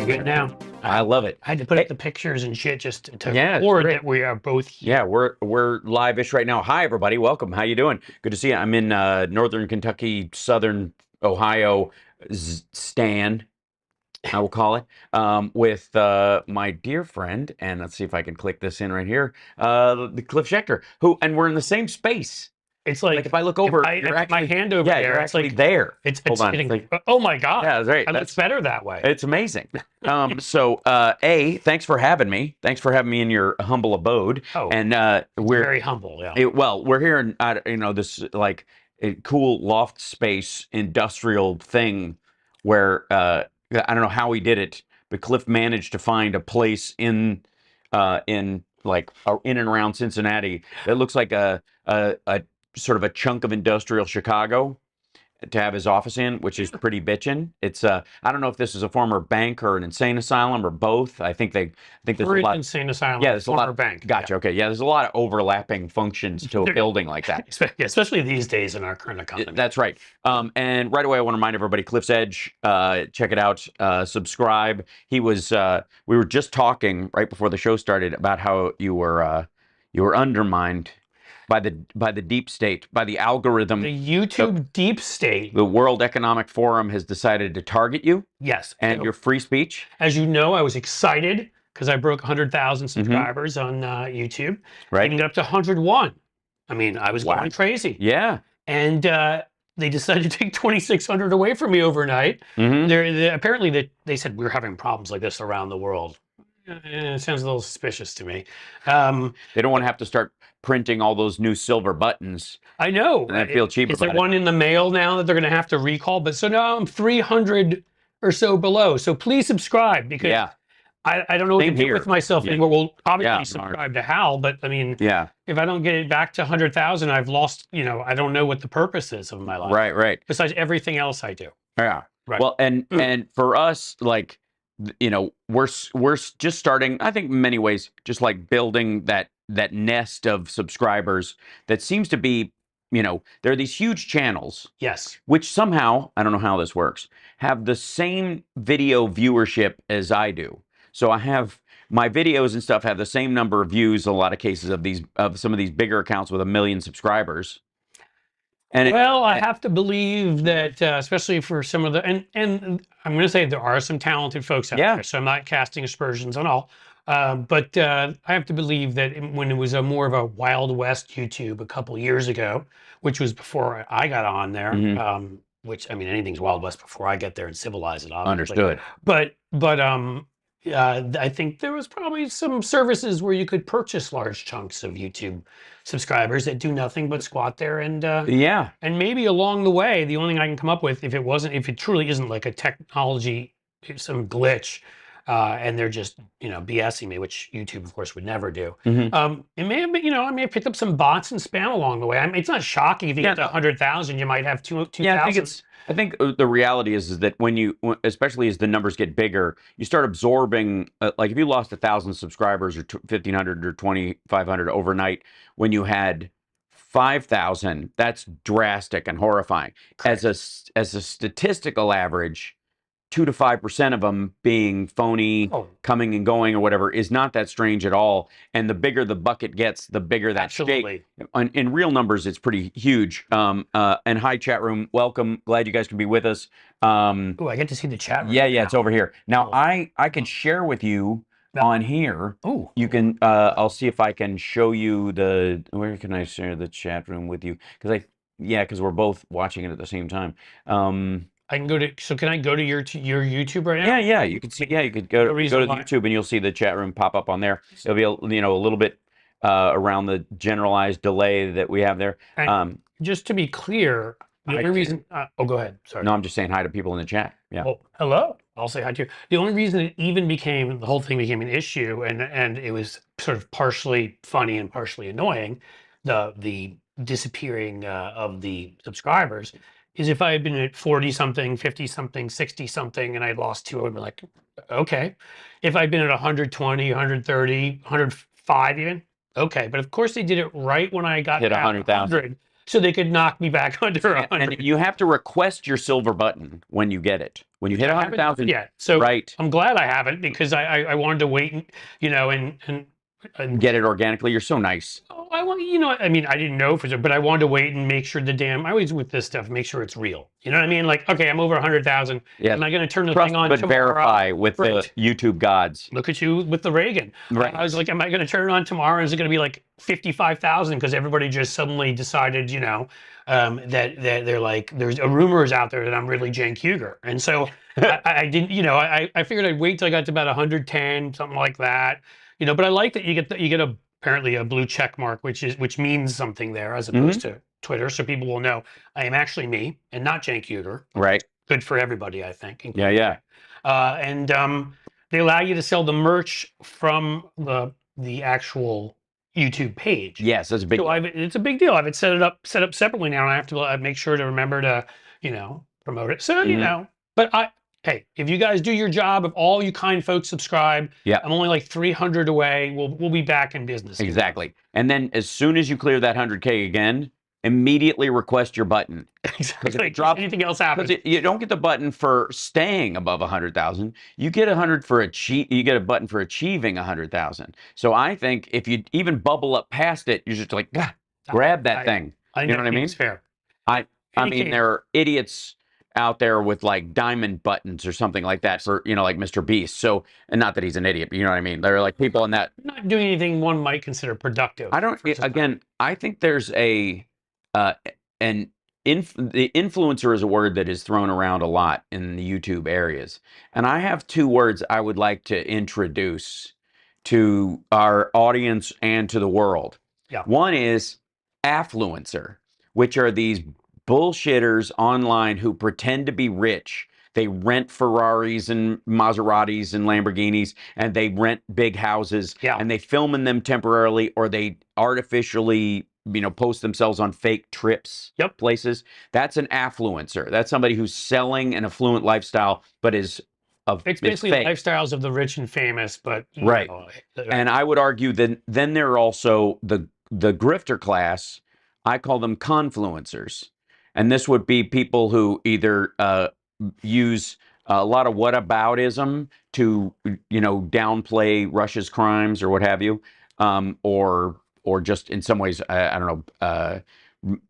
good now. I love it. I had to put Hey, up the pictures and shit just to Yeah, it's record great. that we are both here. Yeah, we're live-ish right now. Hi, everybody. Welcome. How you doing? Good to see you. I'm in northern Kentucky, southern Ohio, Stan, I will call it, with my dear friend, and let's see if I can click this in right here, the Cliff Schechter, and we're in the same space. It's like if I look over, I you're put actually, my hand over yeah, there. you're It's actually like there. it's Hold on. hitting. It's like, Oh my god! yeah, that's right. It looks better that way. It's amazing. Thanks for having me. Thanks for having me in your humble abode. Oh, and we're very humble. Yeah. we're here in this like a cool loft space industrial thing where I don't know how he did it, but Cliff managed to find a place in and around Cincinnati that looks like a sort of a chunk of industrial Chicago to have his office in, which is pretty bitchin'. It's I don't know if this is a former bank or an insane asylum or both. I think there's a lot. Insane asylum. Yeah, there's a lot. Bank. Gotcha. Yeah. Okay. Yeah, there's a lot of overlapping functions to a building like that. Especially these days in our current economy. That's right. And right away, I want to remind everybody, Cliff's Edge. Check it out. Subscribe. We were just talking right before the show started about how you were undermined by the deep state, by the algorithm. The YouTube deep state. The World Economic Forum has decided to target you. Yes. And your free speech. As you know, I was excited because I broke 100,000 subscribers on YouTube. Right. Even got up to 101. I mean, I was going crazy. Yeah. And they decided to take 2,600 away from me overnight. Apparently, they said we're having problems like this around the world. It sounds a little suspicious to me. They don't want to have to start printing all those new silver buttons. I know. And I feel cheap Is about there it. one in the mail now that they're going to have to recall? But so now I'm 300 or so below. So please subscribe because I don't know what to do with myself anymore. Well, obviously subscribe to Hal, but I mean, if I don't get it back to 100,000, I've lost, I don't know what the purpose is of my life. Right. Besides everything else I do. Yeah. Right. Well, and for us, like, we're just starting, I think in many ways, just like building that nest of subscribers that seems to be, there are these huge channels. Yes. Which somehow, I don't know how this works, have the same video viewership as I do. So I have my videos and stuff have the same number of views in a lot of cases of some of these bigger accounts with 1 million subscribers. And I have to believe that, especially for some of the, and I'm going to say there are some talented folks out there, so I'm not casting aspersions on all, but I have to believe that when it was more of a Wild West YouTube a couple years ago, which was before I got on there, which, I mean, anything's Wild West before I get there and civilize it, obviously. Understood. But I think there was probably some services where you could purchase large chunks of YouTube subscribers that do nothing but squat there and and maybe along the way, the only thing I can come up with, if it truly isn't like a technology, some glitch, and they're just BSing me, which YouTube of course would never do. It may have been, I may have picked up some bots and spam along the way. I mean, it's not shocking if you get to 100,000, you might have 2,000. Yeah, I think the reality is that especially as the numbers get bigger, you start absorbing, like if you lost 1,000 subscribers or 1,500 or 2,500 overnight, when you had 5,000, that's drastic and horrifying. Correct. As a statistical average, 2 to 5% of them being phony, coming and going or whatever is not that strange at all. And the bigger the bucket gets, the bigger that shake. In real numbers, it's pretty huge. And hi, chat room. Welcome. Glad you guys can be with us. Oh, I get to see the chat room. Yeah, it's over here. Now, I can share with you on here. Oh, you can. I'll see if I can show you where can I share the chat room with you? Because we're both watching it at the same time. I can go to. So can I go to your YouTube right now? Yeah. You can see. Yeah, you could go to the YouTube and you'll see the chat room pop up on there. It'll be a little bit around the generalized delay that we have there. And just to be clear, the only reason. Go ahead. Sorry. No, I'm just saying hi to people in the chat. Yeah. Well, hello. I'll say hi to you. The only reason it even the whole thing became an issue, and it was sort of partially funny and partially annoying, the disappearing of the subscribers, is if I had been at 40-something, 50-something, 60-something, and I lost 2, I would be like, okay. If I'd been at 120, 130, 105 even, okay. But of course they did it right when I got hit 100,000. so they could knock me back under 100. And you have to request your silver button when you get it. When you hit 100,000. Yeah. So right. I'm glad I haven't, because I wanted to wait and, you know, and get it organically. You're so nice. Oh, I want, you know, I mean, I didn't know for sure, but I wanted to wait and make sure I always with this stuff, make sure it's real. You know what I mean? Like, okay, I'm over 100,000. Yeah. Am I going to turn the Trust thing on but tomorrow? verify with the YouTube gods. Look at you with the Reagan. Right. I was like, am I going to turn it on tomorrow? Is it going to be like 55,000 because everybody just suddenly decided, you know, that they're like, there's rumors out there that I'm really Cenk Uygur. And so I didn't, you know, I figured I'd wait till I got to about 110, something like that. You know, but I like that you get apparently a blue check mark, which means something there as opposed to Twitter, so people will know I am actually me and not Cenk Uygur. Right. Good for everybody, I think. Yeah. And they allow you to sell the merch from the actual YouTube page. Yes, that's a big. So it's a big deal. I've set up separately now, and I have to make sure to remember to, you know, promote it. So you know, but hey, if you guys do your job, if all you kind folks subscribe, I'm only like 300 away. We'll be back in business. Exactly. And then as soon as you clear that 100K again, immediately request your button. Exactly. If anything else happens, you don't get the button for staying above 100,000. You get you get a button for achieving 100,000. So I think if you even bubble up past it, you're just like, grab that thing. You know what I mean? It's fair. I mean, there are idiots out there with like diamond buttons or something like that for, you know, like Mr. Beast. So, and not that he's an idiot, but you know what I mean? There are like people in that. Not doing anything one might consider productive. I think there's the influencer is a word that is thrown around a lot in the YouTube areas. And I have two words I would like to introduce to our audience and to the world. Yeah. One is affluencer, which are these bullshitters online who pretend to be rich. They rent Ferraris and Maseratis and Lamborghinis, and they rent big houses, and they film in them temporarily, or they artificially, you know, post themselves on fake trips, places. That's an affluencer. That's somebody who's selling an affluent lifestyle, but it's basically fake. Lifestyles of the rich and famous, but right. know, and I would argue that then there are also the grifter class. I call them confluencers. And this would be people who either use a lot of whataboutism to, you know, downplay Russia's crimes or what have you, or just in some ways, I don't know,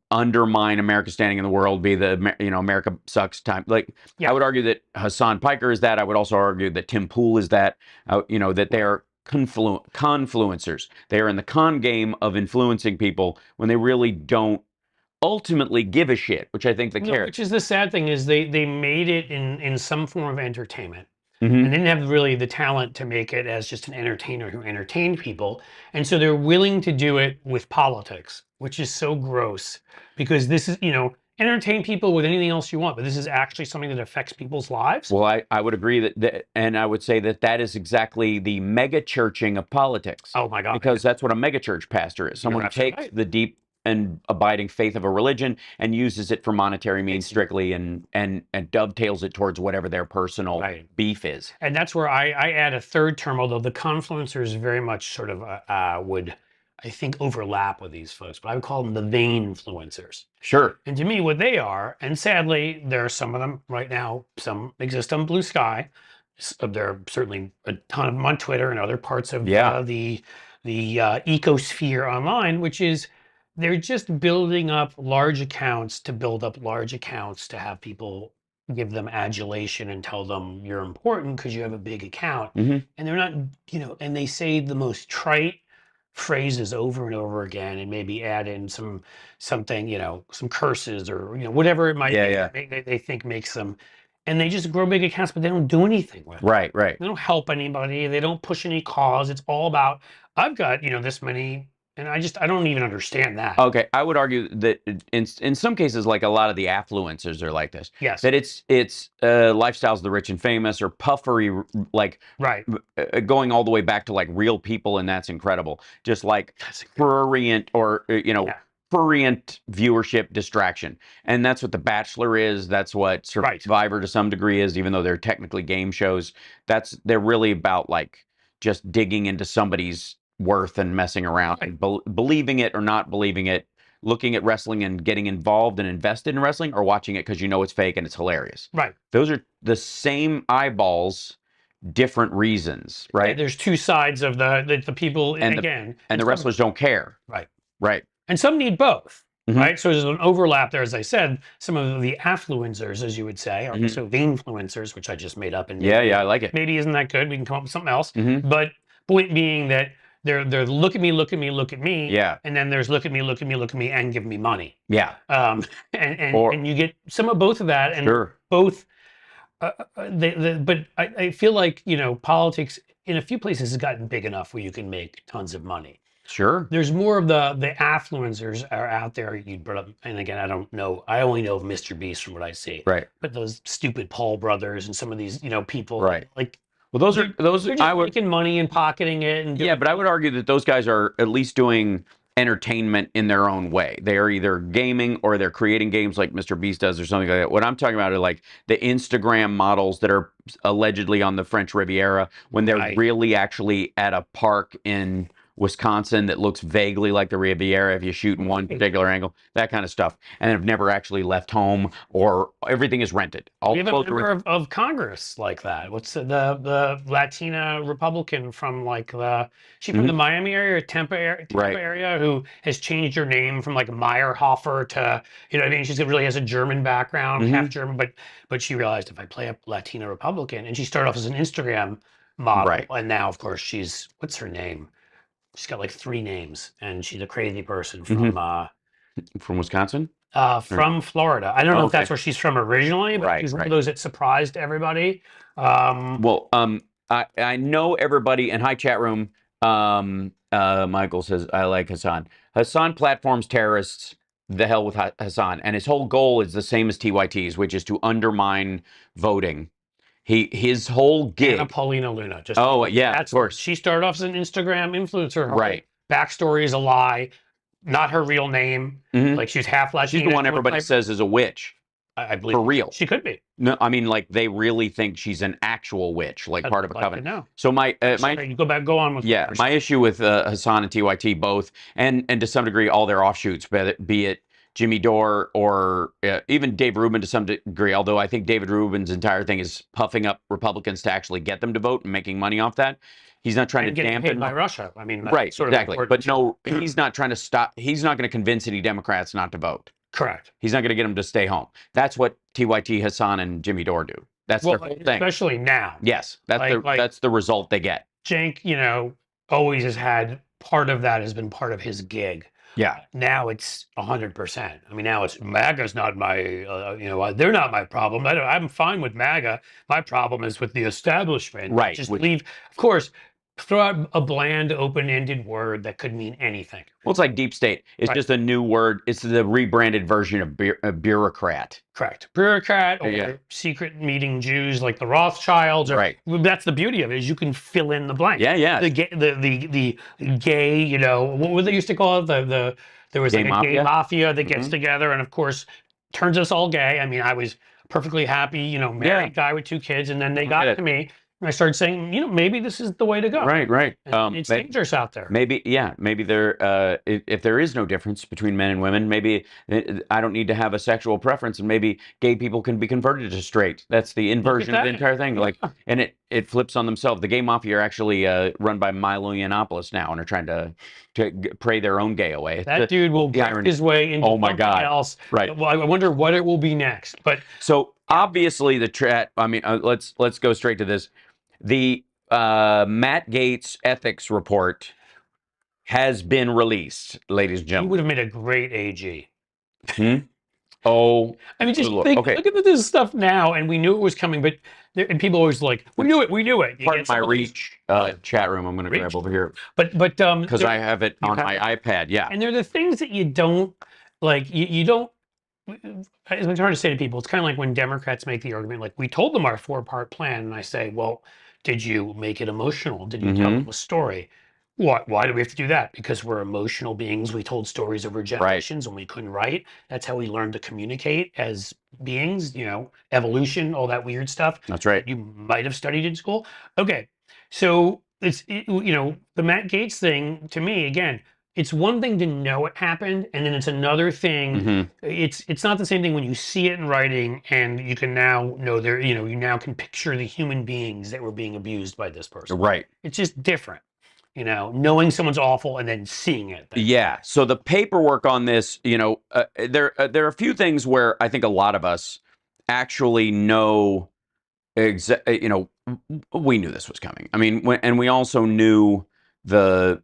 undermine America's standing in the world, be the, you know, America sucks time. Like, I would argue that Hassan Piker is that. I would also argue that Tim Pool is that, you know, that they're confluencers. They are in the con game of influencing people when they really don't ultimately give a shit, which I think they care. Which is the sad thing, is they made it in some form of entertainment. And they didn't have really the talent to make it as just an entertainer who entertained people. And so they're willing to do it with politics, which is so gross, because this is, you know, entertain people with anything else you want, but this is actually something that affects people's lives. Well, I would agree that, and I would say that is exactly the mega churching of politics. Oh my God. Because that's what a mega church pastor is. Someone who takes the deep and abiding faith of a religion and uses it for monetary means strictly, and dovetails it towards whatever their personal beef is. And that's where I add a third term, although the confluencers very much sort of would, I think, overlap with these folks, but I would call them the vain influencers. Sure. And to me, what they are, and sadly, there are some of them right now, some exist on Blue Sky. There are certainly a ton of them on Twitter and other parts of the ecosphere online, which is, they're just building up large accounts to build up large accounts to have people give them adulation and tell them you're important because you have a big account. And they're not, you know, and they say the most trite phrases over and over again, and maybe add in something, you know, some curses or, you know, whatever it might be. They think makes them, and they just grow big accounts, but they don't do anything with it. Right. They don't help anybody. They don't push any cause. It's all about, I've got, you know, this many. And I don't even understand that. Okay, I would argue that in some cases, like a lot of the affluencers are like this. Yes. That it's lifestyles of the rich and famous, or puffery, like going all the way back to like real people, and that's incredible. Just like prurient, or you know, prurient viewership distraction, and that's what The Bachelor is. That's what Survivor to some degree is, even though they're technically game shows. They're really about like just digging into somebody's worth and messing around and believing it or not believing it, looking at wrestling and getting involved and invested in wrestling, or watching it because you know it's fake and it's hilarious. Right. Those are the same eyeballs, different reasons, right? Yeah, there's two sides of the people, and again. The wrestlers don't care. Right. Right. And some need both. Right. So there's an overlap there, as I said. Some of the affluencers, as you would say, or so the influencers, which I just made up. And maybe, I like it. Maybe isn't that good? We can come up with something else. But point being that they're look at me, look at me, look at me. Yeah. And then there's look at me, look at me, look at me, and give me money. Yeah. And you get some of both of that, and both. But I feel like, you know, politics in a few places has gotten big enough where you can make tons of money. Sure. There's more of the affluencers are out there. You brought up, and again, I don't know. I only know of Mr. Beast from what I see. Right. But those stupid Paul brothers and some of these, you know, people. Right. Like, well, those are they're just making money and pocketing it. And but I would argue that those guys are at least doing entertainment in their own way. They are either gaming or they're creating games like Mr. Beast does or something like that. What I'm talking about are like the Instagram models that are allegedly on the French Riviera when they're really actually at a park in Wisconsin that looks vaguely like the Riviera if you shoot in one particular angle, that kind of stuff, and have never actually left home, or everything is rented. We have a member of Congress like that. What's the Latina Republican from like she from the Miami area, Tampa area, who has changed her name from like Meyerhofer to, you know, I mean, she really has a German background, half German, but she realized if I play a Latina Republican, and she started off as an Instagram model, and now of course she's, what's her name? She's got like 3 names, and she's a crazy person from Wisconsin? From Florida. I don't know if that's where she's from originally, but she's one of those that surprised everybody. I know everybody, and hi chat room. Michael says, I like Hassan. Hassan platforms terrorists, the hell with Hassan, and his whole goal is the same as TYT's, which is to undermine voting. His whole gig. Anna Paulina Luna. Just of course. She started off as an Instagram influencer. Right. Backstory is a lie. Not her real name. Like she's half Latina. She's the one everybody says is a witch. I believe. For real. She could be. No, I mean, like they really think she's an actual witch, like part of a covenant. No. So my you go on with my issue with Hassan and TYT both, and to some degree all their offshoots, be it Jimmy Dore or even Dave Rubin to some degree, although I think David Rubin's entire thing is puffing up Republicans to actually get them to vote and making money off that. He's not trying to dampen paid by Russia. I mean, right, exactly. But no, he's not trying to stop. He's not going to convince any Democrats not to vote. Correct. He's not going to get them to stay home. That's what TYT, Hassan, and Jimmy Dore do. That's their whole thing. Especially now. Yes, that's the result they get. Cenk, you know, always has had part of that has been part of his gig. Yeah. Now it's 100%. I mean, now it's MAGA's not my, you know, they're not my problem. I'm fine with MAGA. My problem is with the establishment. Right. Just leave. Of course, throw out a bland, open-ended word that could mean anything. Well, it's like deep state. It's just a new word. It's the rebranded version of bureaucrat. Correct. Bureaucrat or secret meeting Jews like the Rothschilds. Right. That's the beauty of it, is you can fill in the blank. Yeah, yeah. The gay, you know, what would they used to call it? There was like a gay mafia that gets together, and of course turns us all gay. I mean, I was perfectly happy, you know, married guy with 2 kids, and then they got to me. And I started saying, you know, maybe this is the way to go. Right, right. It's dangerous out there. Maybe, maybe there, if there is no difference between men and women, maybe I don't need to have a sexual preference, and maybe gay people can be converted to straight. That's the inversion of the entire thing. Like, and it flips on themselves. The gay mafia are actually run by Milo Yiannopoulos now, and are trying to pray their own gay away. That dude will get his way into something else. Right. Well, I wonder what it will be next. But so obviously I mean, let's go straight to this. The Matt Gaetz ethics report has been released, ladies and gentlemen. He would have made a great AG. Oh, I mean, just think, look at this stuff now, and we knew it was coming, but and people always like, we knew it. Part of my Reach chat room, I'm going to grab over here. But because I have it on my iPad, And they're the things that you don't like. You don't. I'm trying to say to people, it's kind of like when Democrats make the argument, like, we told them our 4-part plan, and I say, well, did you make it emotional? Did you tell them a story? Why do we have to do that? Because we're emotional beings. We told stories over generations when we couldn't write. That's how we learned to communicate as beings, you know, evolution, all that weird stuff. That's right. You might have studied in school. Okay. So you know, the Matt Gaetz thing, to me, again, it's one thing to know it happened, and then it's another thing. It's not the same thing when you see it in writing, and you can now know there. You now can picture the human beings that were being abused by this person. Right. It's just different. Knowing someone's awful and then seeing it. Yeah. So the paperwork on this, there are a few things where I think a lot of us actually know. We knew this was coming. I mean, and we also knew the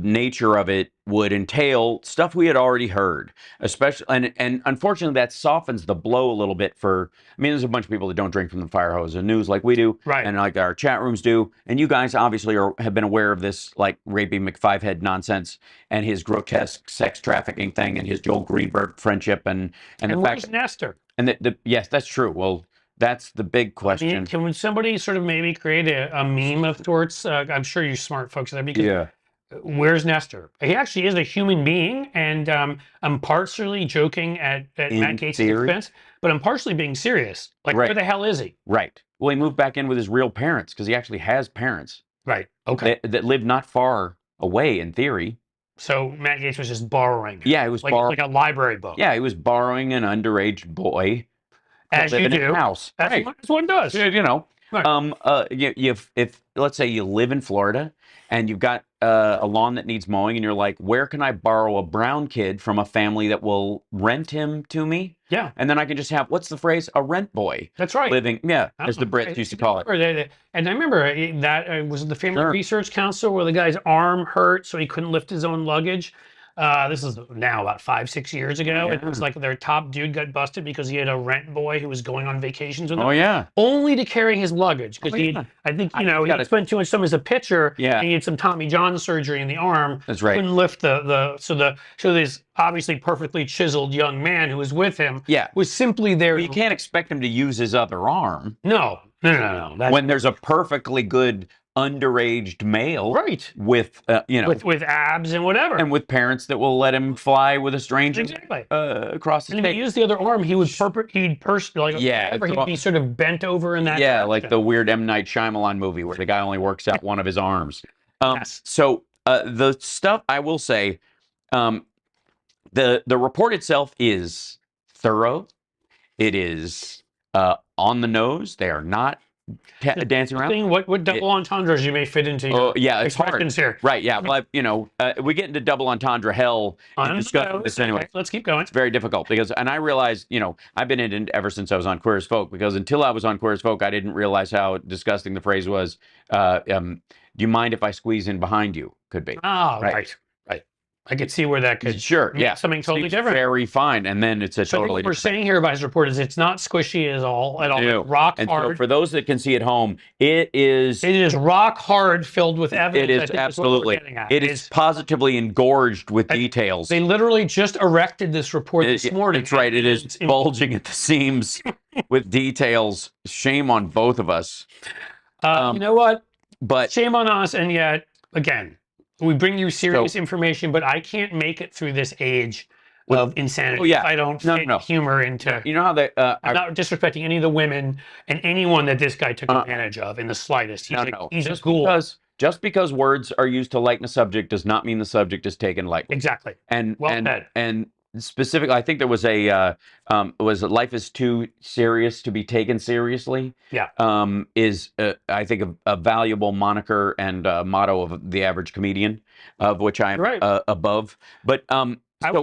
nature of it would entail stuff we had already heard, especially, and unfortunately that softens the blow a little bit for, I mean, there's a bunch of people that don't drink from the fire hose of news like we do, right? And like our chat rooms do, and you guys obviously have been aware of this, like Rapey McFivehead nonsense and his grotesque sex trafficking thing and his Joel Greenberg friendship and the fact where's Nestor? And yes, that's true. Well, that's the big question. I mean, can somebody sort of maybe create a meme of sorts? I'm sure you smart folks there, because where's Nestor? He actually is a human being, and I'm partially joking at Matt Gaetz' expense, but I'm partially being serious. Like, where the hell is he? Right. Well, he moved back in with his real parents because he actually has parents. Right. Okay. That live not far away in theory. So Matt Gaetz was just borrowing. Yeah, he was like a library book. Yeah, he was borrowing an underage boy. As you do. House. As one does. Right. If let's say you live in Florida and you've got a lawn that needs mowing, and you're like, where can I borrow a brown kid from a family that will rent him to me? Yeah. And then I can just have, what's the phrase? A rent boy. That's right. Living, as the Brits used to call it. And I remember that was the Family Research Council where the guy's arm hurt, so he couldn't lift his own luggage. This is now about 5-6 years ago. Yeah. It was like their top dude got busted because he had a rent boy who was going on vacations with him. Oh, yeah. Only to carry his luggage. Because he spent too much time as a pitcher. Yeah. And he had some Tommy John surgery in the arm. That's right. Couldn't lift so this obviously perfectly chiseled young man who was with him was simply there. But you can't expect him to use his other arm. No. When there's a perfectly good underaged male, right, with with abs and whatever, and with parents that will let him fly with a stranger across the state. And if he used the other arm, he'd be sort of bent over in that direction. Like the weird M. Night Shyamalan movie where the guy only works out one of his arms. So the stuff, I will say, the report itself is thorough. It is on the nose. They are not dancing around. What double entendres you may fit into your it's expressions hard. Here. Right, yeah. But, we get into double entendre hell and discuss this anyway. Okay, let's keep going. It's very difficult and I realized, I've been in it ever since I was on Queer as Folk, because until I was on Queer as Folk, I didn't realize how disgusting the phrase was. Do you mind if I squeeze in behind you? Could be. Oh, right. I could see where that could mean something totally different. Very fine, and then it's a totally what we're saying here by his report is it's not squishy at all. It's rock hard. So for those that can see at home, it is rock hard, filled with evidence. It is absolutely. It is positively engorged with details. They literally just erected this report this morning. That's right. It is bulging at the seams with details. Shame on both of us. You know what? But shame on us, and yet again. We bring you serious information, but I can't make it through this age of insanity. I don't fit humor into. You know how they? I'm not disrespecting any of the women and anyone that this guy took advantage of in the slightest. He's a ghoul. Just because words are used to lighten a subject does not mean the subject is taken lightly. Exactly. And specifically, I think there was life is too serious to be taken seriously. Yeah. Is I think a valuable moniker and motto of the average comedian, of which I am above. But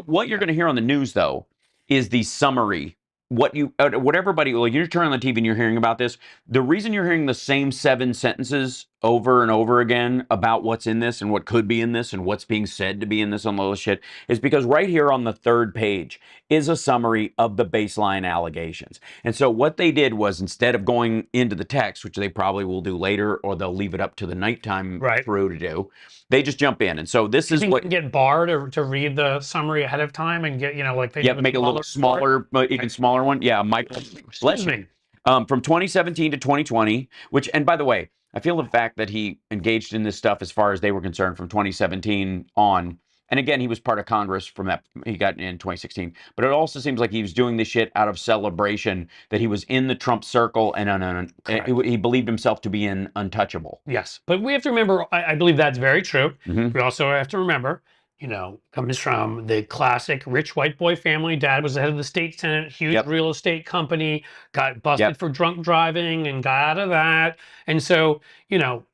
what you're going to hear on the news though is the summary. What everybody, you turn on the TV and you're hearing about this, the reason you're hearing the same 7 sentences over and over again about what's in this and what could be in this and what's being said to be in this and all this shit is because right here on the 3rd page is a summary of the baseline allegations. And so what they did was, instead of going into the text, which they probably will do later, or they'll leave it up to the nighttime crew to do, they just jump in. And so this is what... You can get Barr to read the summary ahead of time and get, like... make a little smaller, even smaller one. Yeah, Michael. Excuse me. From 2017 to 2020, which, and by the way, I feel the fact that he engaged in this stuff as far as they were concerned from 2017 on, and again, he was part of Congress from that, he got in 2016, but it also seems like he was doing this shit out of celebration, that he was in the Trump circle and he believed himself to be untouchable. Yes, but we have to remember, I believe that's very true. We also have to remember, you know, comes from the classic rich white boy family. Dad was the head of the state senate, huge real estate company, got busted for drunk driving and got out of that. And so, you know,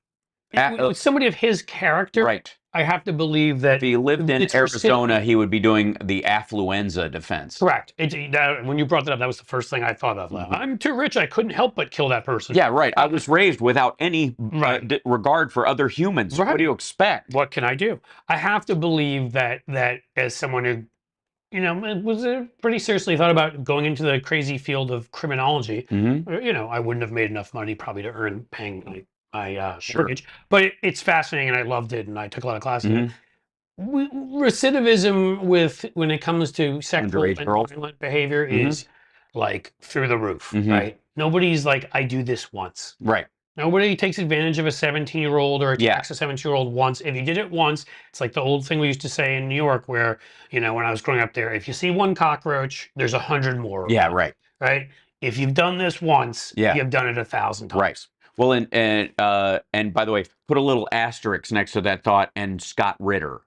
with somebody of his character, I have to believe that if he lived in Arizona, he would be doing the affluenza defense. Correct. When you brought that up, that was the first thing I thought of. I'm too rich. I couldn't help but kill that person. Yeah, right. I was raised without any regard for other humans. What do you expect? What can I do? I have to believe that as someone who, you know, was pretty seriously thought about going into the crazy field of criminology, you know, I wouldn't have made enough money probably to paying my mortgage. But it's fascinating, and I loved it, and I took a lot of classes. Recidivism when it comes to sexual and violent behavior is like through the roof, right? Nobody's like, I do this once. Right. Nobody takes advantage of a 17-year-old or attacks a 17-year-old once. If you did it once, it's like the old thing we used to say in New York where, you know, when I was growing up there, if you see one cockroach, there's 100 more. Yeah, right. Right? If you've done this once, you've done it 1,000 times. Right. Well, and by the way, put a little asterisk next to that thought, and Scott Ritter.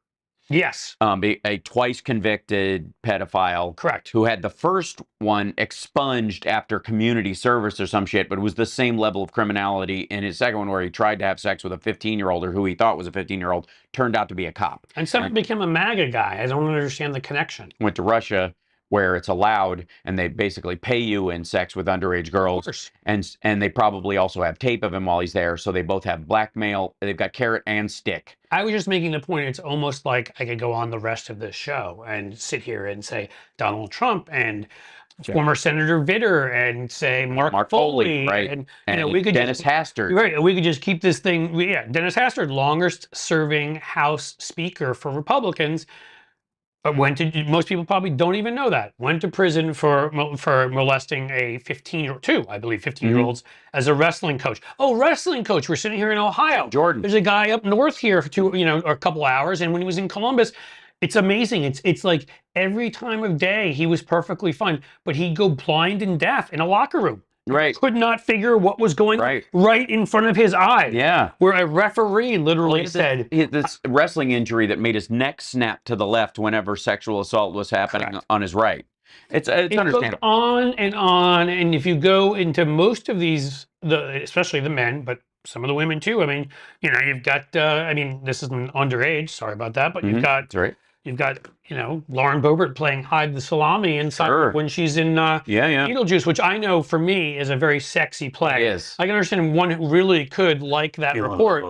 Yes. A twice convicted pedophile. Correct. Who had the first one expunged after community service or some shit, but it was the same level of criminality in his second one where he tried to have sex with a 15-year-old or who he thought was a 15-year-old, turned out to be a cop. And someone became a MAGA guy. I don't understand the connection. Went to Russia, where it's allowed, and they basically pay you in sex with underage girls, and they probably also have tape of him while he's there, so they both have blackmail. They've got carrot and stick. I was just making the point, it's almost like I could go on the rest of this show and sit here and say Donald Trump and former Senator Vitter and say Mark Foley, right? And you know, we could Dennis Hastert, right? We could just keep this thing. Dennis Hastert, longest serving House Speaker for Republicans. But most people probably don't even know that. Went to prison for molesting a 15-year-olds as a wrestling coach. Oh, wrestling coach. We're sitting here in Ohio. Jordan. There's a guy up north here for a couple hours. And when he was in Columbus, it's amazing. It's like every time of day he was perfectly fine, but he'd go blind and deaf in a locker room. Right. Could not figure what was going on right in front of his eyes. Yeah. Where a referee literally said... This wrestling injury that made his neck snap to the left whenever sexual assault was happening on his right. It's understandable. Goes on, and if you go into most of these, especially the men, but some of the women too, I mean, you know, you've got, I mean, this isn't underage, sorry about that, but you've got... That's right. You've got, you know, Lauren Boebert playing Hide the Salami inside when she's in Beetlejuice, which I know for me is a very sexy play. It is. I can understand one who really could like that report.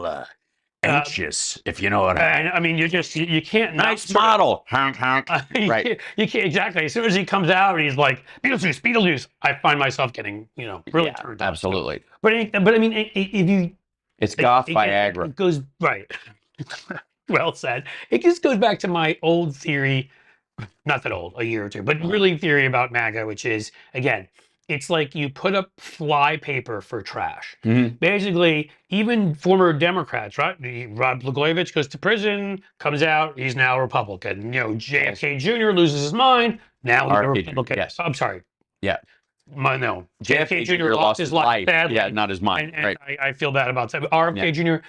Anxious, if you know what I mean. I mean, you can't. Nice model. Right. You can't, exactly. As soon as he comes out and he's like, Beetlejuice, I find myself getting, you know, really turned on. Absolutely. But I mean, if you... It's goth Viagra. It goes, right. Well said. It just goes back to my old theory, not that old, a year or two, but really theory about MAGA, which is, again, it's like you put up fly paper for trash. Basically, even former Democrats, right? Rod Blagojevich goes to prison, comes out, he's now a Republican. You know, JFK Jr. loses his mind, now he's a Republican. Yes. I'm sorry. Yeah. No. JFK Jr. lost his life badly. Yeah, not his mind. And I feel bad about that. RFK Jr.,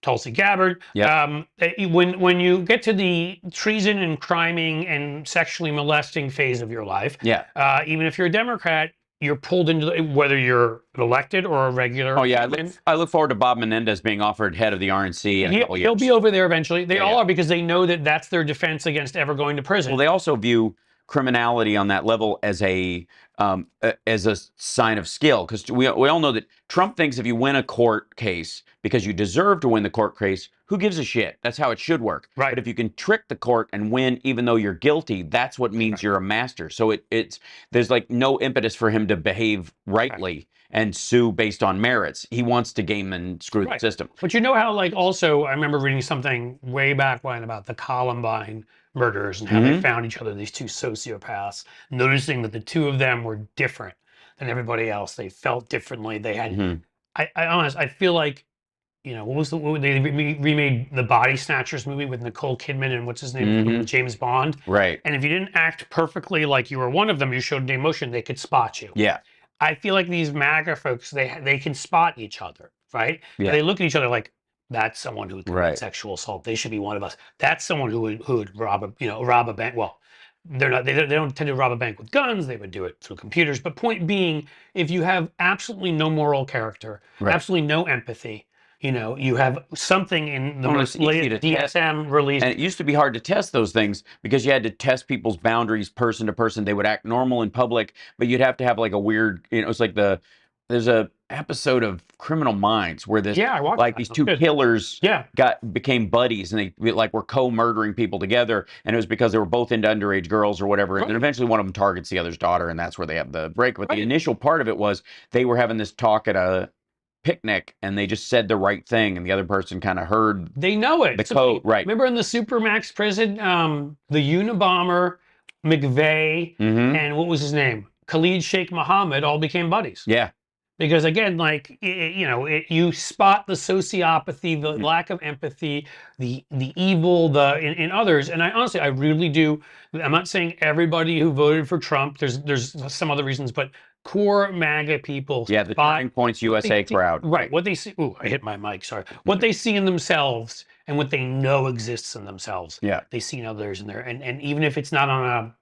Tulsi Gabbard. Yep. When you get to the treason and criming and sexually molesting phase of your life, even if you're a Democrat, you're pulled into whether you're elected or a regular. Oh yeah, I look forward to Bob Menendez being offered head of the RNC in a couple years. He'll be over there eventually. They all are, because they know that that's their defense against ever going to prison. Well, they also view criminality on that level as a sign of skill, because we all know that Trump thinks if you win a court case because you deserve to win the court case, who gives a shit? That's how it should work. Right. But if you can trick the court and win even though you're guilty, that's what means you're a master. So there's like no impetus for him to behave rightly and sue based on merits. He wants to game and screw the system. But you know how, like, also, I remember reading something way back when about the Columbine murders and how they found each other, these two sociopaths, noticing that the two of them were different than everybody else. They felt differently. They had, I feel like, you know, they remade the Body Snatchers movie with Nicole Kidman and what's his name, James Bond. Right. And if you didn't act perfectly like you were one of them, you showed the emotion, they could spot you. Yeah. I feel like these MAGA folks, they can spot each other, right? Yeah. They look at each other like, That's someone who would commit sexual assault. They should be one of us. That's someone who would rob a bank. Well, they're not. They don't tend to rob a bank with guns. They would do it through computers. But point being, if you have absolutely no moral character, absolutely no empathy, you have something in the most latest DSM release. And it used to be hard to test those things because you had to test people's boundaries person to person. They would act normal in public, but you'd have to have like a weird, it's like there's a episode of Criminal Minds where this, these two killers became buddies, and they like were co-murdering people together, and it was because they were both into underage girls or whatever. And then eventually one of them targets the other's daughter, and that's where they have the break. But the initial part of it was they were having this talk at a picnic, and they just said the right thing, and the other person kind of heard. They know it. The code, right? Remember in the Supermax prison, the Unabomber, McVeigh, and what was his name? Khalid Sheikh Mohammed all became buddies. Yeah. Because again, like, you spot the sociopathy, the lack of empathy, the evil, in others. And I honestly, I really do. I'm not saying everybody who voted for Trump, there's some other reasons, but core MAGA people. Yeah, the Turning Points USA crowd. Right. What they see. Ooh, I hit my mic. Sorry. What they see in themselves and what they know exists in themselves. Yeah. They see in others in there. And even if it's not on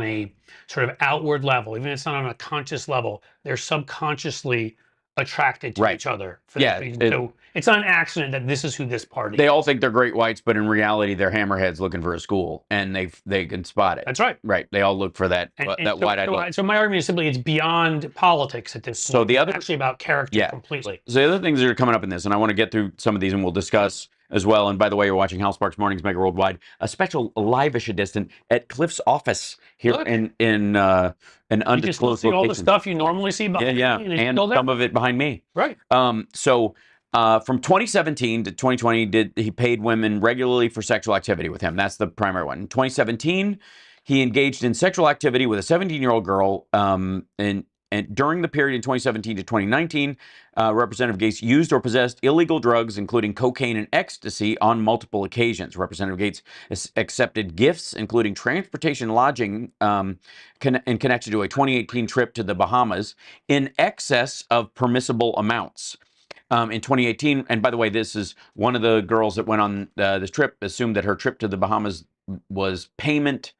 a sort of outward level, even if it's not on a conscious level, they're subconsciously attracted to each other. For this reason. So it's not an accident that this is who this party They all think they're great whites, but in reality, they're hammerheads looking for a school, and they can spot it. That's right. Right. They all look for that white-eyed look. So my argument is simply it's beyond politics at this point. So the other, it's actually about character completely. So the other things that are coming up in this, and I want to get through some of these, and we'll discuss as well. And by the way, you're watching Hal Sparks Mornings Mega Worldwide, a special live-ish edition at Cliff's office here in an undisclosed location. All the stuff you normally see behind me, and some of it behind me. Right. So from 2017 to 2020, he paid women regularly for sexual activity with him. That's the primary one. In 2017, he engaged in sexual activity with a 17-year-old girl, and during the period in 2017 to 2019, Representative Gaetz used or possessed illegal drugs, including cocaine and ecstasy, on multiple occasions. Representative Gaetz accepted gifts, including transportation lodging, in connection to a 2018 trip to the Bahamas, in excess of permissible amounts. In 2018, and by the way, this is one of the girls that went on this trip, assumed that her trip to the Bahamas was payment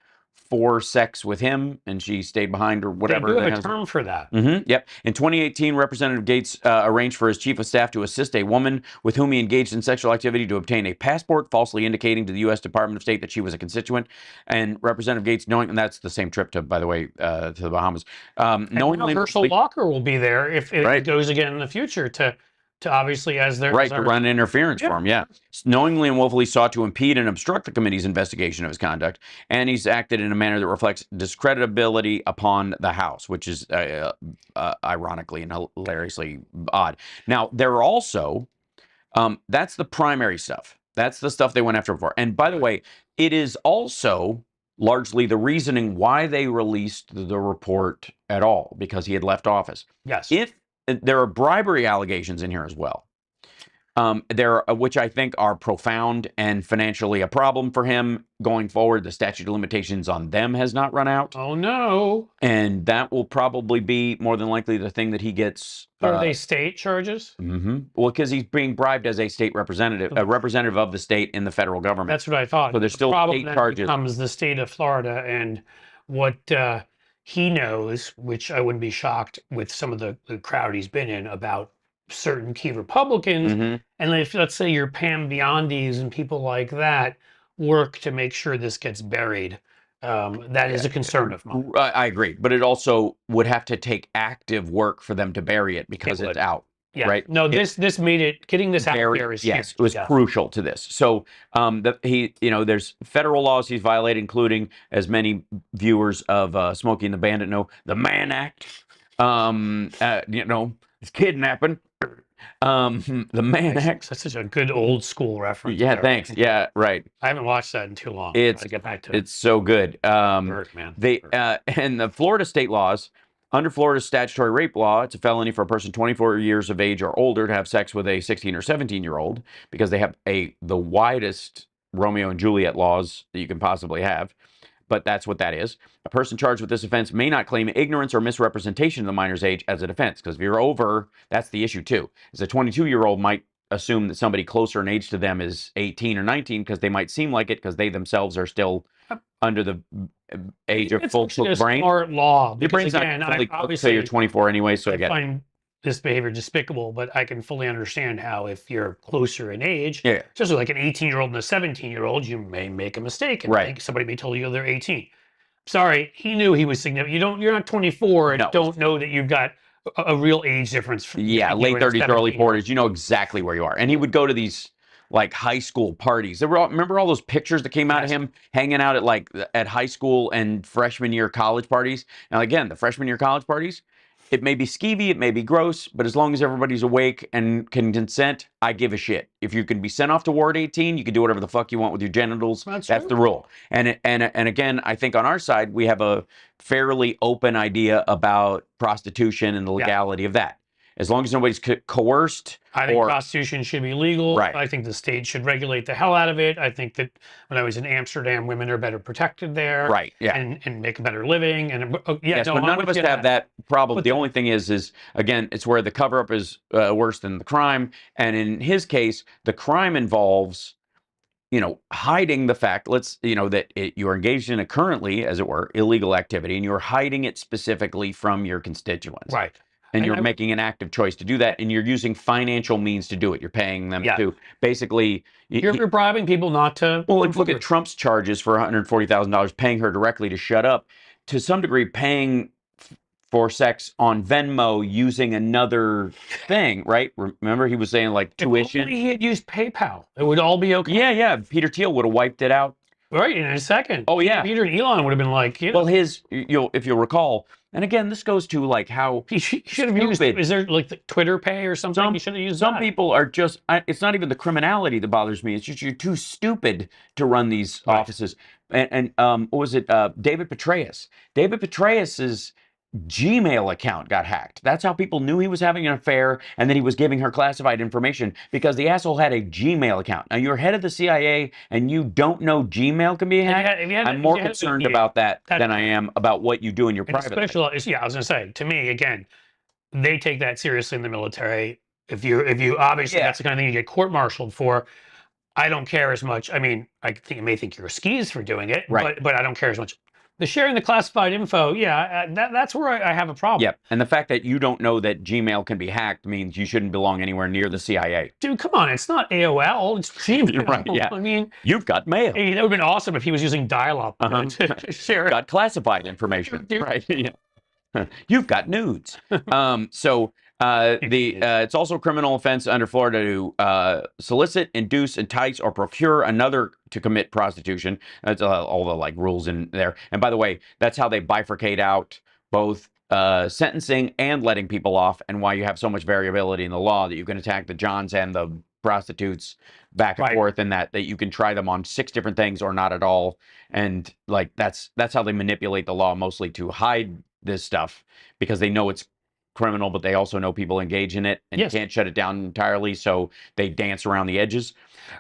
for sex with him, and she stayed behind or whatever. They do have a term for that. Yep. In 2018, Representative Gaetz arranged for his chief of staff to assist a woman with whom he engaged in sexual activity to obtain a passport, falsely indicating to the U.S. Department of State that she was a constituent. And Representative Gaetz, knowing, and that's the same trip to, by the way, to the Bahamas. Knowingly, Herschel Walker will be there if it goes again in the future to obviously as their to run interference for him, knowingly and willfully sought to impede and obstruct the committee's investigation of his conduct, and he's acted in a manner that reflects discreditability upon the House, which is ironically and hilariously odd. Now, there are also that's the primary stuff. That's the stuff they went after for. And by the way, it is also largely the reasoning why they released the report at all, because he had left office. Yes. There are bribery allegations in here as well, which I think are profound and financially a problem for him going forward. The statute of limitations on them has not run out. Oh, no. And that will probably be more than likely the thing that he gets. Are they state charges? Well, because he's being bribed as a state representative, a representative of the state in the federal government. That's what I thought. So there's still state charges. Becomes the state of Florida, and what he knows, which I wouldn't be shocked with some of the crowd he's been in, about certain key Republicans. And if, let's say, your Pam Biondis and people like that work to make sure this gets buried, that is a concern of mine. I agree. But it also would have to take active work for them to bury it because it's out. Yeah. Right. No, this made it, getting this out there is huge. It was crucial to this. So there's federal laws he's violated, including, as many viewers of Smokey and the Bandit know, the Mann Act. It's kidnapping. The Mann Act. That's such a good old school reference. Yeah, thanks. Yeah, right. I haven't watched that in too long. It's I get back to it. It's so good. Man. And the Florida state laws. Under Florida's statutory rape law, it's a felony for a person 24 years of age or older to have sex with a 16 or 17-year-old, because they have the widest Romeo and Juliet laws that you can possibly have. But that's what that is. A person charged with this offense may not claim ignorance or misrepresentation of the minor's age as a defense, because if you're over, that's the issue too. As a 22-year-old might assume that somebody closer in age to them is 18 or 19 because they might seem like it because they themselves are still under the age of full cooked brain. Smart law. Your brain's again, not fully cooked until you're 24 anyway, so I find this behavior despicable, but I can fully understand how if you're closer in age, especially like an 18-year-old and a 17-year-old, you may make a mistake and think somebody may tell you they're 18. Sorry, he knew he was significant. You're not 24 and don't know that you've got a real age difference. Yeah, late 30s, early 40s. You know exactly where you are. And he would go to these like high school parties. Remember all those pictures that came out of him hanging out at high school and freshman year college parties? And again, the freshman year college parties, it may be skeevy, it may be gross, but as long as everybody's awake and can consent, I give a shit. If you can be sent off to war at 18, you can do whatever the fuck you want with your genitals. That's the rule. And again, I think on our side, we have a fairly open idea about prostitution and the legality of that. As long as nobody's coerced. I think prostitution should be legal. I think the state should regulate the hell out of it. I think that when I was in Amsterdam, women are better protected there. And make a better living. And but none of us have that problem. The only thing is again, it's where the cover-up is worse than the crime. And in his case, the crime involves, you know, hiding the fact, that you're engaged in a currently, as it were, illegal activity, and you're hiding it specifically from your constituents. And you're making an active choice to do that, and you're using financial means to do it. You're paying them to basically... You're bribing people not to... Well, look at Trump's charges for $140,000, paying her directly to shut up. To some degree, paying for sex on Venmo using another thing, right? Remember, he was saying, like, tuition? If only he had used PayPal, it would all be okay. Yeah. Peter Thiel would have wiped it out. Right, in a second. Oh, yeah. Peter and Elon would have been like... Well, if you'll recall... And again, this goes to like how he should have used. Is there like the Twitter Pay or something? He should have used. Some people are just. It's not even the criminality that bothers me. It's just you're too stupid to run these offices. And what was it? David Petraeus. David Petraeus's Gmail account got hacked. That's how people knew he was having an affair, and that he was giving her classified information because the asshole had a Gmail account. Now you're head of the CIA, and you don't know Gmail can be hacked. I'm more concerned about that than I am about what you do in your private life. Yeah, I was gonna say. To me, again, they take that seriously in the military. If you obviously that's the kind of thing you get court-martialed for. I don't care as much. I mean, I think you may think you're skis for doing it, but I don't care as much. The sharing the classified info, that's where I have a problem. Yeah, and the fact that you don't know that Gmail can be hacked means you shouldn't belong anywhere near the CIA. Dude, come on, it's not AOL, it's Gmail. Right, yeah. I mean... You've got mail. Hey, that would have been awesome if he was using dial-up to share it. Got classified information. Right, yeah. You've got nudes. It's also a criminal offense under Florida to solicit, induce, entice, or procure another to commit prostitution. That's all the like rules in there. And by the way, that's how they bifurcate out both sentencing and letting people off, and why you have so much variability in the law that you can attack the Johns and the prostitutes back and forth, and that you can try them on 6 different things or not at all. And like that's how they manipulate the law, mostly to hide this stuff, because they know it's criminal, but they also know people engage in it, and you can't shut it down entirely, so they dance around the edges.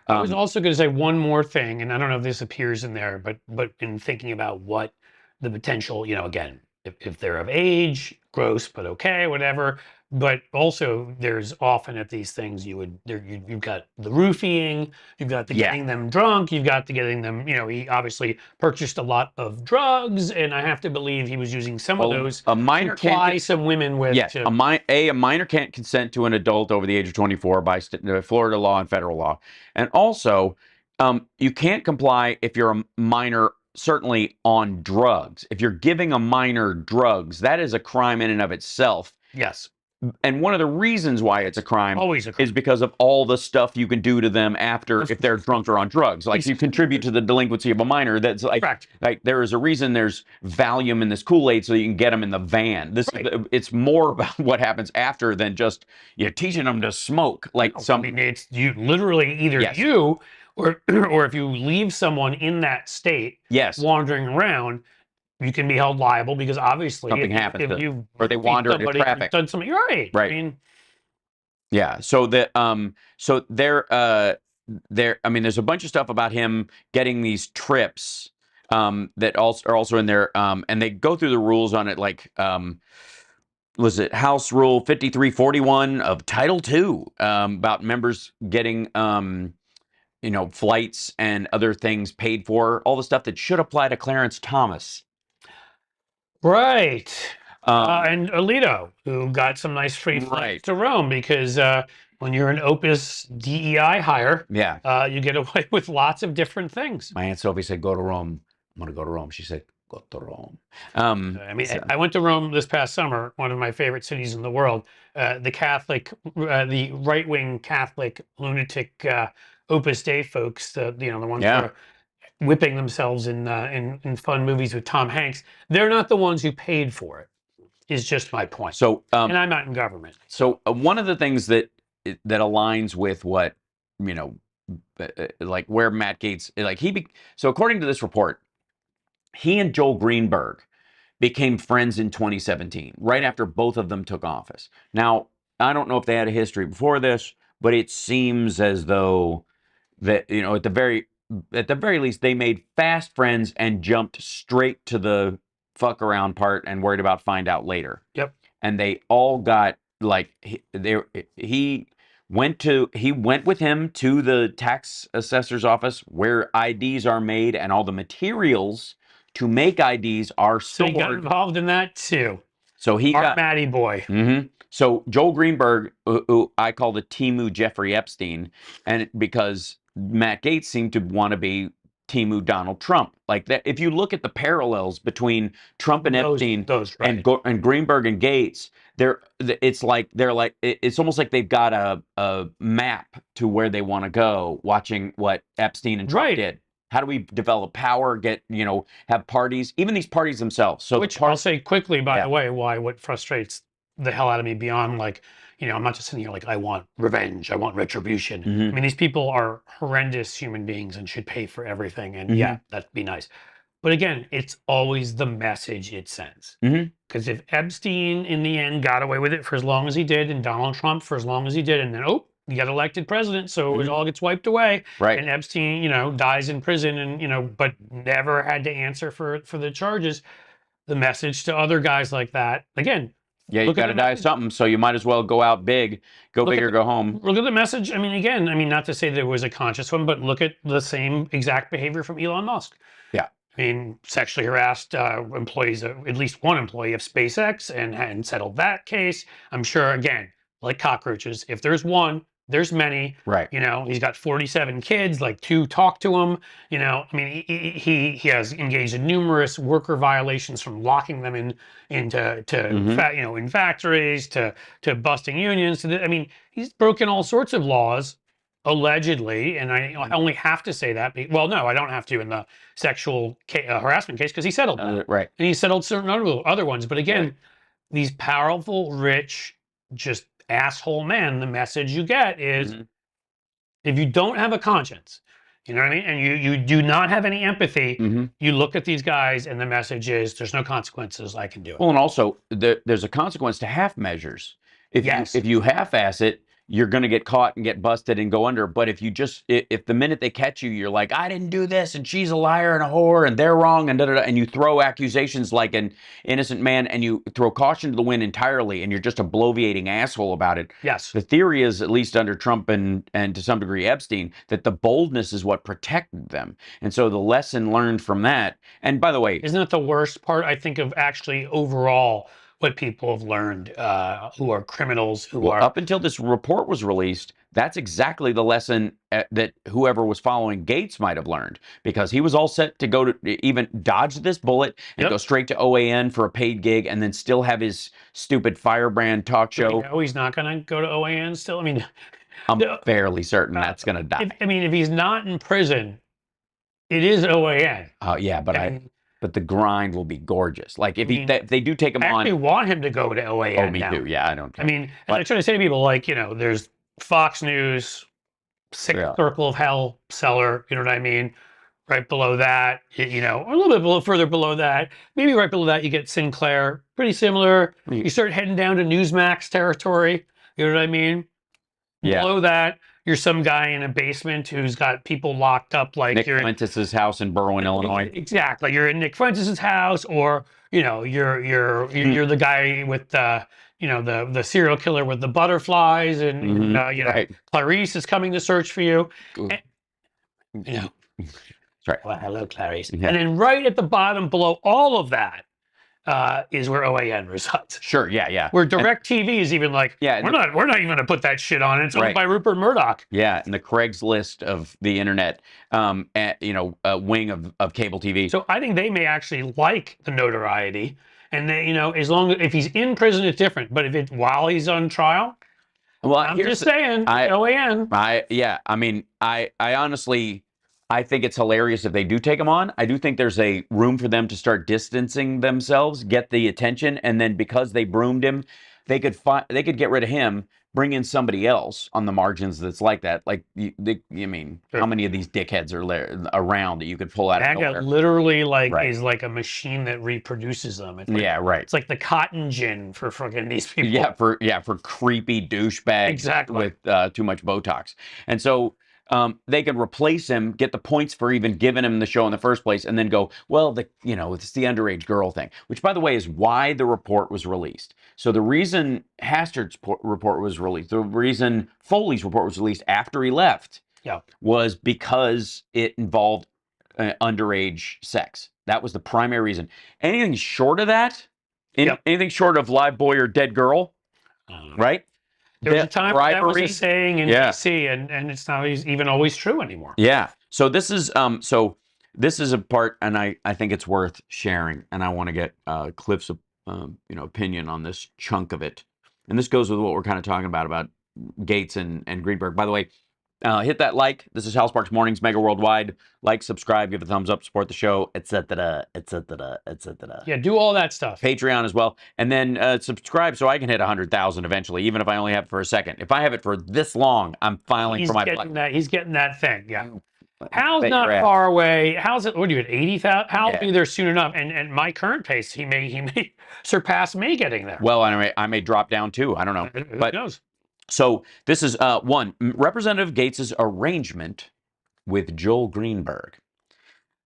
I was also going to say one more thing, and I don't know if this appears in there, but in thinking about what the potential, again, if they're of age, gross, but okay, whatever. But also, there's often at these things you've got the roofing, you've got the getting them drunk, you've got the getting them. He obviously purchased a lot of drugs, and I have to believe he was using some of those. A minor can't supply some women with. Yes, a minor can't consent to an adult over the age of 24 by Florida law and federal law, and also you can't comply if you're a minor. Certainly on drugs. If you're giving a minor drugs, that is a crime in and of itself. Yes. And one of the reasons why it's a crime, always a crime, is because of all the stuff you can do to them after if they're drunk or on drugs. Like you contribute to the delinquency of a minor. That's like there is a reason there's Valium in this Kool-Aid so you can get them in the van. It's more about what happens after than just teaching them to smoke. Like it's you literally either you or if you leave someone in that state, wandering around, you can be held liable because obviously something happens, or they wander into traffic. Done something, you're right. Right. I mean, yeah. So there. I mean, there's a bunch of stuff about him getting these trips that are also in there, and they go through the rules on it, like was it House Rule 5341 of Title II about members getting, you know, flights and other things paid for, all the stuff that should apply to Clarence Thomas. Right. And Alito, who got some nice free flights to Rome because when you're an Opus DEI hire, you get away with lots of different things. My Aunt Sophie said, go to Rome. I'm going to go to Rome. She said, go to Rome. I mean, I went to Rome this past summer, one of my favorite cities in the world. The Catholic, the right-wing Catholic lunatic Opus Dei folks, the ones who are whipping themselves in fun movies with Tom Hanks, they're not the ones who paid for it, is just my point. So, and I'm not in government. So one of the things that aligns with what, you know, like where Matt Gaetz, like so according to this report, he and Joel Greenberg became friends in 2017, right after both of them took office. Now, I don't know if they had a history before this, but it seems as though that, you know, at the very least, they made fast friends and jumped straight to the fuck around part and worried about find out later. Yep. And they all got like he went with him to the tax assessor's office where IDs are made and all the materials to make IDs are stored. So he got involved in that too. So he got Matty boy. So Joel Greenberg, who I call the Timu Jeffrey Epstein, and because Matt Gaetz seemed to want to be Timu Donald Trump. Like that, if you look at the parallels between Trump and Epstein and Greenberg and Gaetz, it's almost like they've got a map to where they want to go, watching what Epstein and Trump did. How do we develop power, have parties, even these parties themselves? So which I'll say quickly, by the way, what frustrates the hell out of me beyond, like, you know, I'm not just sitting here like, I want revenge, I want retribution. I mean, these people are horrendous human beings and should pay for everything. And yeah, that'd be nice. But again, it's always the message it sends. Because if Epstein in the end got away with it for as long as he did, and Donald Trump for as long as he did, and then, he got elected president, so it all gets wiped away. And Epstein, you know, dies in prison and, you know, but never had to answer for the charges. The message to other guys like that, again, yeah, you got to die of something, so you might as well go out big, go big or go home. Look at the message. I mean, again, not to say there was a conscious one, but look at the same exact behavior from Elon Musk. Yeah. I mean, sexually harassed employees, at least one employee of SpaceX, and settled that case. I'm sure, again, like cockroaches, if there's one, there's many. Right. You know, he's got 47 kids, like 2 talk to him. You know, I mean, he has engaged in numerous worker violations, from locking them into in factories to busting unions. I mean, he's broken all sorts of laws, allegedly. And I only have to say that. Well, no, I don't have to in the sexual harassment case, because he settled that. Right. And he settled certain other ones. But again, these powerful, rich, just asshole men, the message you get is, if you don't have a conscience, you know what I mean, and you do not have any empathy, you look at these guys and the message is, there's no consequences, I can do it. Well, and also there's a consequence to half measures. If you half-ass it, you're going to get caught and get busted and go under. But if the minute they catch you, you're like, I didn't do this, and she's a liar and a whore, and they're wrong, and da-da-da, and you throw accusations like an innocent man, and you throw caution to the wind entirely, and you're just a bloviating asshole about it. Yes. The theory is, at least under Trump and to some degree Epstein, that the boldness is what protected them. And so the lesson learned from that, and by the way... Isn't it the worst part, I think, of actually overall what people have learned, who are criminals, who are... Up until this report was released, that's exactly the lesson that whoever was following Gaetz might have learned, because he was all set to go to even dodge this bullet and go straight to OAN for a paid gig, and then still have his stupid firebrand talk show. No, he's not going to go to OAN still. I mean, I'm fairly certain that's going to die. If he's not in prison, it is OAN. Yeah, but the grind will be gorgeous. Like if they do take him on. I actually want him to go to OAN. Oh, me too. Yeah, I don't care. I mean, I try to say to people, like, you know, there's Fox News, Sixth Circle of Hell seller, you know what I mean? Right below that, you know, or a little bit further below that, maybe right below that, you get Sinclair, pretty similar. You start heading down to Newsmax territory, you know what I mean? Yeah. Below that, you're some guy in a basement who's got people locked up, like Nick you're Fuentes' house in Berwyn, Illinois. exactly. You're in Nick Fuentes' house, or you're the guy with the serial killer with the butterflies, and Right. Clarice is coming to search for you. And, Right. well, hello, Clarice. Yeah. And then right at the bottom below all of that is where OAN resides. Sure, yeah. Where DirecTV is even like, we're not even going to put that shit on. It's owned by Rupert Murdoch. Yeah, and the Craigslist of the internet, wing of cable TV. So I think they may actually like the notoriety, and they, as long as if he's in prison, it's different. But if it's while he's on trial, well, I'm just saying, OAN. I honestly, I think it's hilarious if they do take him on. I do think there's a room for them to start distancing themselves, get the attention, and then because they broomed him, they could get rid of him, bring in somebody else on the margins that's like that. Like, how many of these dickheads are around that you could pull out of nowhere? That guy literally is like a machine that reproduces them. It's like, It's like the cotton gin for fucking these people. Yeah, for creepy douchebags with too much Botox. And so they could replace him, get the points for even giving him the show in the first place, and then go, well, it's the underage girl thing, which, by the way, is why the report was released. So the reason Hastard's report was released, the reason Foley's report was released after he left, was because it involved underage sex. That was the primary reason. Anything short of that, anything short of live boy or dead girl, right? There was a time that was a saying in DC, and it's not even always true anymore. Yeah. So this is a part, and I think it's worth sharing, and I want to get Cliff's opinion on this chunk of it. And this goes with what we're kind of talking about Gaetz and Greenberg. By the way, hit that like. This is Hal Sparks Mornings, Megaworldwide. Like, subscribe, give a thumbs up, support the show, etc., etc., etc. Yeah, do all that stuff. Patreon as well, and then subscribe so I can hit 100,000 eventually, even if I only have it for a second. If I have it for this long, I'm filing for my. He's getting that thing. Yeah. Hal's not far away. Hal's at, what are you at, 80,000? Hal will be there soon enough. And my current pace, he may surpass me getting there. Well, I may drop down too. I don't know. Who knows? So this is one, Representative Gaetz' arrangement with Joel Greenberg.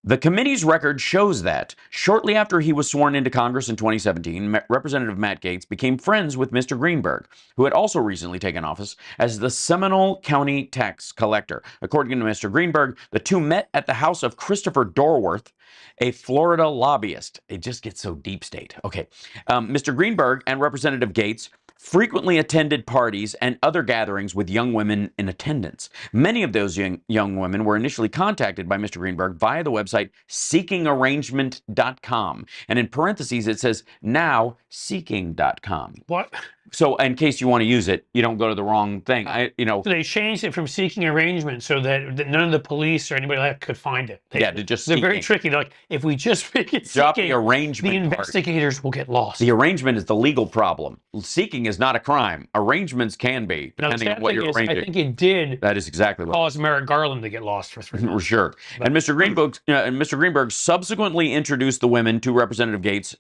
The committee's record shows that shortly after he was sworn into Congress in 2017, Representative Matt Gaetz became friends with Mr. Greenberg, who had also recently taken office as the Seminole County tax collector. According to Mr. Greenberg, the two met at the house of Christopher Dorworth, a Florida lobbyist. It just gets so deep state. Okay. Mr. Greenberg and Representative Gaetz frequently attended parties and other gatherings with young women in attendance. Many of those young women were initially contacted by Mr. Greenberg via the website seekingarrangement.com. And in parentheses, it says now seeking.com. What? So in case you want to use it, you don't go to the wrong thing. So they changed it from seeking arrangement so that none of the police or anybody like could find it. To just seeking. They're very tricky. They're like, if we just make it drop seeking, the arrangement, the investigators will get lost. The arrangement is the legal problem. Seeking is not a crime. Arrangements can be, depending on what you're arranging. I think it did. That is exactly right. Cause Merrick Garland to get lost for 3 months. Sure. And Mr. Greenberg subsequently introduced the women to Representative Gaetz.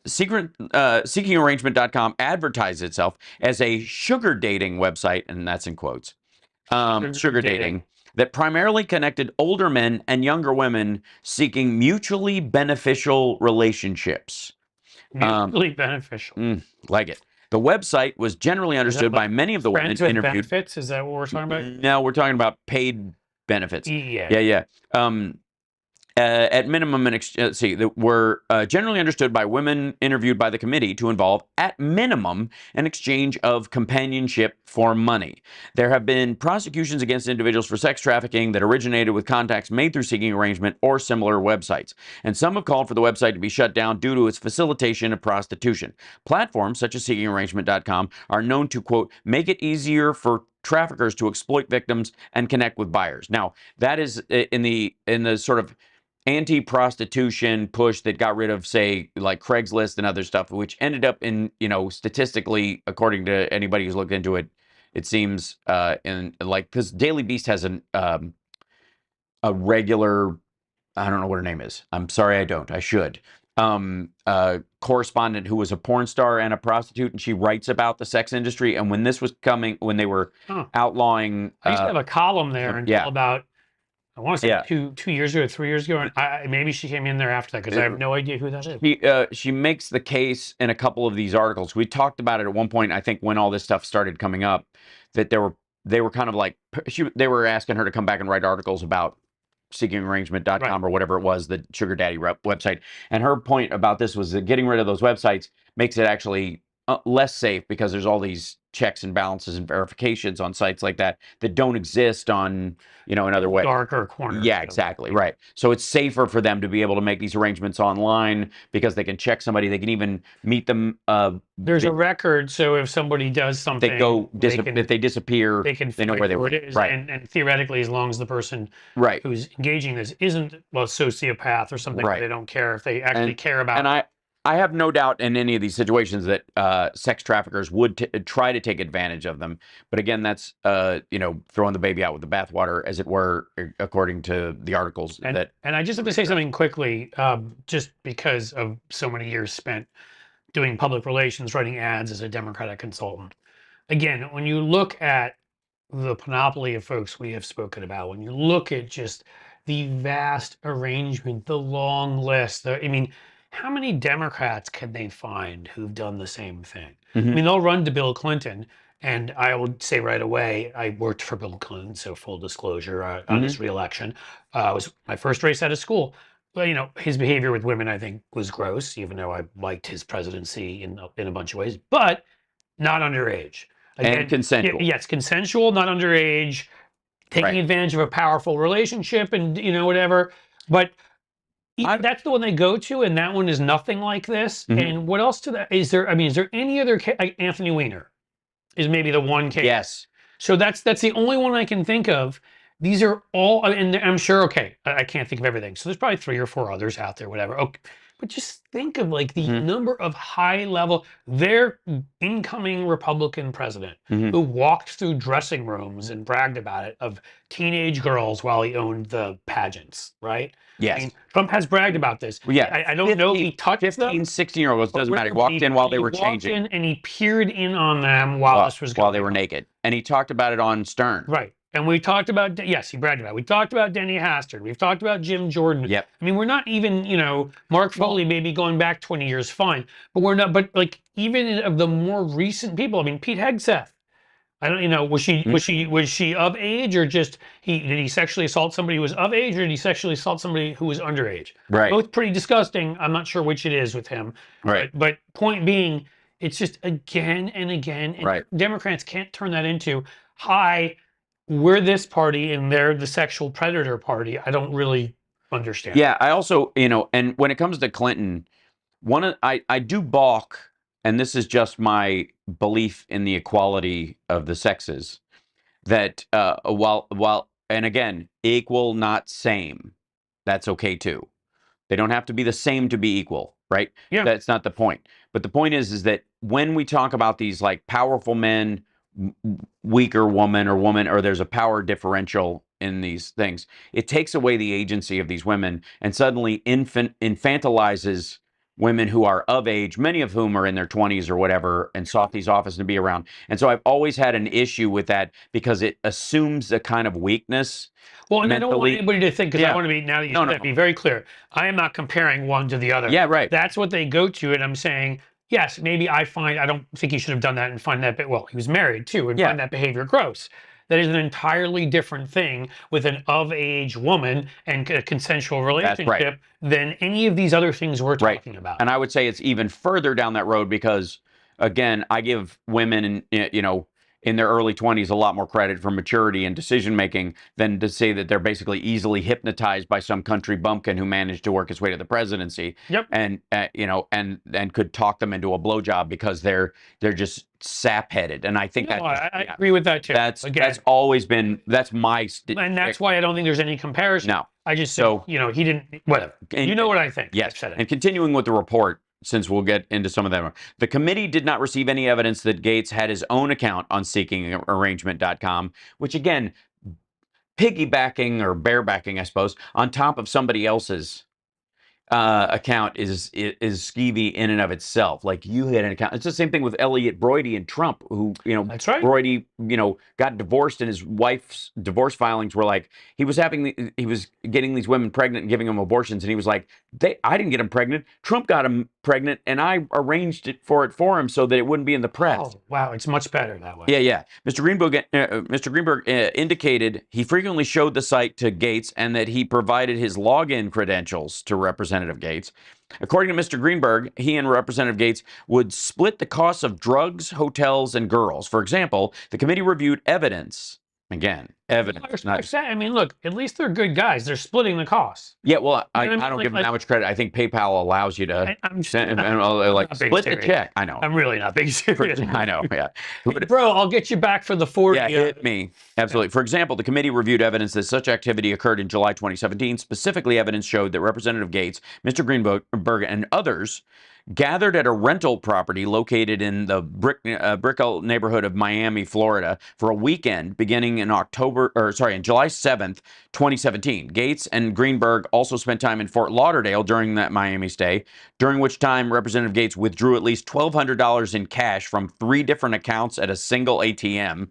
Seekingarrangement.com advertised itself as a sugar dating website, and that's in quotes. Sugar dating that primarily connected older men and younger women seeking mutually beneficial relationships. Mutually beneficial. Like it. The website was generally understood by many of the women interviewed. Benefits? Is that what we're talking about? No, we're talking about paid benefits. Yeah. At minimum, that were generally understood by women interviewed by the committee to involve, at minimum, an exchange of companionship for money. There have been prosecutions against individuals for sex trafficking that originated with contacts made through Seeking Arrangement or similar websites, and some have called for the website to be shut down due to its facilitation of prostitution. Platforms such as seekingarrangement.com are known to, quote, make it easier for traffickers to exploit victims and connect with buyers. Now, that is in the sort of anti-prostitution push that got rid of, say, like Craigslist and other stuff, which ended up in, statistically, according to anybody who's looked into it, it seems because Daily Beast has a regular, I don't know what her name is. I'm sorry, I don't. I should. correspondent who was a porn star and a prostitute, and she writes about the sex industry. And when this was coming, when they were outlawing, I used to have a column there until about, I want to say 2 years ago, 3 years ago, and maybe she came in there after that because I have no idea who that is. She makes the case in a couple of these articles. We talked about it at one point, I think, when all this stuff started coming up, that they were kind of like, they were asking her to come back and write articles about seekingarrangement.com or whatever it was, the sugar daddy website. And her point about this was that getting rid of those websites makes it actually less safe, because there's all these checks and balances and verifications on sites like that that don't exist on, in other ways. Darker corners. Yeah, exactly. Right. So it's safer for them to be able to make these arrangements online, because they can check somebody. They can even meet them. There's a record. So if somebody does something, if they disappear, they know where they were. Right. And theoretically, as long as the person who's engaging this isn't a sociopath or something, they don't care if they actually care about. And I have no doubt in any of these situations that sex traffickers would try to take advantage of them. But again, that's throwing the baby out with the bathwater, as it were, according to the articles. And I just have to say something quickly, just because of so many years spent doing public relations, writing ads as a Democratic consultant. Again, when you look at the panoply of folks we have spoken about, when you look at just the vast arrangement, the long list, how many Democrats can they find who've done the same thing? I mean, they'll run to Bill Clinton, and I will say right away, I worked for Bill Clinton, so full disclosure, on his reelection. It was my first race out of school. Well, his behavior with women, I think, was gross, even though I liked his presidency in a bunch of ways, but not underage. Again, and consensual. Yes, consensual, not underage, taking advantage of a powerful relationship and, whatever. But that's the one they go to, and that one is nothing like this. And what else to that? Is there any other case? Like Anthony Weiner is maybe the one case. Yes. So that's the only one I can think of. These are all, and I'm sure, I can't think of everything. So there's probably 3 or 4 others out there, whatever. Okay. But just think of like the number of their incoming Republican president who walked through dressing rooms and bragged about it, of teenage girls while he owned the pageants, right? Yes. Trump has bragged about this. Well, yeah. I don't know if he touched 15, 16-year-olds, doesn't matter. He walked in while they were changing. Walked in and he peered in on them while this was going on. While they were naked. And he talked about it on Stern. Right. And we talked about, he bragged about it. We talked about Denny Hastert. We've talked about Jim Jordan. Yep. I mean, we're not even, Mark Foley maybe going back 20 years, fine. But we're not, but like, even of the more recent people, I mean, Pete Hegseth. I don't, was she of age, or just, did he sexually assault somebody who was of age, or did he sexually assault somebody who was underage? Right. Both pretty disgusting. I'm not sure which it is with him. Right. But point being, it's just again and again. And Democrats can't turn that into, we're this party and they're the sexual predator party. I don't really understand. Yeah, I also, and when it comes to Clinton, I do balk, and this is just my belief in the equality of the sexes, that while and again, equal, not same, that's okay too. They don't have to be the same to be equal, right? Yeah. That's not the point. But the point is that when we talk about these like powerful men, weaker woman, or there's a power differential in these things, it takes away the agency of these women and suddenly infantilizes women who are of age, many of whom are in their 20s or whatever, and sought these offices to be around. And so I've always had an issue with that, because it assumes a kind of weakness. Well, and mentally. I don't want anybody to think, because I want to be, now that you said that, be very clear. I am not comparing one to the other. Yeah, right. That's what they go to, and I'm saying, yes, maybe I don't think he should have done that and find that, well, he was married too, and find that behavior gross. That is an entirely different thing with an of-age woman and a consensual relationship than any of these other things we're talking about. And I would say it's even further down that road, because, again, I give women, in their early 20s a lot more credit for maturity and decision making than to say that they're basically easily hypnotized by some country bumpkin who managed to work his way to the presidency. Yep. And and could talk them into a blowjob because they're just sap-headed. And I think I agree with that too. That's always been my and that's why I don't think there's any comparison. No. I just he didn't, whatever. You know what I think. Yes. And continuing with the report, since we'll get into some of them. The committee did not receive any evidence that Gaetz had his own account on seekingarrangement.com, which again, piggybacking or barebacking, I suppose, on top of somebody else's. account is skeevy in and of itself. Like, you had an account. It's the same thing with Elliot Broidy and Trump, who, you know, That's right. Broidy, you know, got divorced, and his wife's divorce filings were like, he was getting these women pregnant and giving them abortions, and he was like, I didn't get them pregnant. Trump got them pregnant, and I arranged it for him so that it wouldn't be in the press. Oh, wow, it's much better that way. Yeah. Mr. Greenberg indicated he frequently showed the site to Gaetz and that he provided his login credentials to Representative Gaetz. According to Mr. Greenberg, he and Representative Gaetz would split the costs of drugs, hotels, and girls. For example, the committee reviewed evidence. Again, evidence. I mean, look, at least they're good guys. They're splitting the costs. Yeah, well, I don't give them that much credit. I think PayPal allows you to split the check. I know. I'm really not being serious. I know, yeah. Bro, I'll get you back for the 40. Yeah, hit me. Absolutely. For example, the committee reviewed evidence that such activity occurred in July 2017. Specifically, evidence showed that Representative Gaetz, Mr. Greenberg, and others gathered at a rental property located in the Brickell neighborhood of Miami, Florida, for a weekend beginning in July 7th, 2017. Gaetz and Greenberg also spent time in Fort Lauderdale during that Miami stay, during which time Representative Gaetz withdrew at least $1,200 in cash from 3 different accounts at a single ATM.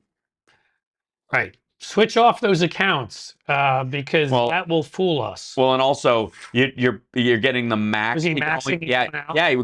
Right. Switch off those accounts because that will fool us. Well, and also you're getting the max. Was he maxing? He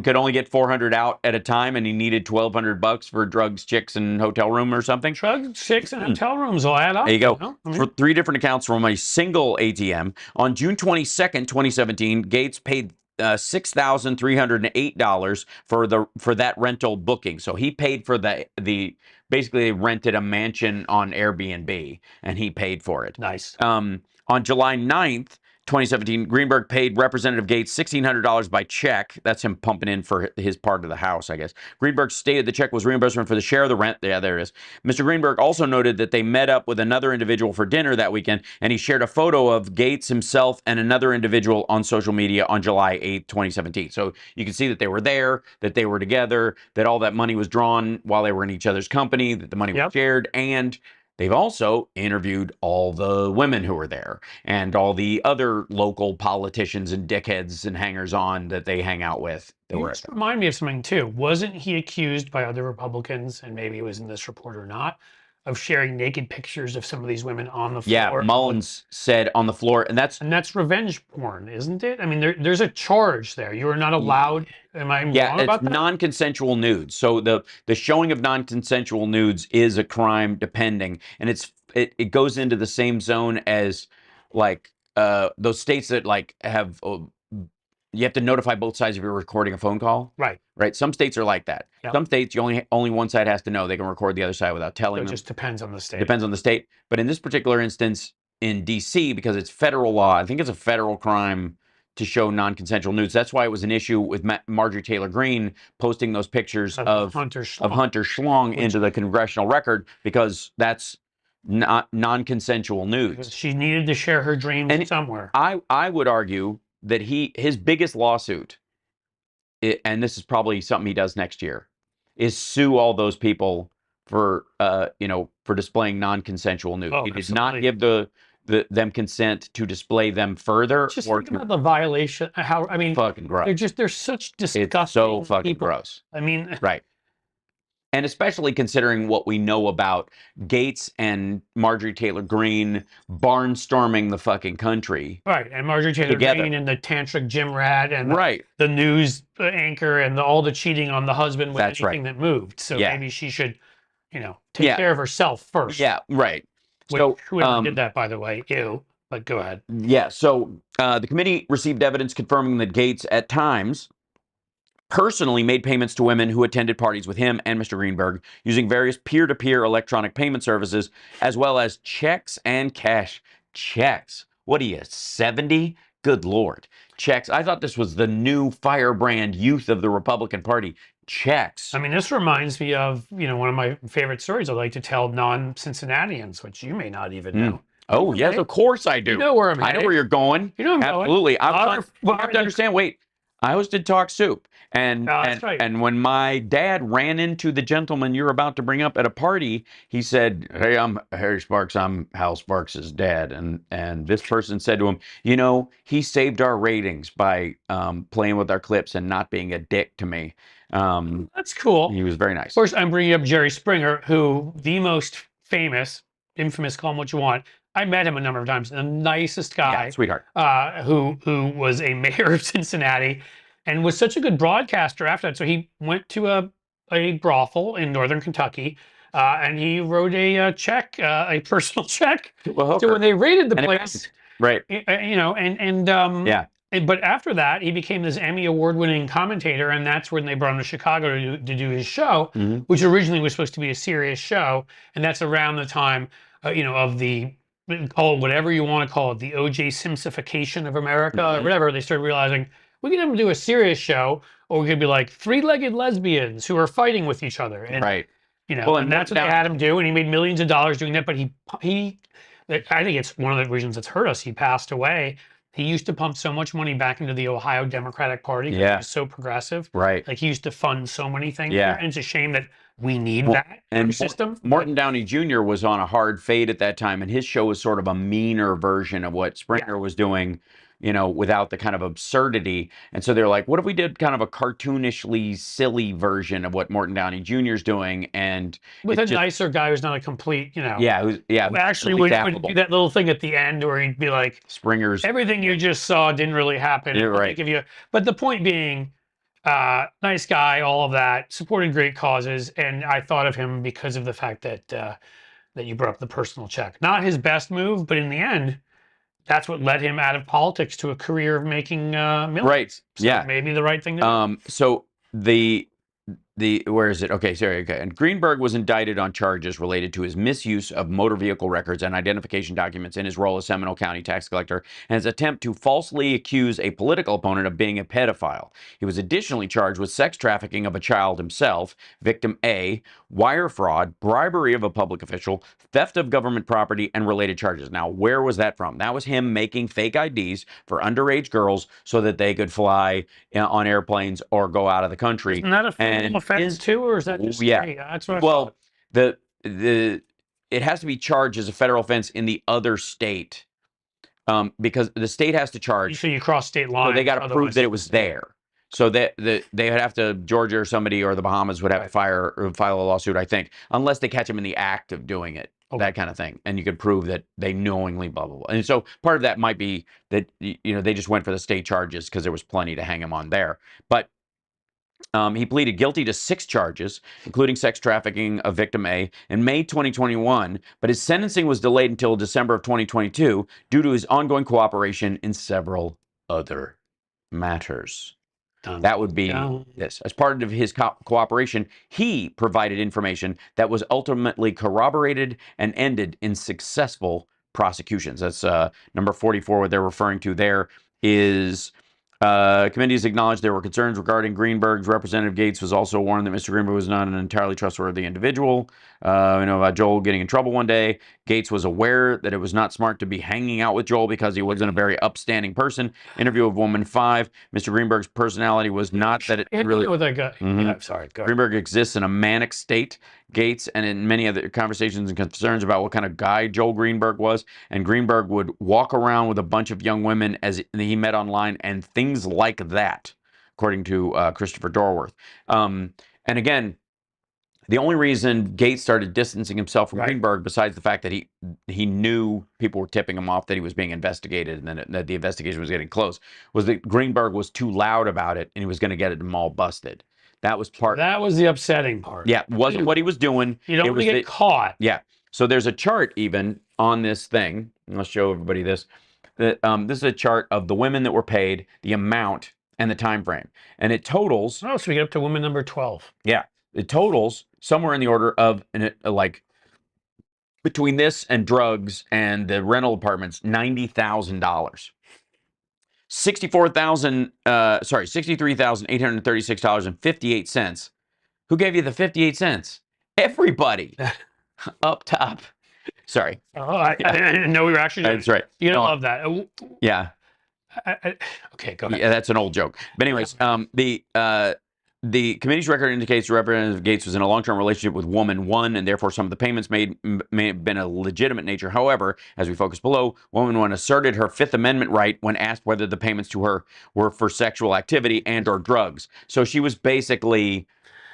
could only get 400 out at a time, and he needed $1,200 for drugs, chicks, and hotel room or something. Drugs, chicks, and hotel rooms will add up. There you go. For 3 different accounts from a single ATM. On June 22nd, 2017, Gaetz paid $6,308 for that rental booking. So he paid for the basically they rented a mansion on Airbnb, and he paid for it. Nice. On July 9th, 2017, Greenberg paid Representative Gaetz $1,600 by check. That's him pumping in for his part of the house, I guess. Greenberg stated the check was reimbursement for the share of the rent. Yeah, there it is. Mr. Greenberg also noted that they met up with another individual for dinner that weekend, and he shared a photo of Gaetz himself and another individual on social media on July 8th, 2017. So you can see that they were there, that they were together, that all that money was drawn while they were in each other's company, that the money was shared, and they've also interviewed all the women who were there and all the other local politicians and dickheads and hangers-on that they hang out with. You just remind me of something, too. Wasn't he accused by other Republicans, and maybe it was in this report or not, of sharing naked pictures of some of these women on the floor? Yeah, Mullin said on the floor, and that's revenge porn, isn't it? I mean, there's a charge there. You are not allowed. Am I wrong about that? It's non-consensual nudes. So the showing of non-consensual nudes is a crime, depending, and it goes into the same zone as like those states that like have. You have to notify both sides if you're recording a phone call. Right. Some states are like that. Yep. Some states, you only one side has to know. They can record the other side without telling them. It just depends on the state. Depends on the state. But in this particular instance, in D.C., because it's federal law, I think it's a federal crime to show non-consensual nudes. That's why it was an issue with Marjorie Taylor Greene posting those pictures of Hunter Schlong into the congressional record, because that's not non-consensual nudes. Because she needed to share her dreams somewhere. I would argue that his biggest lawsuit, and this is probably something he does next year, is sue all those people for displaying non-consensual nudes. He did not give them consent to display them further. Just think about the violation. Fucking gross. They're such disgusting. It's so fucking gross. I mean, right. And especially considering what we know about Gaetz and Marjorie Taylor Greene barnstorming the fucking country. Right, and Marjorie Taylor Greene and the tantric gym rat and the news anchor and all the cheating on the husband with anything that moved. So maybe she should, take care of herself first. Yeah, right. So whoever did that, by the way, ew. But go ahead. Yeah, so the committee received evidence confirming that Gaetz at times personally made payments to women who attended parties with him and Mr. Greenberg using various peer-to-peer electronic payment services, as well as checks and cash. Checks. What are you, 70? Good Lord. Checks. I thought this was the new firebrand youth of the Republican Party. Checks. I mean, this reminds me of, one of my favorite stories I like to tell non-Cincinnatians, which you may not even know. Oh, yes, of course I do. You know where I'm I know where you're going. You know where I'm Absolutely. going. You have to understand, wait. I hosted Talk Soup, and that's right. and when my dad ran into the gentleman you're about to bring up at a party, he said, "Hey, I'm Harry Sparks. I'm Hal Sparks' dad." And this person said to him, "You know, he saved our ratings by playing with our clips and not being a dick to me." That's cool. He was very nice. Of course, I'm bringing up Jerry Springer, who the most famous, infamous, call him what you want. I met him a number of times. The nicest guy, Yeah, sweetheart. Who was a mayor of Cincinnati, and was such a good broadcaster after that. So he went to a brothel in northern Kentucky, and he wrote a check, a personal check. So when they raided the place, right? You know, yeah. But after that, he became this Emmy award-winning commentator, and that's when they brought him to Chicago to do his show, which originally was supposed to be a serious show, and that's around the time, you know, of the, call it whatever you want to call it, the O.J. Simsification of America, or whatever. They started realizing we can have him do a serious show, or we could be like three-legged lesbians who are fighting with each other, and you know, and that's what they had him do, and he made millions of dollars doing that. But he, I think it's one of the reasons that's hurt us. He passed away. He used to pump so much money back into the Ohio Democratic Party because he was so progressive. Right. Like he used to fund so many things. Yeah. And it's a shame that we need that in our system. Morton Downey Jr. was on a hard fade at that time, and his show was sort of a meaner version of what Springer was doing, you know, without the kind of absurdity. And so they're like, what if we did kind of a cartoonishly silly version of what Morton Downey Jr. is doing? And with a nicer guy who's not a complete, you know. Yeah. Actually would do that little thing at the end where he'd be like, Springer's. Everything you just saw didn't really happen. Yeah, right. But the point being, nice guy, all of that, supported great causes. And I thought of him because of the fact that that you brought up the personal check. Not his best move, but in the end, that's what led him out of politics to a career of making millions. Right. So maybe the right thing to do. So where is it? Okay, sorry. Okay. And Greenberg was indicted on charges related to his misuse of motor vehicle records and identification documents in his role as Seminole County tax collector and his attempt to falsely accuse a political opponent of being a pedophile. He was additionally charged with sex trafficking of a child himself, victim A, wire fraud, bribery of a public official, theft of government property, and related charges. Now, where was that from? That was him making fake IDs for underage girls so that they could fly on airplanes or go out of the country. Isn't that a federal offense too, or is that just that's what I thought. It has to be charged as a federal offense in the other state, because the state has to charge. So you cross state lines. So they got to prove that it was there. So that they would have to, Georgia or somebody or the Bahamas would have to file a lawsuit, I think, unless they catch him in the act of doing it, that kind of thing, and you could prove that they knowingly blah blah blah. And so part of that might be that they just went for the state charges because there was plenty to hang him on there, but. He pleaded guilty to 6 charges, including sex trafficking of victim A, in May 2021, but his sentencing was delayed until December of 2022 due to his ongoing cooperation in several other matters. That would be this. As part of his cooperation, he provided information that was ultimately corroborated and ended in successful prosecutions. That's number 44. What they're referring to there is... committees acknowledged there were concerns regarding Greenberg's. Representative Gaetz was also warned that Mr. Greenberg was not an entirely trustworthy individual. About Joel getting in trouble one day. Gaetz was aware that it was not smart to be hanging out with Joel because he wasn't a very upstanding person. Interview of Woman 5. Mr. Greenberg's personality was not that it really... with that guy. I'm sorry. Go ahead. Greenberg exists in a manic state. Gaetz and in many other conversations and concerns about what kind of guy Joel Greenberg was. And Greenberg would walk around with a bunch of young women as he met online and things like that, according to Christopher Dorworth. And again, the only reason Gaetz started distancing himself from Greenberg, besides the fact that he knew people were tipping him off that he was being investigated and that the investigation was getting close, was that Greenberg was too loud about it and he was going to get them all busted. That was That was the upsetting part. Yeah, wasn't what he was doing. You don't want to get caught. Yeah. So there's a chart even on this thing. I'll show everybody this. That this is a chart of the women that were paid, the amount, and the time frame, and it totals. Oh, so we get up to woman number 12. Yeah, it totals somewhere in the order of like between this and drugs and the rental apartments, $90,000. $63,836.58. Who gave you the 58 cents? Everybody up top. Sorry. Oh, I didn't know we were actually. That's right. You don't love that. Yeah. Okay, go ahead. Yeah, that's an old joke. But anyways, the committee's record indicates Representative Gaetz was in a long-term relationship with woman one, and therefore some of the payments may have been a legitimate nature. However, as we focus below, woman one asserted her Fifth Amendment right when asked whether the payments to her were for sexual activity and or drugs. So she was basically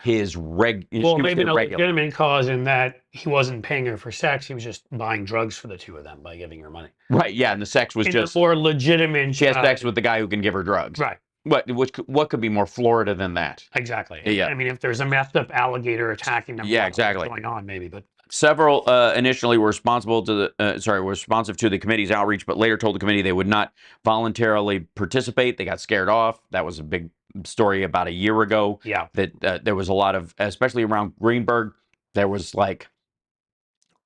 his well, maybe a legitimate cause in that he wasn't paying her for sex. He was just buying drugs for the two of them by giving her money. Right, yeah, and the sex was just... a more legitimate... She has sex with the guy who can give her drugs. Right. What could be more Florida than that? Exactly. Yeah. I mean, if there's a messed up alligator attacking them... Yeah, exactly. What's going on, maybe, but... Several initially were responsive to the committee's outreach, but later told the committee they would not voluntarily participate. They got scared off. That was a big story about a year ago. Yeah. That there was a lot of, especially around Greenberg, there was like,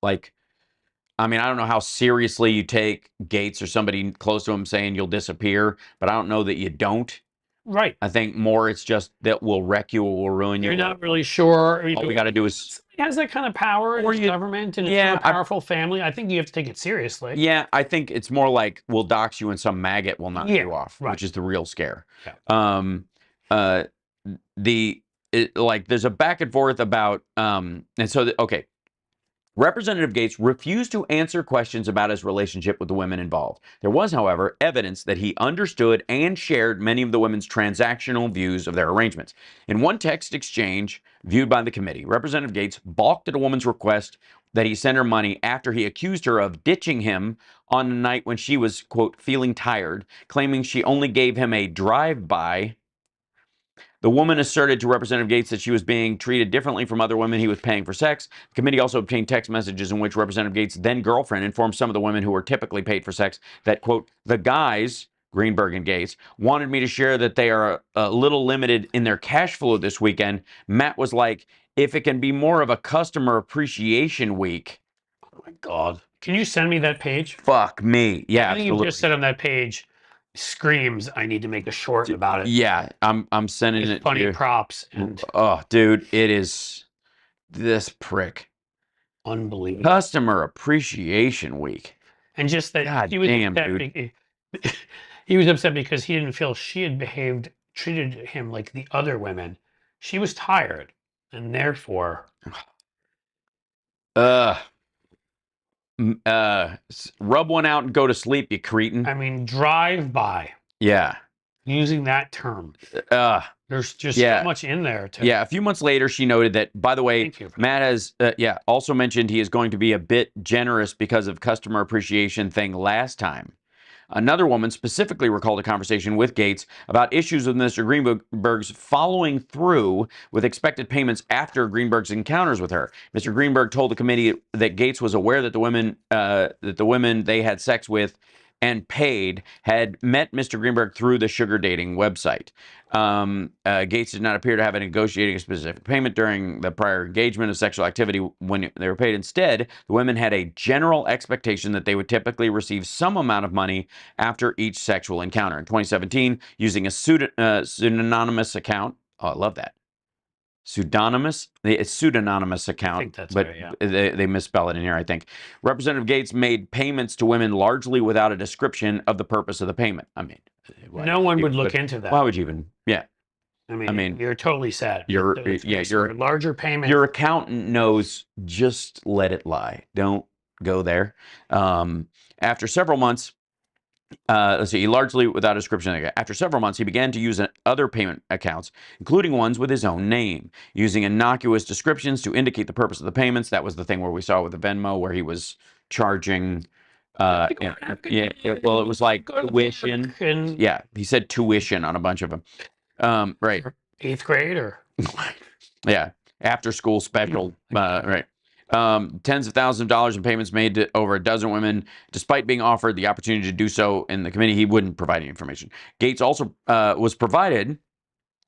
I mean, I don't know how seriously you take Gaetz or somebody close to him saying you'll disappear, but I don't know that you don't. Right. I think more it's just that will wreck you or will ruin you. You're not really sure. All we got to do is... Has that kind of power in government and it's a powerful family. I think you have to take it seriously. Yeah, I think it's more like we'll dox you and some maggot will knock you off, which is the real scare. Yeah. There's a back and forth about okay. Representative Gaetz refused to answer questions about his relationship with the women involved. There was, however, evidence that he understood and shared many of the women's transactional views of their arrangements. In one text exchange viewed by the committee, Representative Gaetz balked at a woman's request that he send her money after he accused her of ditching him on a night when she was, quote, feeling tired, claiming she only gave him a drive-by. The woman asserted to Representative Gaetz that she was being treated differently from other women he was paying for sex. The committee also obtained text messages in which Representative Gaetz' then-girlfriend informed some of the women who were typically paid for sex that, quote, the guys, Greenberg and Gaetz, wanted me to share that they are a little limited in their cash flow this weekend. Matt was like, if it can be more of a customer appreciation week. Oh, my God. Can you send me that page? Fuck me. Yeah, everything you just said on that page screams I need to make a short about it. Yeah, I'm sending it. Funny props and oh, dude, it is this prick. Unbelievable. Customer Appreciation Week. And just that God damn, dude. He was upset because he didn't feel she had treated him like the other women. She was tired, and therefore rub one out and go to sleep, you cretin. I mean, drive by. Yeah. Using that term. There's just so much in there. Yeah, a few months later, she noted that, by the way, Matt has also mentioned he is going to be a bit generous because of customer appreciation thing last time. Another woman specifically recalled a conversation with Gaetz about issues with Mr. Greenberg's following through with expected payments after Greenberg's encounters with her. Mr. Greenberg told the committee that Gaetz was aware that the women they had sex with and paid had met Mr. Greenberg through the sugar dating website. Gaetz did not appear to have a negotiating a specific payment during the prior engagement of sexual activity when they were paid. Instead, the women had a general expectation that they would typically receive some amount of money after each sexual encounter. In 2017, using a pseudonymous account, oh, I love that. Pseudonymous account, I think that's but right, yeah. they misspell it in here, I think. Representative Gaetz made payments to women largely without a description of the purpose of the payment. I mean, no one would look into that. Why would you even? Yeah. I mean, you're totally sad. You're larger payment. Your accountant knows. Just let it lie. Don't go there. After several months. Let's see, largely without a description. After several months, he began to use other payment accounts, including ones with his own name, using innocuous descriptions to indicate the purpose of the payments. That was the thing where we saw with the Venmo, where he was charging, well, it was like tuition. Yeah, he said tuition on a bunch of them. Right. 8th grade or? Yeah, after school special, right. Tens of thousands of dollars in payments made to over a dozen women, despite being offered the opportunity to do so in the committee. He wouldn't provide any information. Gaetz also was provided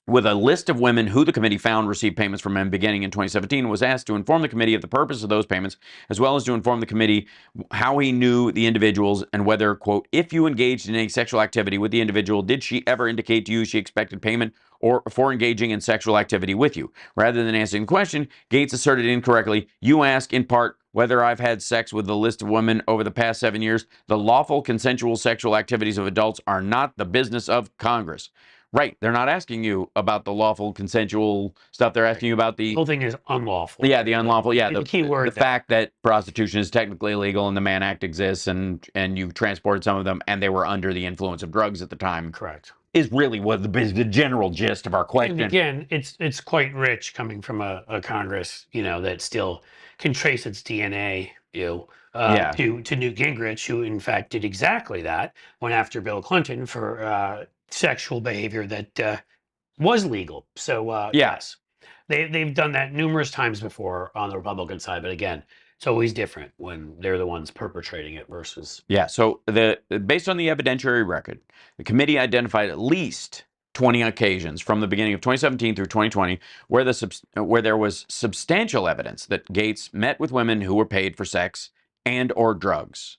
with a list of women who the committee found received payments from him beginning in 2017, was asked to inform the committee of the purpose of those payments, as well as to inform the committee how he knew the individuals and whether, quote, if you engaged in any sexual activity with the individual, did she ever indicate to you she expected payment or for engaging in sexual activity with you? Rather than answering the question, Gaetz asserted incorrectly, you ask in part, whether I've had sex with a list of women over the past 7 years. The lawful consensual sexual activities of adults are not the business of Congress. Right. They're not asking you about the lawful consensual stuff. They're asking you about the whole thing is unlawful. Yeah, the unlawful. Yeah, the key word. The fact that prostitution is technically illegal and the Mann Act exists, and you transported some of them, and they were under the influence of drugs at the time. Correct. Is really what the general gist of our question. And again, it's quite rich coming from a Congress, that still can trace its DNA, to Newt Gingrich, who in fact did exactly that, went after Bill Clinton for sexual behavior that was legal. So yes, they've done that numerous times before on the Republican side, but again, it's always different when they're the ones perpetrating it versus. Yeah. So based on the evidentiary record, the committee identified at least 20 occasions from the beginning of 2017 through 2020 where there was substantial evidence that Gaetz met with women who were paid for sex and or drugs.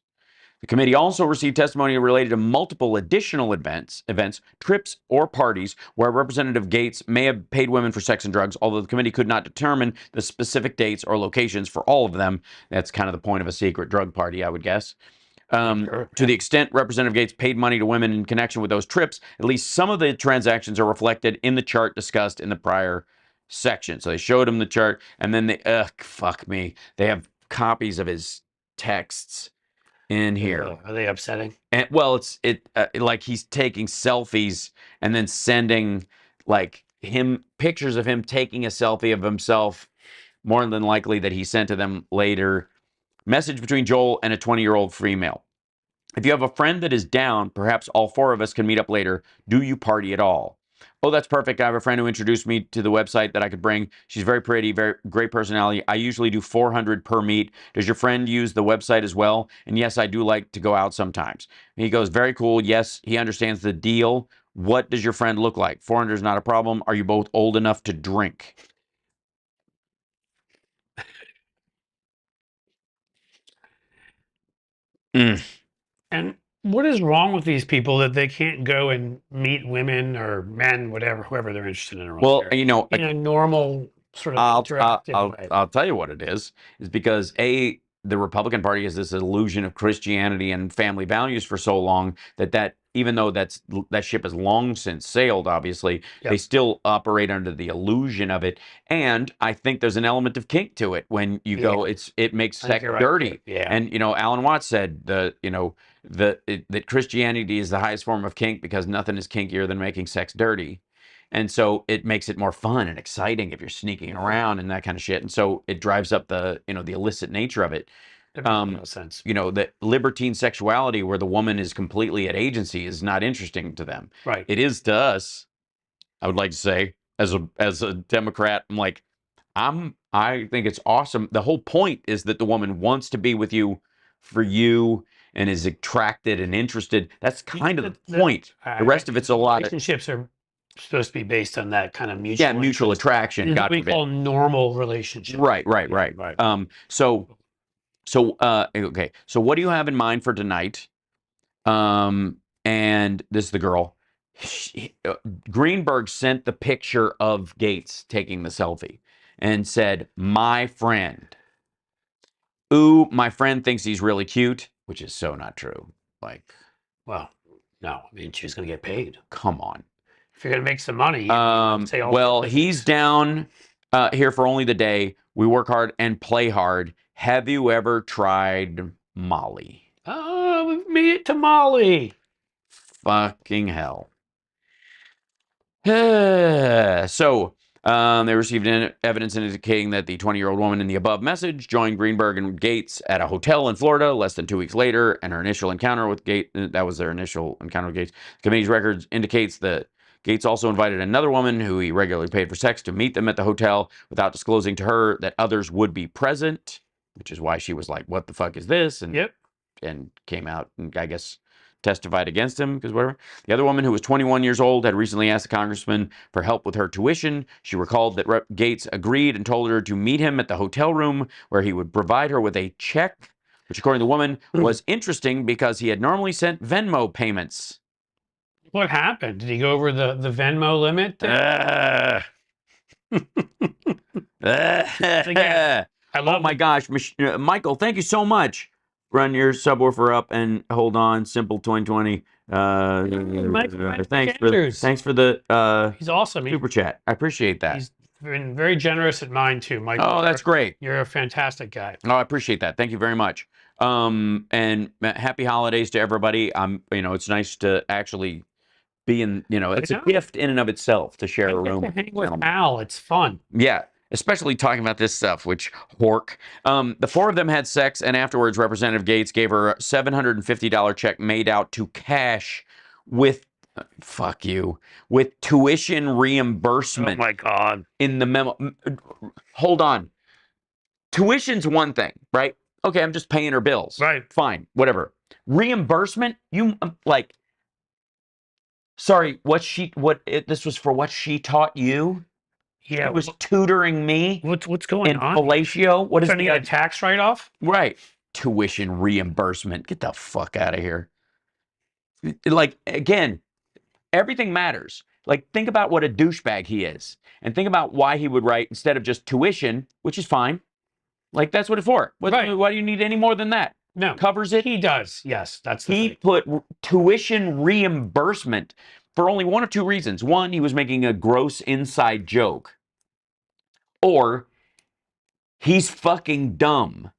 The committee also received testimony related to multiple additional events, trips, or parties where Representative Gaetz may have paid women for sex and drugs, although the committee could not determine the specific dates or locations for all of them. That's kind of the point of a secret drug party, I would guess. To the extent Representative Gaetz paid money to women in connection with those trips, at least some of the transactions are reflected in the chart discussed in the prior section. So they showed him the chart, and then they have copies of his texts in here. Are they upsetting? And well, it's like he's taking selfies and then sending like pictures of him taking a selfie of himself, more than likely that he sent to them later. Message between Joel and a 20-year-old female. If you have a friend that is down, perhaps all 4 of us can meet up later. Do you party at all? Oh, that's perfect. I have a friend who introduced me to the website that I could bring. She's very pretty, very great personality. I usually do 400 per meet. Does your friend use the website as well? And yes, I do like to go out sometimes. He goes, very cool. Yes, he understands the deal. What does your friend look like? 400 is not a problem. Are you both old enough to drink? And what is wrong with these people that they can't go and meet women or men, whatever, whoever they're interested in? Well, in a normal sort of interactive way. I'll tell you what it is because the Republican Party has this illusion of Christianity and family values for so long that even though that ship has long since sailed, obviously, they still operate under the illusion of it. And I think there's an element of kink to it when you go, it makes sex dirty. Yeah. And, Alan Watts said that Christianity is the highest form of kink because nothing is kinkier than making sex dirty. And so it makes it more fun and exciting if you're sneaking around and that kind of shit. And so it drives up the illicit nature of it. That makes no sense. The libertine sexuality where the woman is completely at agency is not interesting to them. Right. It is to us. I would like to say, as a Democrat, I'm like, I think it's awesome. The whole point is that the woman wants to be with you for you and is attracted and interested. That's kind of the point. The rest of it's a lot. Relationships are supposed to be based on that kind of mutual attraction. God forbid. We call normal relationship. Right. Okay. So what do you have in mind for tonight? And this is the girl. Greenberg sent the picture of Gaetz taking the selfie and said, "My friend. Ooh, my friend thinks he's really cute," which is so not true. Like, well, no. I mean, she's going to get paid. Come on. If you're going to make some money, he's down here for only the day. We work hard and play hard. Have you ever tried Molly? Oh, we've made it to Molly. Fucking hell. So, they received evidence indicating that the 20-year-old woman in the above message joined Greenberg and Gaetz at a hotel in Florida less than 2 weeks later, and her initial encounter with Gaetz, that was their initial encounter with Gaetz. The committee's records indicates that Gaetz also invited another woman who he regularly paid for sex to meet them at the hotel without disclosing to her that others would be present, which is why she was like, what the fuck is this? And came out and I guess testified against him because whatever. The other woman, who was 21 years old, had recently asked the congressman for help with her tuition. She recalled that Gaetz agreed and told her to meet him at the hotel room where he would provide her with a check, which according to the woman was interesting because he had normally sent Venmo payments. What happened? Did he go over the Venmo limit? I love. Oh my gosh, Michael, thank you so much. Run your subwoofer up and hold on. Simple 2020. Thanks for the he's awesome. Super chat. I appreciate that. He's been very generous at mine too, Mike. Oh, that's great. You're a fantastic guy. Oh, I appreciate that. Thank you very much. And happy holidays to everybody. It's nice to actually be in, it's a gift in and of itself to share a room. To hang with Al, it's fun. Yeah, especially talking about this stuff, which hork. The four of them had sex, and afterwards, Representative Gaetz gave her a $750 check made out to cash with, fuck you, with tuition reimbursement. Oh my God. In the memo. Hold on. Tuition's one thing, right? Okay, I'm just paying her bills. Right. Fine, whatever. Reimbursement, you like. Sorry, this was for what she taught you? Yeah. It was tutoring me. What's going on? Fellatio? What is trying to get a tax write-off? Right. Tuition reimbursement. Get the fuck out of here. Like, again, everything matters. Like, think about what a douchebag he is. And think about why he would write, instead of just tuition, which is fine. Like, that's what it's for. Right. Why do you need any more than that? No. Covers it? He does. Yes, that's the thing. He put tuition reimbursement for only one of two reasons. One, he was making a gross inside joke. Or he's fucking dumb.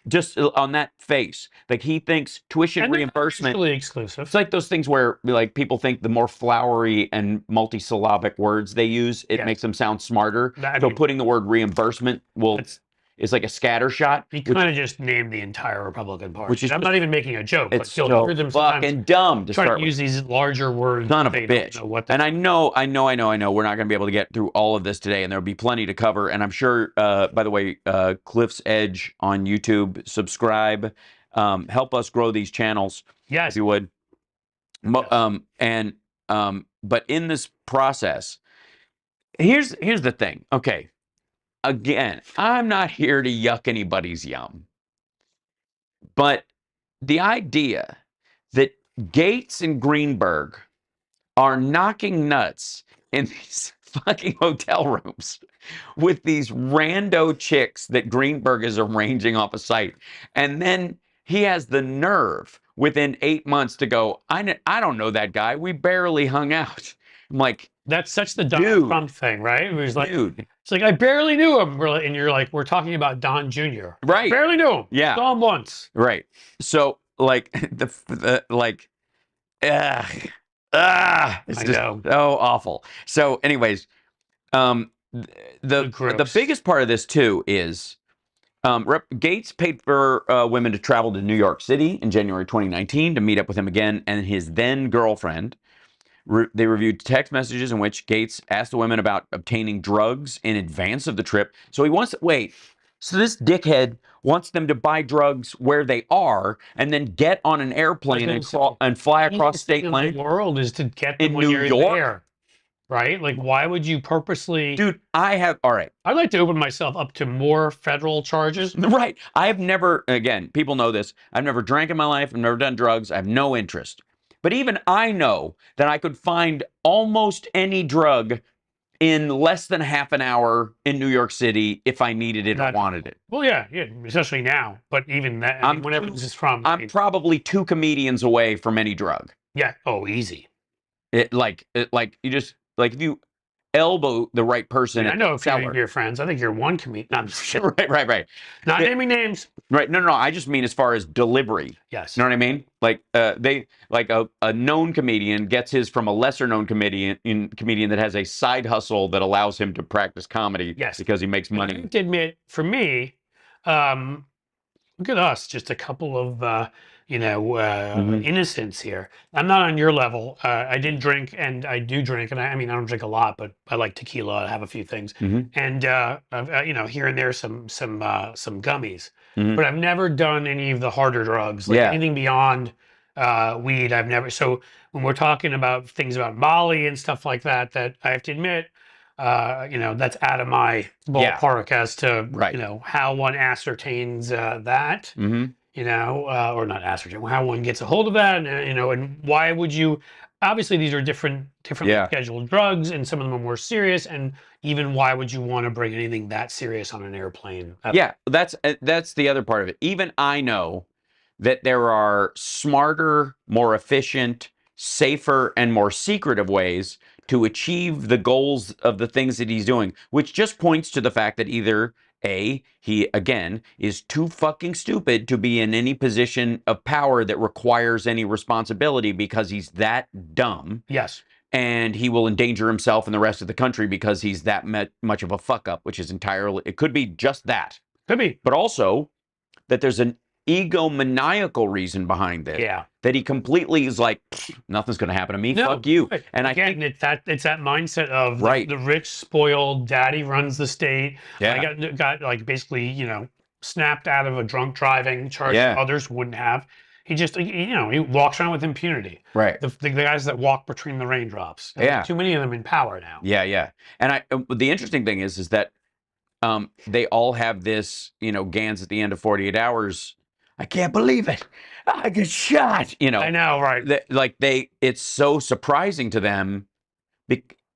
Just on that face. Like, he thinks tuition reimbursement. Mutually exclusive. It's like those things where, like, people think the more flowery and multisyllabic words they use, it makes them sound smarter. So putting the word reimbursement is like a scatter shot. He kind of just named the entire Republican Party. Which is, I'm not even making a joke. It's so fucking dumb to start to use these larger words. Son of a bitch. And I know. We're not going to be able to get through all of this today, and there'll be plenty to cover. And I'm sure, by the way, Cliff's Edge on YouTube, subscribe. Help us grow these channels. Yes. If you would. Yes. But in this process, here's the thing. Okay. Again, I'm not here to yuck anybody's yum. But the idea that Gaetz and Greenberg are knocking nuts in these fucking hotel rooms with these rando chicks that Greenberg is arranging off a site, and then he has the nerve within 8 months to go, I don't know that guy. We barely hung out. I'm like, that's such the Donald Trump thing, right? It was like, it's like, I barely knew him. And you're like, we're talking about Don Jr. Right. Barely knew him. Yeah. Saw him once. Right. So, like, it's just so awful. So, anyways, the biggest part of this, too, is Gaetz paid for women to travel to New York City in January 2019 to meet up with him again and his then girlfriend. They reviewed text messages in which Gaetz asked the women about obtaining drugs in advance of the trip. So he wants to, so this dickhead wants them to buy drugs where they are and then get on an airplane and fly across state lines. The world is to get them when you're there, right? Like, why would you purposely? Dude, all right. I'd like to open myself up to more federal charges. Right. I have never, again, people know this. I've never drank in my life. I've never done drugs. I have no interest. But even I know that I could find almost any drug in less than half an hour in New York City if I needed it or wanted it. Well, yeah, especially now. But even that, whenever this is from, I'm probably 2 comedians away from any drug. Yeah. Oh, easy. Like you just, like, if you elbow the right person. I know a few of your friends. I think you're one comedian. No, I'm just kidding. Right. Not naming names. Right. No. I just mean as far as delivery. Yes. You know what I mean? Like a known comedian gets his from a lesser known comedian that has a side hustle that allows him to practice comedy. Yes. Because he makes money. I have to admit, for me, look at us, just a couple of innocents here. I'm not on your level. I did drink, and I do drink, and I don't drink a lot, but I like tequila. I have a few things, and here and there some gummies. But I've never done any of the harder drugs, like anything beyond weed. I've never. So when we're talking about things about Molly and stuff like that, that I have to admit, that's out of my ballpark as to how one ascertains that. Or not ascertain, how one gets a hold of that, and why would you obviously these are different scheduled drugs, and some of them are more serious. And even why would you want to bring anything that serious on an airplane? Yeah, that's the other part of it. Even I know that there are smarter, more efficient, safer, and more secretive ways to achieve the goals of the things that he's doing, which just points to the fact that either A, he, again, is too fucking stupid to be in any position of power that requires any responsibility because he's that dumb. Yes. And he will endanger himself and the rest of the country because he's that much of a fuck up, which is entirely, it could be just that. Could be. But also that there's an egomaniacal reason behind this. Yeah. That he completely is like, nothing's going to happen to me. No, fuck you. Right. And again, it's that mindset of the rich, spoiled, daddy runs the state. Yeah. I got like basically, you know, snapped out of a drunk driving charge others wouldn't have. He just, you know, he walks around with impunity. Right. The guys that walk between the raindrops. There's too many of them in power now. Yeah, yeah. And the interesting thing is that they all have this, you know, Gans at the end of 48 hours. I can't believe it. I get shot. You know. I know, right? It's so surprising to them.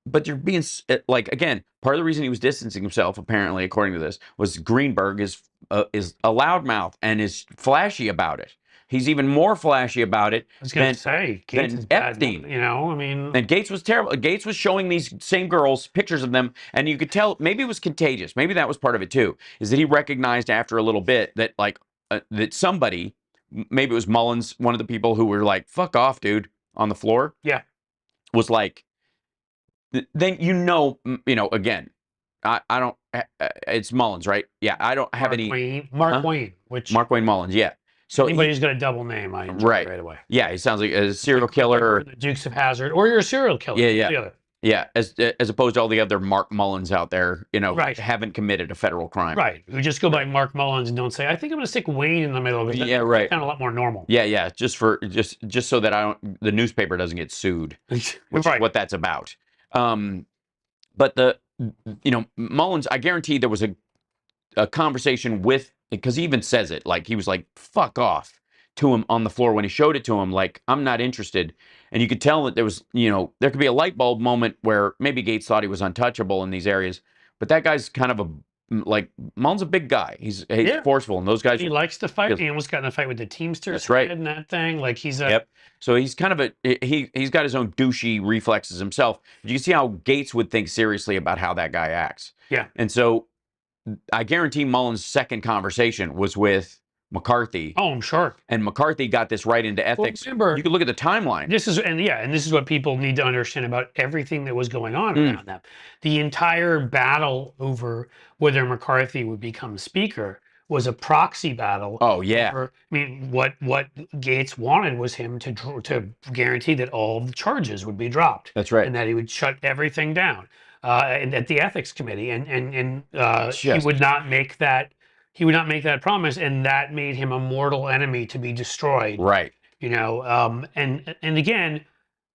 But you're being, like, again, part of the reason he was distancing himself, apparently, according to this, was Greenberg is a loudmouth and is flashy about it. He's even more flashy about it than Gaetz is Epstein. Bad, you know, I mean... And Gaetz was terrible. Gaetz was showing these same girls pictures of them, and you could tell, maybe it was contagious. Maybe that was part of it, too, is that he recognized after a little bit that, like, that somebody, maybe it was Mullin's, one of the people who were like, fuck off, dude, on the floor. Yeah. Was like, then you know, again, I don't, it's Mullin's, right? Yeah, I don't have Mark Wayne. Mark Wayne Mullins, yeah. So anybody who's got a double name, I enjoy right away. Yeah, he sounds like a serial killer. Or the Dukes of Hazzard, or you're a serial killer. Yeah, yeah. Yeah, as opposed to all the other Mark Mullins out there, you know, haven't committed a federal crime. Right, who just go by Mark Mullins and don't say, I think I'm going to stick Wayne in the middle of it. Yeah, right. Kind of a lot more normal. Yeah, yeah, just so that the newspaper doesn't get sued, which is what that's about. But Mullins, I guarantee there was a conversation with, because he even says it, like he was like, fuck off to him on the floor when he showed it to him, like, I'm not interested. And you could tell that there was, there could be a light bulb moment where maybe Gaetz thought he was untouchable in these areas, but that guy's kind of Mullins a big guy. He's forceful, and those guys. He likes to fight. He almost got in a fight with the Teamsters. That's right. And that thing, like he's a. Yep. So he's kind of he's got his own douchey reflexes himself. But you can see how Gaetz would think seriously about how that guy acts. Yeah. And so I guarantee Mullin's second conversation was with McCarthy. Oh, I'm sure. And McCarthy got this right into ethics. Well, remember, you can look at the timeline. This is what people need to understand about everything that was going on around them. The entire battle over whether McCarthy would become speaker was a proxy battle. Oh yeah. I mean, what Gaetz wanted was him to guarantee that all of the charges would be dropped. That's right. And that he would shut everything down at the ethics committee, and he would not make that. He would not make that promise, and that made him a mortal enemy to be destroyed. Right. And again,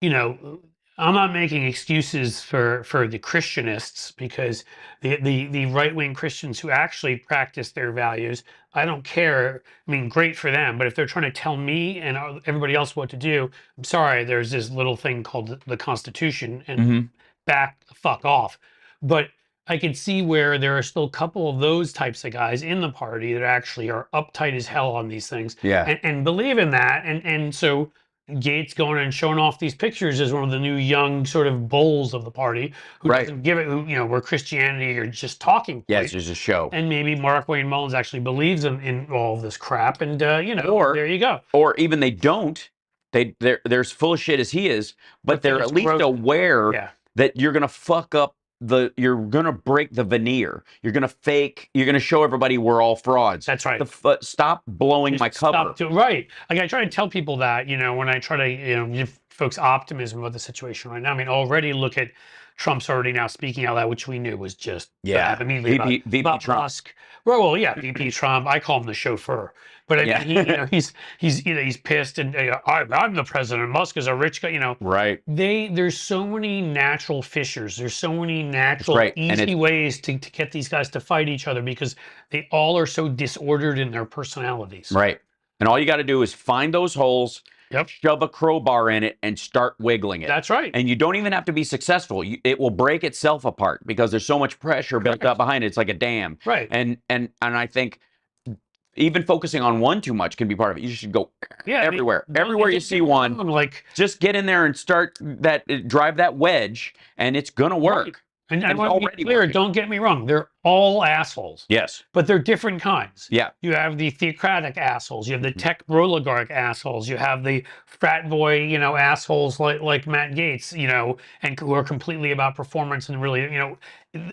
I'm not making excuses for the Christianists, because the right-wing Christians who actually practice their values, I don't care. I mean, great for them, but if they're trying to tell me and everybody else what to do, I'm sorry, there's this little thing called the Constitution, and back the fuck off. But I could see where there are still a couple of those types of guys in the party that actually are uptight as hell on these things, and believe in that. And so Gaetz going and showing off these pictures as one of the new young sort of bulls of the party who doesn't give it, where Christianity are just talking. Yeah, it's just a show. And maybe Mark Wayne Mullins actually believes in all of this crap, and or there you go. Or even they don't. They're as full of shit as he is, but they're at least aware that you're gonna fuck up. You're gonna break the veneer. You're gonna fake. You're gonna show everybody we're all frauds. That's right. Stop blowing my cover. Right. Like I try to tell people that, when I try to give folks optimism about the situation right now. I mean, already look at Trump's already now speaking out loud, which we knew was just bad. Immediately VP about Trump. Musk. Well, yeah, VP Trump. I call him the chauffeur. But I mean, he's pissed, and I'm the president. Musk is a rich guy. Right. There's so many natural fissures. There's so many natural easy ways to get these guys to fight each other, because they all are so disordered in their personalities. Right. And all you got to do is find those holes shove a crowbar in it, and start wiggling it. That's right. And you don't even have to be successful. It will break itself apart because there's so much pressure built up behind it. It's like a dam. Right. And I think even focusing on one too much can be part of it. You should go everywhere. Everywhere you see one, like, just get in there and drive that wedge, and it's gonna work. Right. And I want to be clear, don't get me wrong. They're all assholes. Yes. But they're different kinds. Yeah. You have the theocratic assholes. You have the tech oligarch assholes. You have the frat boy, you know, assholes like Matt Gaetz, you know, and who are completely about performance and really, you know,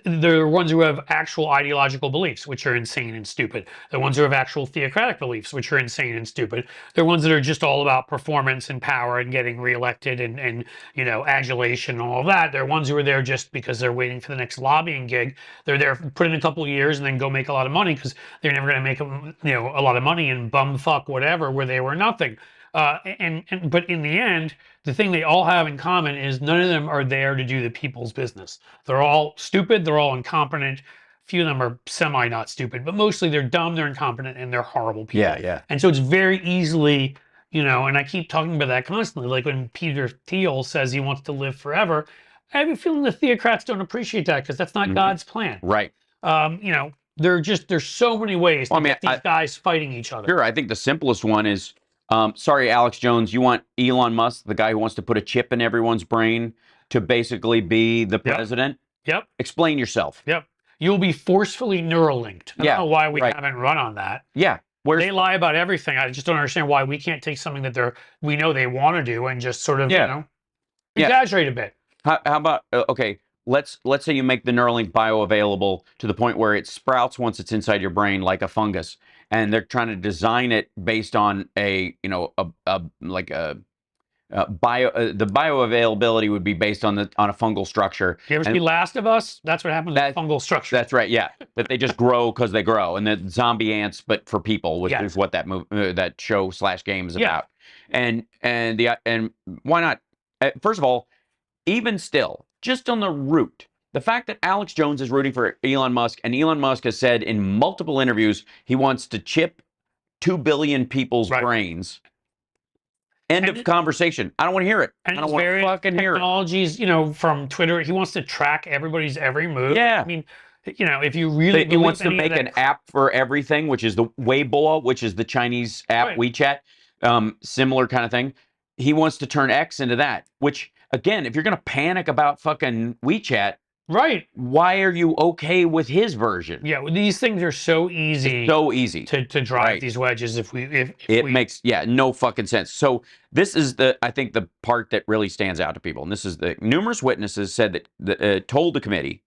they're ones who have actual ideological beliefs, which are insane and stupid. They're ones who have actual theocratic beliefs, which are insane and stupid. They're ones that are just all about performance and power and getting reelected and you know, adulation and all of that. They're ones who are there just because they're waiting for the next lobbying gig. They're there, put in a couple of years and then go make a lot of money because they're never going to make, you know, a lot of money in bumfuck whatever where they were nothing. But in the end, the thing they all have in common is none of them are there to do the people's business. They're all stupid. They're all incompetent. A few of them are semi not stupid, but mostly they're dumb, they're incompetent, and they're horrible people. Yeah, yeah. And so it's very easily, you know, and I keep talking about that constantly. Like when Peter Thiel says he wants to live forever, I have a feeling the theocrats don't appreciate that because that's not God's plan. Right. You know, there's so many ways to get these guys fighting each other. Sure, I think the simplest one is, sorry, Alex Jones, you want Elon Musk, the guy who wants to put a chip in everyone's brain to basically be the president? Yep. Explain yourself. Yep. You'll be forcefully Neuralinked. I don't know why we haven't run on that. Yeah. They lie about everything. I just don't understand why we can't take something that we know they want to do and just sort of, you know, exaggerate a bit. How about, okay, let's say you make the Neuralink bioavailable to the point where it sprouts once it's inside your brain like a fungus, and they're trying to design it based on a, you know, the bioavailability would be based on a fungal structure. You ever see Last of Us? That's what happens with fungal structure. That's right. Yeah, that they just grow because they grow, and the zombie ants, but for people, which is what that show / game is about. And why not? First of all, even still, just on the root, the fact that Alex Jones is rooting for Elon Musk, and Elon Musk has said in multiple interviews he wants to chip 2 billion people's brains. End of conversation. I don't want to hear it. I don't want to fucking hear it. Technologies, you know, from Twitter, he wants to track everybody's every move. Yeah. I mean, you know, if you really he wants to make an app for everything, which is the Weibo, which is the Chinese app, WeChat, similar kind of thing. He wants to turn X into that, which, again, if you're going to panic about fucking WeChat, why are you okay with his version? Yeah, well, these things are so easy. So easy to drive these wedges if it makes no fucking sense. So this is I think the part that really stands out to people, and this is the numerous witnesses said that told the committee,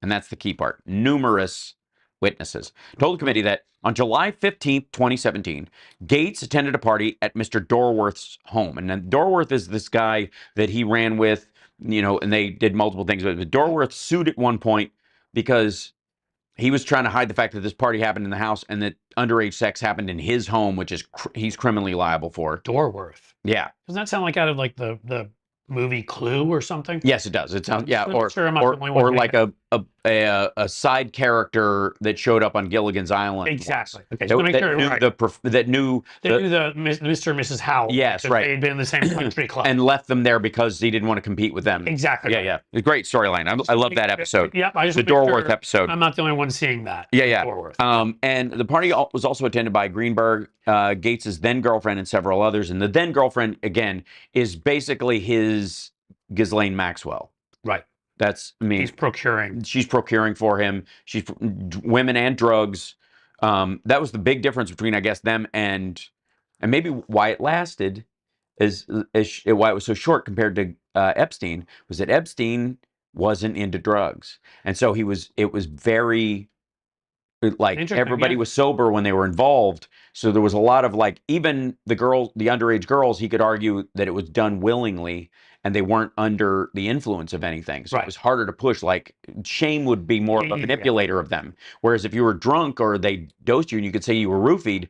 and that's the key part. Numerous witnesses told the committee that on July 15th, 2017, Gaetz attended a party at Mr. Dorworth's home. And then Dorworth is this guy that he ran with, you know, and they did multiple things. But Dorworth sued at one point because he was trying to hide the fact that this party happened in the house and that underage sex happened in his home, which is he's criminally liable for. Dorworth. Yeah. Doesn't that sound like out of like the movie Clue or something? Yes, it does. It sounds or like a side character that showed up on Gilligan's Island. Exactly. Okay. That knew Mr. and Mrs. Howell. Yes, right. They had been in the same country club and left them there because he didn't want to compete with them. Exactly. Yeah, yeah. A great storyline. I love that episode. Yeah, the Dorworth episode. I'm not the only one seeing that. Yeah, yeah. Dorworth. And the party was also attended by Greenberg, Gaetz's then girlfriend, and several others. And the then girlfriend, again, is basically his Ghislaine Maxwell. Right. That's, I mean, he's procuring. She's procuring for him. She's women and drugs. That was the big difference between, I guess, them and maybe why it lasted is why it was so short compared to Epstein, was that Epstein wasn't into drugs, and so it was very like everybody was sober when they were involved. So there was a lot of like, even the underage girls, he could argue that it was done willingly and they weren't under the influence of anything. So it was harder to push. Like shame would be more of a manipulator of them. Whereas if you were drunk or they dosed you and you could say you were roofied,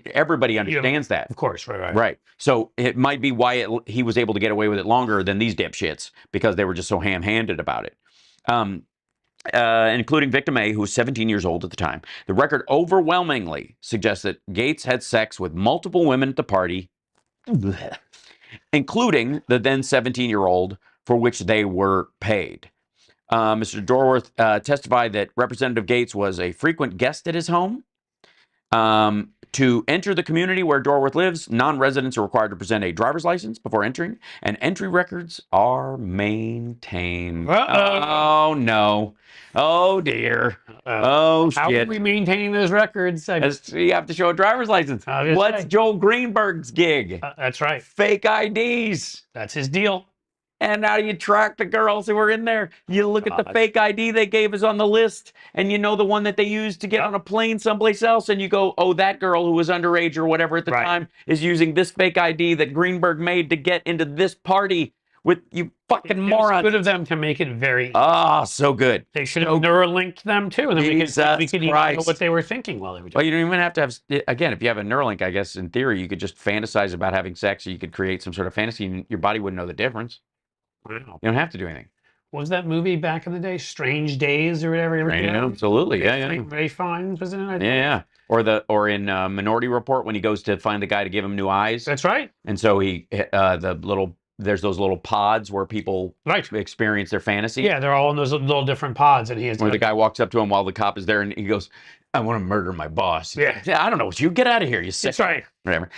everybody understands that. Of course, right. So it might be why he was able to get away with it longer than these dipshits, because they were just so ham-handed about it. Including victim A, who was 17 years old at the time. The record overwhelmingly suggests that Gaetz had sex with multiple women at the party including the then 17-year-old for which they were paid. Mr. Dorworth testified that Representative Gaetz was a frequent guest at his home. To enter the community where Dorworth lives, non-residents are required to present a driver's license before entering, and entry records are maintained. Oh, no. Oh, dear. Oh, shit. How are we maintaining those records? You have to show a driver's license. What's Joel Greenberg's gig? That's right. Fake IDs. That's his deal. And how do you track the girls who were in there? You look at the fake ID they gave us on the list, and you know the one that they used to get on a plane someplace else, and you go, oh, that girl who was underage or whatever at the time is using this fake ID that Greenberg made to get into this party with you fucking morons. It's good of them to make it very easy. Ah, so good. They should have Neuralinked them too, and then we could even know what they were thinking while they were doing it. Well, you don't even have to have, again, if you have a Neuralink, I guess in theory, you could just fantasize about having sex, or you could create some sort of fantasy, and your body wouldn't know the difference. Wow. You don't have to do anything. What was that movie back in the day? Strange Days or whatever? Absolutely. Yeah. Ray Fiennes was in it. Yeah. Or in Minority Report when he goes to find the guy to give him new eyes. That's right. And so there's those little pods where people experience their fantasy. Yeah, they're all in those little different pods, and where the guy walks up to him while the cop is there, and he goes, I want to murder my boss. Yeah. I don't know. You get out of here. You sick. That's right. Whatever.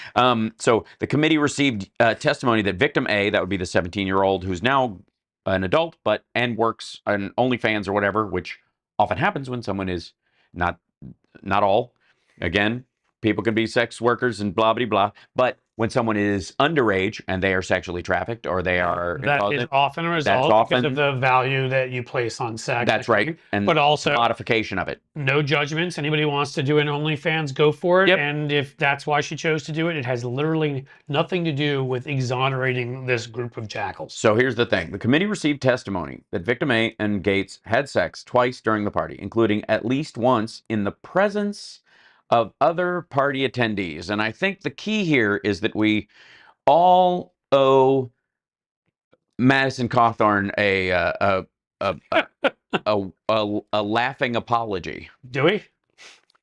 So the committee received testimony that victim A, that would be the 17-year-old who's now an adult, and works on OnlyFans or whatever, which often happens when someone is not all. Again, people can be sex workers and blah, blah, blah. But when someone is underage and they are sexually trafficked, or they are... That is often a result because of the value that you place on sex. That's right. And but also modification of it. No judgments. Anybody who wants to do an OnlyFans, go for it. Yep. And if that's why she chose to do it, it has literally nothing to do with exonerating this group of jackals. So here's the thing. The committee received testimony that victim A and Gaetz had sex twice during the party, including at least once in the presence of other party attendees. And I think the key here is that we all owe Madison Cawthorn a laughing apology. Do we?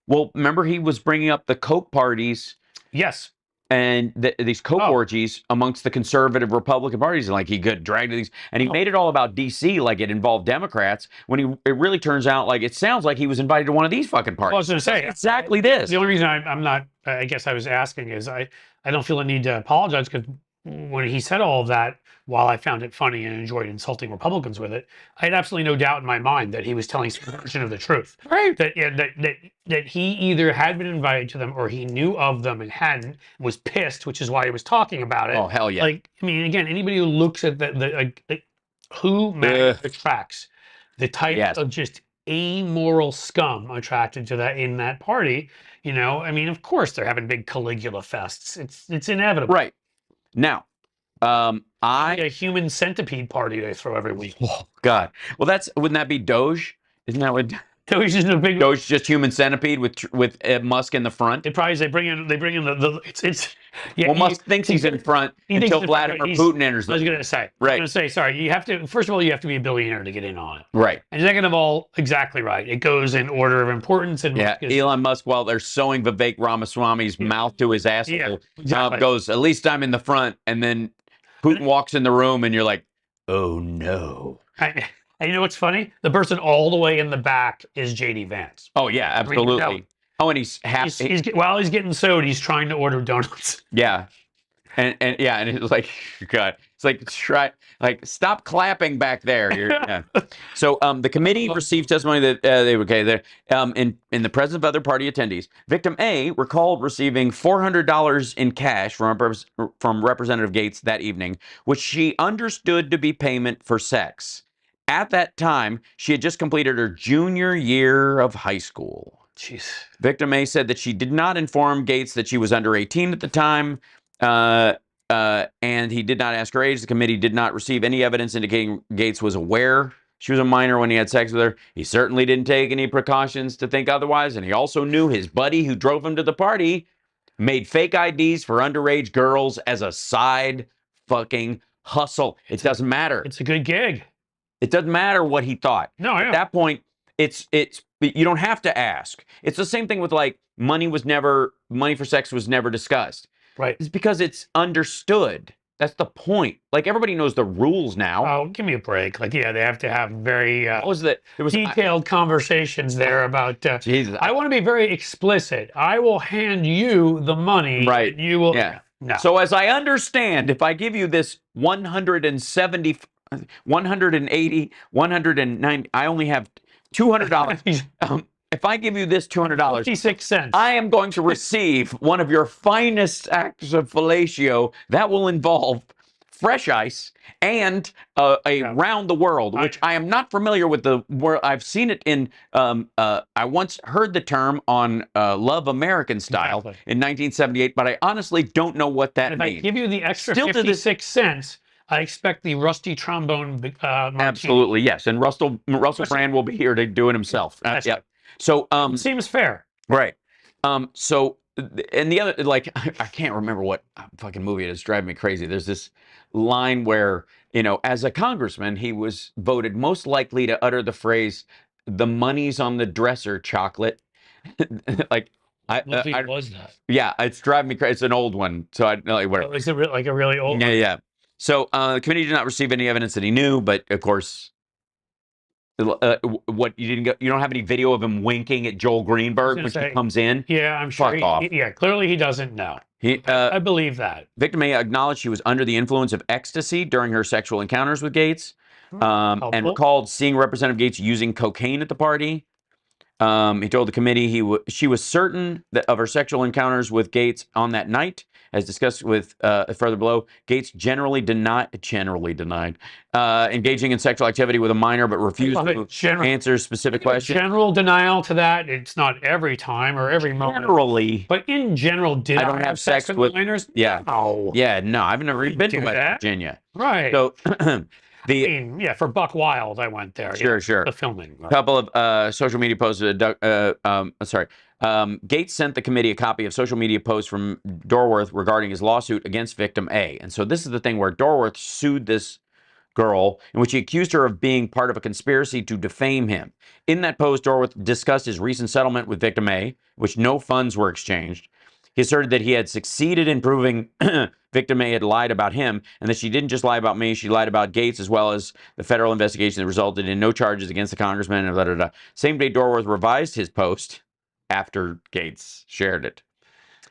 Well, remember he was bringing up the Coke parties. Yes. And these Coke orgies amongst the conservative Republican parties, and like he got dragged to these, and he made it all about DC, like it involved Democrats. When it really turns out, like it sounds like he was invited to one of these fucking parties. Well, I was going to say exactly this. The only reason I'm not, I guess I was asking is I don't feel a need to apologize, because when he said all of that, while I found it funny and enjoyed insulting Republicans with it, I had absolutely no doubt in my mind that he was telling some version of the truth. Right. That he either had been invited to them or he knew of them and hadn't, was pissed, which is why he was talking about it. Oh, hell yeah. Like, I mean, again, anybody who looks at who attracts the type of just amoral scum attracted to that in that party, you know, I mean, of course they're having big Caligula fests. It's inevitable. Right. Now, a human centipede party they throw every week. Oh God! Well, wouldn't that be Doge? Isn't that what? Doge is a big. Doge just human centipede with Musk in the front. It probably is. They bring in it's. Yeah, well, Musk thinks he's in front until Vladimir Putin enters. I was going to say. Right. I was going to say. Sorry. You have to. First of all, you have to be a billionaire to get in on it. Right. And second of all, exactly right. It goes in order of importance. And yeah. Elon Musk, while they're sewing Vivek Ramaswamy's mouth to his asshole, goes, "At least I'm in the front," and then Putin walks in the room, and you're like, "Oh no." And you know what's funny? The person all the way in the back is J.D. Vance. Oh yeah, absolutely. I mean, and he's happy. While he's getting sewed, he's trying to order donuts. Yeah, and it's like, God, it's like stop clapping back there. Yeah. So the committee received testimony that they were okay there. In the presence of other party attendees, victim A recalled receiving $400 in cash from Representative Gaetz that evening, which she understood to be payment for sex. At that time, she had just completed her junior year of high school. Jeez. Victim A said that she did not inform Gaetz that she was under 18 at the time, and he did not ask her age. The committee did not receive any evidence indicating Gaetz was aware she was a minor when he had sex with her. He certainly didn't take any precautions to think otherwise, and he also knew his buddy who drove him to the party made fake IDs for underage girls as a side fucking hustle. It doesn't matter. It's a good gig. It doesn't matter what he thought. No, at that point, it's you don't have to ask. It's the same thing with like money for sex was never discussed. Right. is because it's understood. That's the point. Like, everybody knows the rules now. Oh, give me a break. Like, yeah, they have to have very What was that? There was detailed conversations there about, Jesus. I want to be very explicit. I will hand you the money. Right. And you will. Yeah. No. So as I understand, if I give you this 170, 180, 190, I only have $200. If I give you this $200, 56 cents. I am going to receive one of your finest acts of fellatio that will involve fresh ice and a round the world, which I am not familiar with the word. I've seen it in, I once heard the term on Love American Style in 1978, but I honestly don't know what that means. If I give you the extra 56 cents, I expect the rusty trombone martini. Absolutely, yes. And Russell Brand will be here to do it himself. Yeah. So seems fair. Right. So, and the other, like, I can't remember what fucking movie it is. Driving me crazy. There's this line where, you know, as a congressman, he was voted most likely to utter the phrase, "The money's on the dresser, chocolate." Like, what was that? Yeah, it's driving me crazy. It's an old one. So I like whatever. Is it like a really old one? Yeah. So the committee did not receive any evidence that he knew, but of course, what you don't have any video of him winking at Joel Greenberg when he comes in? Yeah, I'm sure. Fuck off. Yeah, clearly he doesn't know. I believe that. Victim A acknowledged she was under the influence of ecstasy during her sexual encounters with Gaetz, and recalled seeing Representative Gaetz using cocaine at the party. He told the committee she was certain of her sexual encounters with Gaetz on that night. As discussed with further below, Gaetz generally denied engaging in sexual activity with a minor, but refused to answer specific questions. General denial to that. It's not every time or every moment. Generally. But in general, I don't have sex with minors? Yeah. No. Yeah, no, I've never even been to West Virginia. Right. So, yeah, for Buck Wild, I went there. Sure. The filming. A couple of social media posts. Gaetz sent the committee a copy of social media posts from Dorworth regarding his lawsuit against victim A. And so this is the thing where Dorworth sued this girl, in which he accused her of being part of a conspiracy to defame him. In that post, Dorworth discussed his recent settlement with victim A, which no funds were exchanged. He asserted that he had succeeded in proving victim A had lied about him, and that she didn't just lie about me, she lied about Gaetz, as well as the federal investigation that resulted in no charges against the congressman, and blah, blah, blah. Same day, Dorworth revised his post after Gaetz shared it.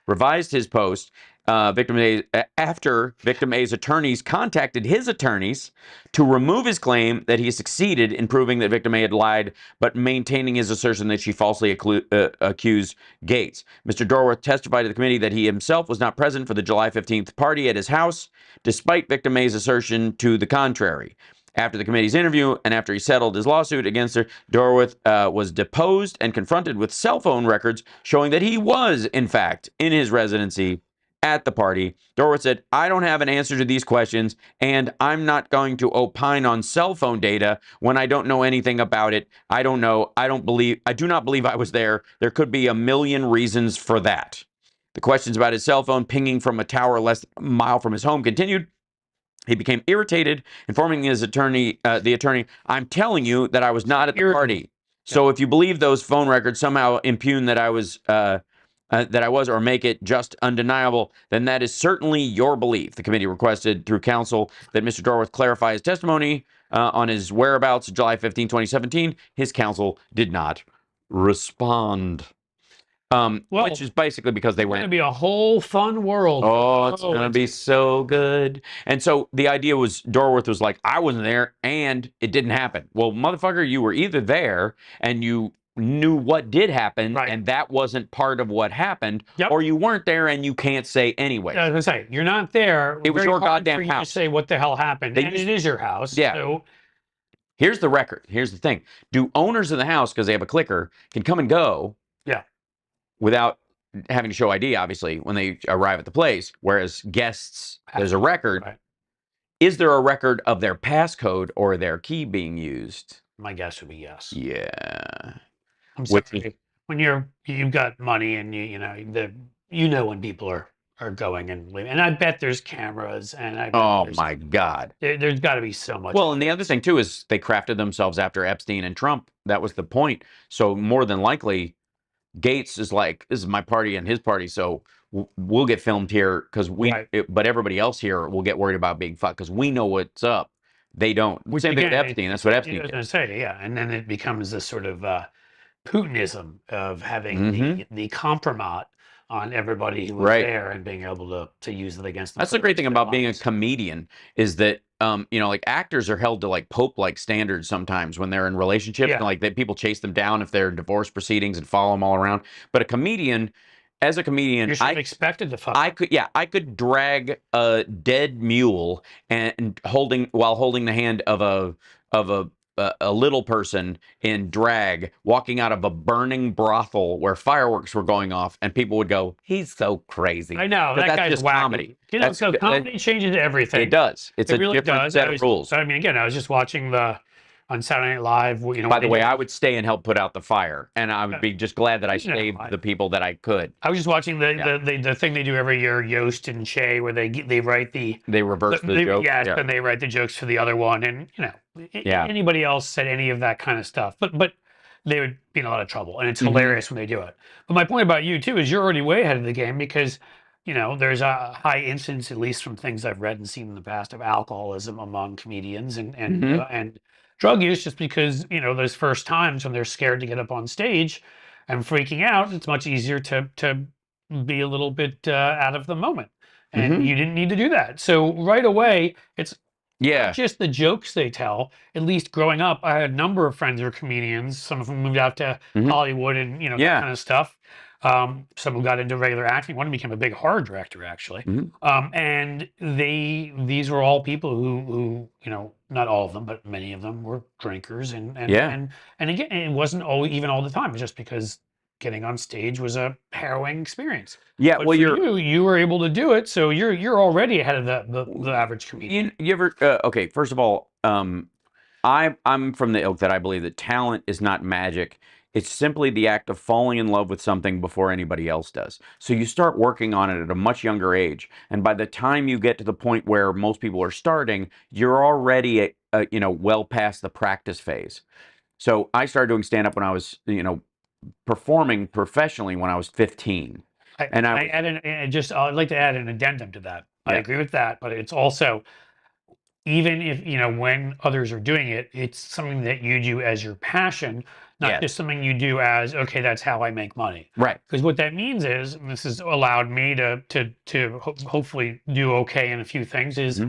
Revised his post after victim A's attorneys contacted his attorneys to remove his claim that he succeeded in proving that victim A had lied, but maintaining his assertion that she falsely accused Gaetz. Mr. Dorworth testified to the committee that he himself was not present for the July 15th party at his house, despite victim A's assertion to the contrary. After the committee's interview and after he settled his lawsuit against her, Dorworth was deposed and confronted with cell phone records showing that he was, in fact, in his residency at the party. Dorworth said, "I don't have an answer to these questions, and I'm not going to opine on cell phone data when I don't know anything about it. I don't know. I do not believe I was there. There could be a million reasons for that." The questions about his cell phone pinging from a tower less than a mile from his home continued. He became irritated, informing his attorney, "I'm telling you that I was not at the party. So if you believe those phone records somehow impugn that I was, or make it just undeniable, then that is certainly your belief." The committee requested through counsel that Mr. Dorworth clarify his testimony on his whereabouts July 15, 2017. His counsel did not respond. Which is basically because they went. It's going to be a whole fun world. Oh, it's going to be so good. And so the idea was, Dorworth was like, "I wasn't there and it didn't happen." Well, motherfucker, you were either there and you knew what did happen, and that wasn't part of what happened, or you weren't there and you can't say anyway. I was going to say, you're not there. It was your goddamn house. To say what the hell happened, and it is your house. Yeah. So. Here's the record. Here's the thing. Do owners of the house, because they have a clicker, can come and go without having to show ID, obviously, when they arrive at the place, whereas guests, there's a record. Is there a record of their passcode or their key being used? My guess would be yes. Yeah. I'm sorry. When you've got money and you know when people are going and leaving, and I bet there's cameras, and oh my God, there's got to be so much. Well, and the other thing too is they crafted themselves after Epstein and Trump. That was the point. So more than likely, Gaetz is like, this is my party and his party, so we'll get filmed here because but everybody else here will get worried about being fucked because we know what's up. They don't. Which, same again, thing with Epstein. That's what Epstein I was did. going to say, yeah. And then it becomes this sort of Putinism of having the compromat on everybody who was there and being able to use it against them. That's the great thing about being a comedian is that, you know, like actors are held to like Pope-like standards sometimes when they're in relationships. And like people chase them down if they're in divorce proceedings and follow them all around. But a comedian, as a comedian, you're sort of expected to fuck. I could drag a dead mule and while holding the hand of a little person in drag walking out of a burning brothel where fireworks were going off, and people would go, "He's so crazy." I know that guy's just wacky. Comedy. You know, so comedy changes everything. It does. It's a really different set of rules. I mean, again, I was just watching on Saturday Night Live. You know, by the way, I would stay and help put out the fire, and I would be just glad that I saved the people that I could. I was just watching the thing they do every year, Yost and Shay, where they write they reverse the jokes. Yes, and they write the jokes for the other one, and you know, anybody else said any of that kind of stuff, but they would be in a lot of trouble, and it's hilarious when they do it. But my point about you too is you're already way ahead of the game because, you know, there's a high incidence, at least from things I've read and seen in the past, of alcoholism among comedians and drug use, just because, you know, those first times when they're scared to get up on stage and freaking out, it's much easier to be a little bit out of the moment. And you didn't need to do that. So right away, it's not just the jokes they tell. At least growing up, I had a number of friends who are comedians. Some of them moved out to Hollywood and, you know, that kind of stuff. Some who got into regular acting. One became a big horror director, actually. And these were all people who, you know, not all of them, but many of them were drinkers. And again, it wasn't even all the time, just because getting on stage was a harrowing experience. Yeah, but well, you were able to do it, so you're already ahead of the average comedian. You ever okay? First of all, I'm from the ilk that I believe that talent is not magic. It's simply the act of falling in love with something before anybody else does. So you start working on it at a much younger age, and by the time you get to the point where most people are starting, you're already you know, well past the practice phase. So I started doing stand-up when I was, you know, performing professionally when I was 15. I'd like to add an addendum to that. I agree with that, but it's also, even if, you know, when others are doing it, it's something that you do as your passion, not just something you do as, okay, that's how I make money. Right. Because what that means is, and this has allowed me to hopefully do okay in a few things, is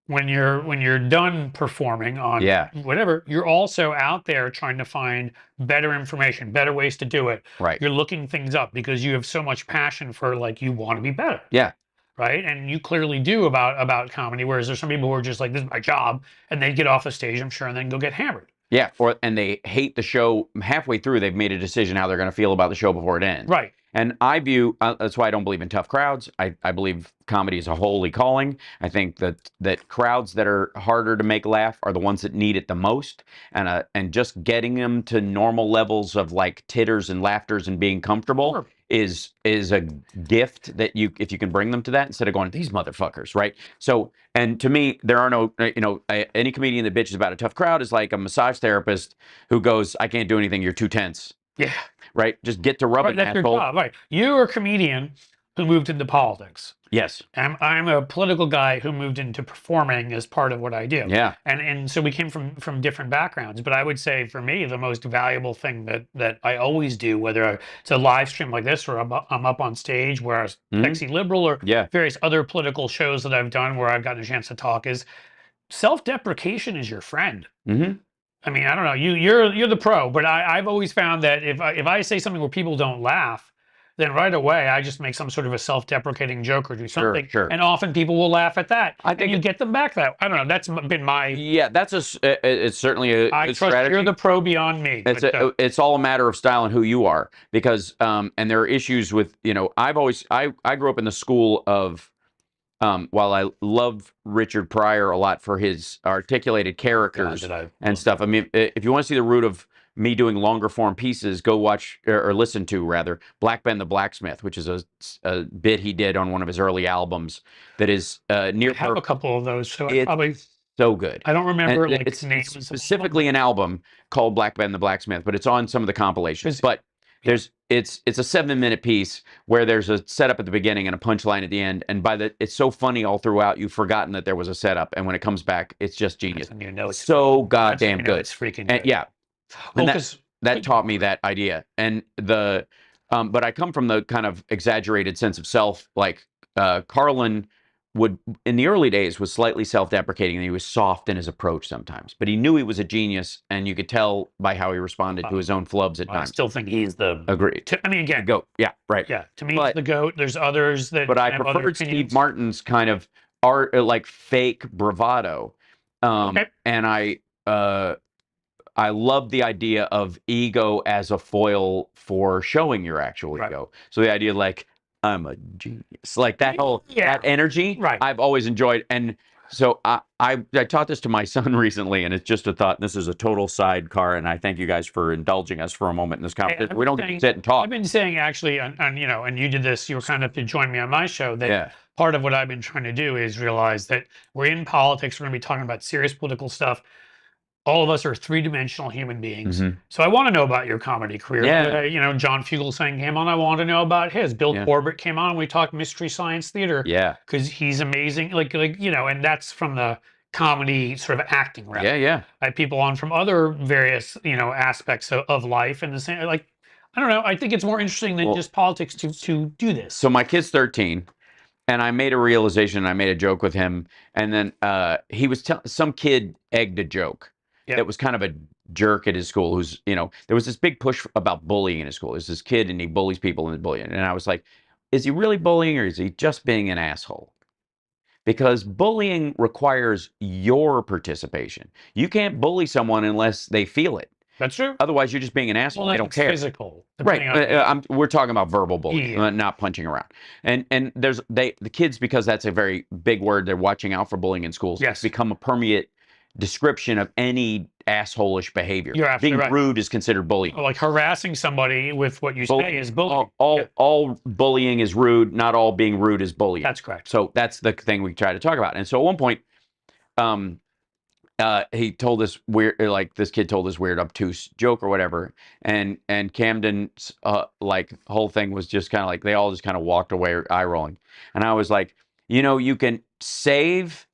when you're done performing on whatever, you're also out there trying to find better information, better ways to do it. Right. You're looking things up because you have so much passion for, like, you want to be better. Yeah. Right. And you clearly do about comedy, whereas there's some people who are just like, this is my job, and they get off the stage, I'm sure, and then go get hammered. Yeah. And they hate the show halfway through. They've made a decision how they're going to feel about the show before it ends. Right. And I view, that's why I don't believe in tough crowds. I believe comedy is a holy calling. I think that crowds that are harder to make laugh are the ones that need it the most. And just getting them to normal levels of like titters and laughters and being comfortable is a gift that if you can bring them to that instead of going, these motherfuckers, right? So, and to me, there are no, you know, any comedian that bitches about a tough crowd is like a massage therapist who goes, I can't do anything, you're too tense. Yeah. Right? Just get to rubbing, that's asshole. Your job, right. You're a comedian who moved into politics. Yes. I'm a political guy who moved into performing as part of what I do. Yeah. And so we came from different backgrounds. But I would say, for me, the most valuable thing that I always do, whether it's a live stream like this or I'm up on stage where I was Sexy Liberal or various other political shows that I've done where I've gotten a chance to talk, is self-deprecation is your friend. I mean, I don't know. You're the pro, but I've always found that if I say something where people don't laugh, then right away I just make some sort of a self-deprecating joke or do something, and often people will laugh at that. I think you get them back that. I don't know. That's been my it's certainly a I good trust strategy. You're the pro beyond me. It's all a matter of style and who you are, because and there are issues with, you know, I grew up in the school of. While I love Richard Pryor a lot for his articulated characters and stuff, I mean, if you want to see the root of me doing longer form pieces, go watch or listen to rather Black Ben the Blacksmith, which is a bit he did on one of his early albums that is near. I have a couple of those, so I probably so good. I don't remember it's specifically an album called Black Ben the Blacksmith, but it's on some of the compilations. But It's a 7-minute piece where there's a setup at the beginning and a punchline at the end, and it's so funny all throughout. You've forgotten that there was a setup, and when it comes back, it's just genius. You know it's so goddamn good. It's freaking good. Yeah, well, that taught me that idea, and but I come from the kind of exaggerated sense of self. Like Carlin would, in the early days, was slightly self-deprecating, and he was soft in his approach sometimes. But he knew he was a genius, and you could tell by how he responded to his own flubs at times. I still think he's the... Agreed. I mean, again... GOAT. Yeah, right. Yeah, to me, he's the GOAT. There's others that But I preferred Steve Martin's kind of art, like fake bravado. And I love the idea of ego as a foil for showing your actual ego. So the idea, like, I'm a genius, like that whole that energy. I've always enjoyed, and so I taught this to my son recently, and it's just a thought. This is a total sidecar, and I thank you guys for indulging us for a moment in this conversation. We don't get to sit and talk. I've been saying actually, and you know, and you did this. You were kind of to join me on my show. That part of what I've been trying to do is realize that we're in politics. We're going to be talking about serious political stuff. All of us are three-dimensional human beings. So I want to know about your comedy career. You know, John Fugelsang came on. I want to know about his. Bill Corbett came on. And we talked Mystery Science Theater. Because he's amazing. Like you know, and that's from the comedy sort of acting realm. I have people on from other various, you know, aspects of life, and the same. Like, I don't know. I think it's more interesting than just politics to do this. So my kid's 13. And I made a realization. I made a joke with him, and then he was some kid egged a joke. That was kind of a jerk at his school who's, you know, there was this big push about bullying in his school. There's this kid and he bullies people and bullying. And I was like, is he really bullying or is he just being an asshole? Because bullying requires your participation. You can't bully someone unless they feel it. That's true. Otherwise, you're just being an asshole. They don't care. Physical, right? We're talking about verbal bullying, not punching around. And there's the kids, because that's a very big word. They're watching out for bullying in schools. It's become a permeate description of any asshole-ish behavior. You're absolutely Being rude is considered bullying. Like harassing somebody with what you say is bullying. All bullying is rude. Not all being rude is bullying. That's correct. So that's the thing we try to talk about. And so at one point, he told this weird, like this kid told this weird obtuse joke or whatever, and Camden's like whole thing was just kind of like they all just kind of walked away eye rolling, and I was like, you know, you can save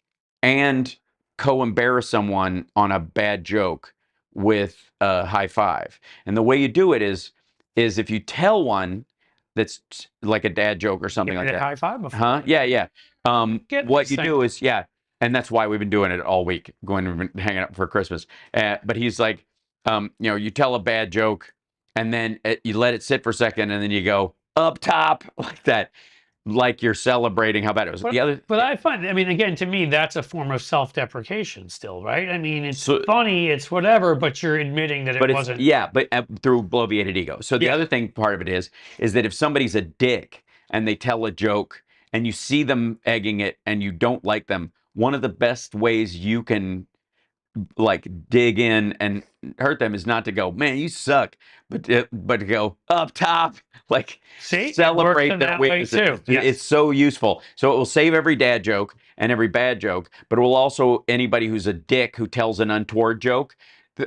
and co-embarrass someone on a bad joke with a high five, and the way you do it is if you tell one that's like a dad joke or something like that. High five before. Huh? Yeah. What you do is and that's why we've been doing it all week, hanging out for Christmas. But he's like, you know, you tell a bad joke, and then you let it sit for a second, and then you go up top like that, like you're celebrating how bad it was. But I find, I mean, again, to me, that's a form of self-deprecation still, right? I mean, it's funny, it's whatever, but you're admitting that it wasn't. Yeah, but through bloviated ego. So the other thing, part of it is that if somebody's a dick and they tell a joke and you see them egging it and you don't like them, one of the best ways you can like dig in and hurt them is not to go, man, you suck, but to go up top, like celebrate that way too. It's so useful. So it will save every dad joke and every bad joke, but it will also anybody who's a dick who tells an untoward joke,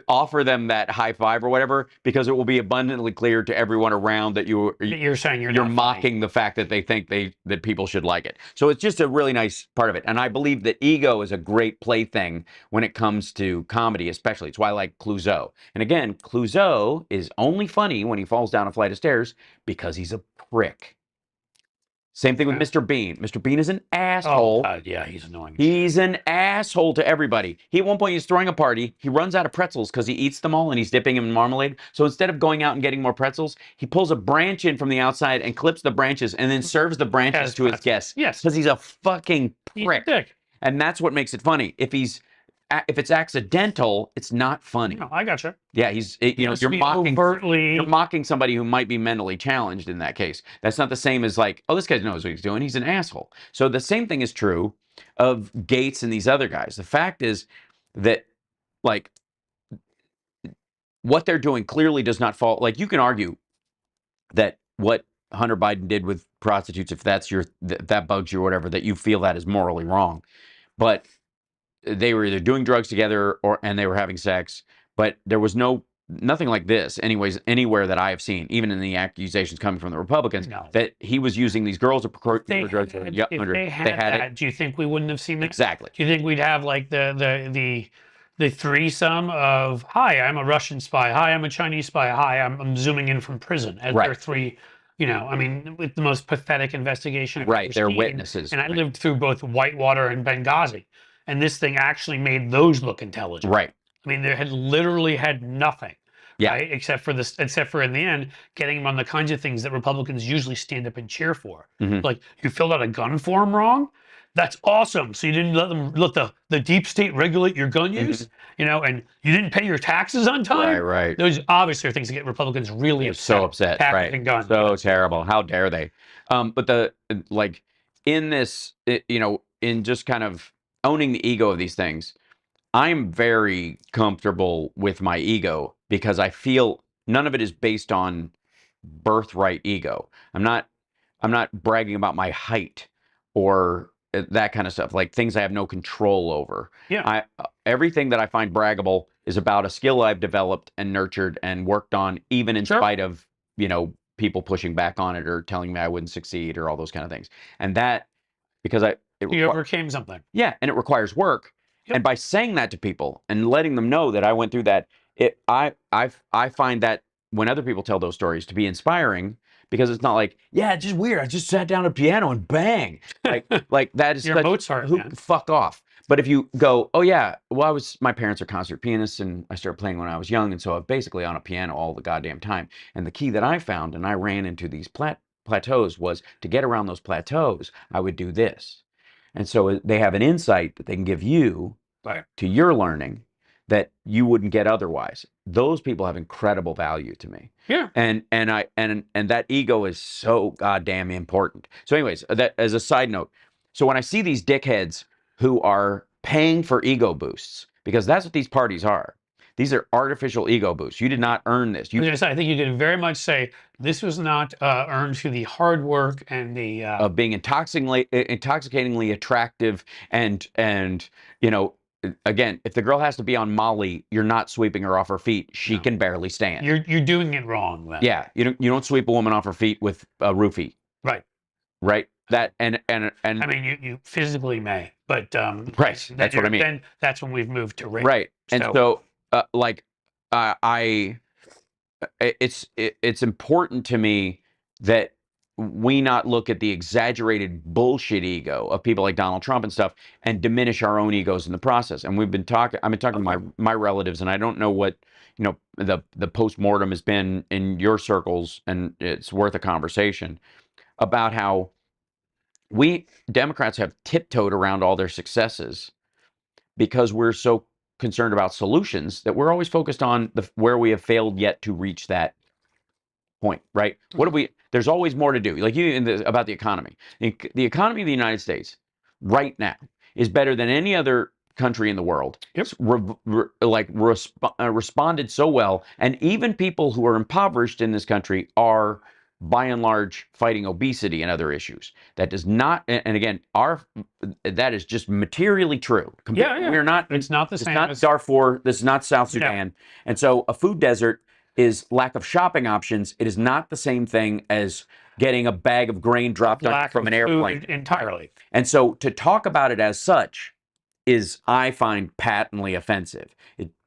offer them that high five or whatever, because it will be abundantly clear to everyone around that you're saying you're mocking the fact that they think that people should like it. So it's just a really nice part of it. And I believe that ego is a great plaything when it comes to comedy, especially. It's why I like Clouseau. And again, Clouseau is only funny when he falls down a flight of stairs because he's a prick. Same thing with Mr. Bean. Mr. Bean is an asshole. Oh, God, yeah, he's annoying. He's an asshole to everybody. He, at one point, he's throwing a party. He runs out of pretzels because he eats them all and he's dipping them in marmalade. So instead of going out and getting more pretzels, he pulls a branch in from the outside and clips the branches and then serves the branches to his guests. Yes. Because he's a fucking prick. He's a dick. And that's what makes it funny. If it's accidental, it's not funny. No, I gotcha. Yeah, you're mocking somebody who might be mentally challenged in that case. That's not the same as like, oh, this guy knows what he's doing. He's an asshole. So the same thing is true of Gaetz and these other guys. The fact is that like what they're doing clearly does not fall. Like you can argue that what Hunter Biden did with prostitutes, if that's that bugs you or whatever, that you feel that is morally wrong. But they were either doing drugs together and they were having sex, but there was no nothing like this, anyways, anywhere that I have seen, even in the accusations coming from the Republicans, that he was using these girls to procure drugs. If they had that, do you think we wouldn't have seen that? Exactly. Do you think we'd have like the threesome of, hi, I'm a Russian spy, hi, I'm a Chinese spy, hi, I'm zooming in from prison, as their three, you know, I mean, with the most pathetic investigation I've ever they're seen. witnesses. And I lived through both Whitewater and Benghazi, and this thing actually made those look intelligent. Right. I mean, they had literally had nothing. Yeah. Right? Except for in the end, getting them on the kinds of things that Republicans usually stand up and cheer for. Like, you filled out a gun form wrong? That's awesome. So you didn't let the deep state regulate your gun use, you know, and you didn't pay your taxes on time. Right. Those obviously are things that get Republicans really upset. So upset. Right. And guns. So terrible. How dare they? But in this, you know, in just kind of owning the ego of these things, I'm very comfortable with my ego because I feel none of it is based on birthright ego. I'm not bragging about my height or that kind of stuff, like things I have no control over. Yeah. Everything that I find braggable is about a skill I've developed and nurtured and worked on, even in spite of, you know, people pushing back on it or telling me I wouldn't succeed or all those kind of things. And that, because you overcame something. Yeah, and it requires work. And by saying that to people and letting them know that I went through that, I find that when other people tell those stories to be inspiring, because it's not like, yeah, it's just weird, I just sat down at a piano and bang. Like that is You're Mozart, man. Fuck off. But if you go, oh yeah, well, my parents are concert pianists and I started playing when I was young, and so I'm basically on a piano all the goddamn time. And the key that I found, and I ran into these plateaus, was to get around those plateaus, I would do this. And so they have an insight that they can give you to your learning that you wouldn't get otherwise. Those people have incredible value to me. Yeah. And that ego is so goddamn important. So anyways, that as a side note, so when I see these dickheads who are paying for ego boosts, because that's what these parties are. These are artificial ego boosts. You did not earn this. I think you can very much say this was not earned through the hard work and the of being intoxicatingly attractive, and you know, again, if the girl has to be on Molly, you're not sweeping her off her feet. She can barely stand. You're doing it wrong then. Yeah, you don't sweep a woman off her feet with a roofie. Right. That and I mean, you physically may, but right. That's what I mean. Then that's when we've moved to rape. Right. And so it's important to me that we not look at the exaggerated bullshit ego of people like Donald Trump and stuff and diminish our own egos in the process. And I've been talking to my relatives, and I don't know what, you know, the post-mortem has been in your circles, and it's worth a conversation about how we Democrats have tiptoed around all their successes because we're so concerned about solutions that we're always focused on where we have failed yet to reach that point, right? There's always more to do. Like about the economy. The economy of the United States right now is better than any other country in the world. Yep. Responded so well, and even people who are impoverished in this country are by and large fighting obesity and other issues. That does not, and again, that is just materially true. We're not. It's not the same. It's not Darfur. This is not South Sudan. And so a food desert is lack of shopping options. It is not the same thing as getting a bag of grain dropped from an airplane. Entirely. And so to talk about it as such is, I find, patently offensive.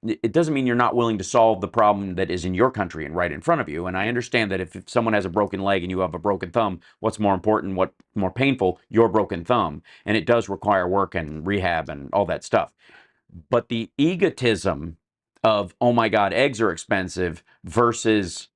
It doesn't mean you're not willing to solve the problem that is in your country and right in front of you. And I understand that if someone has a broken leg and you have a broken thumb, what's more important, what's more painful? Your broken thumb. And it does require work and rehab and all that stuff. But the egotism of, oh my God, eggs are expensive, versus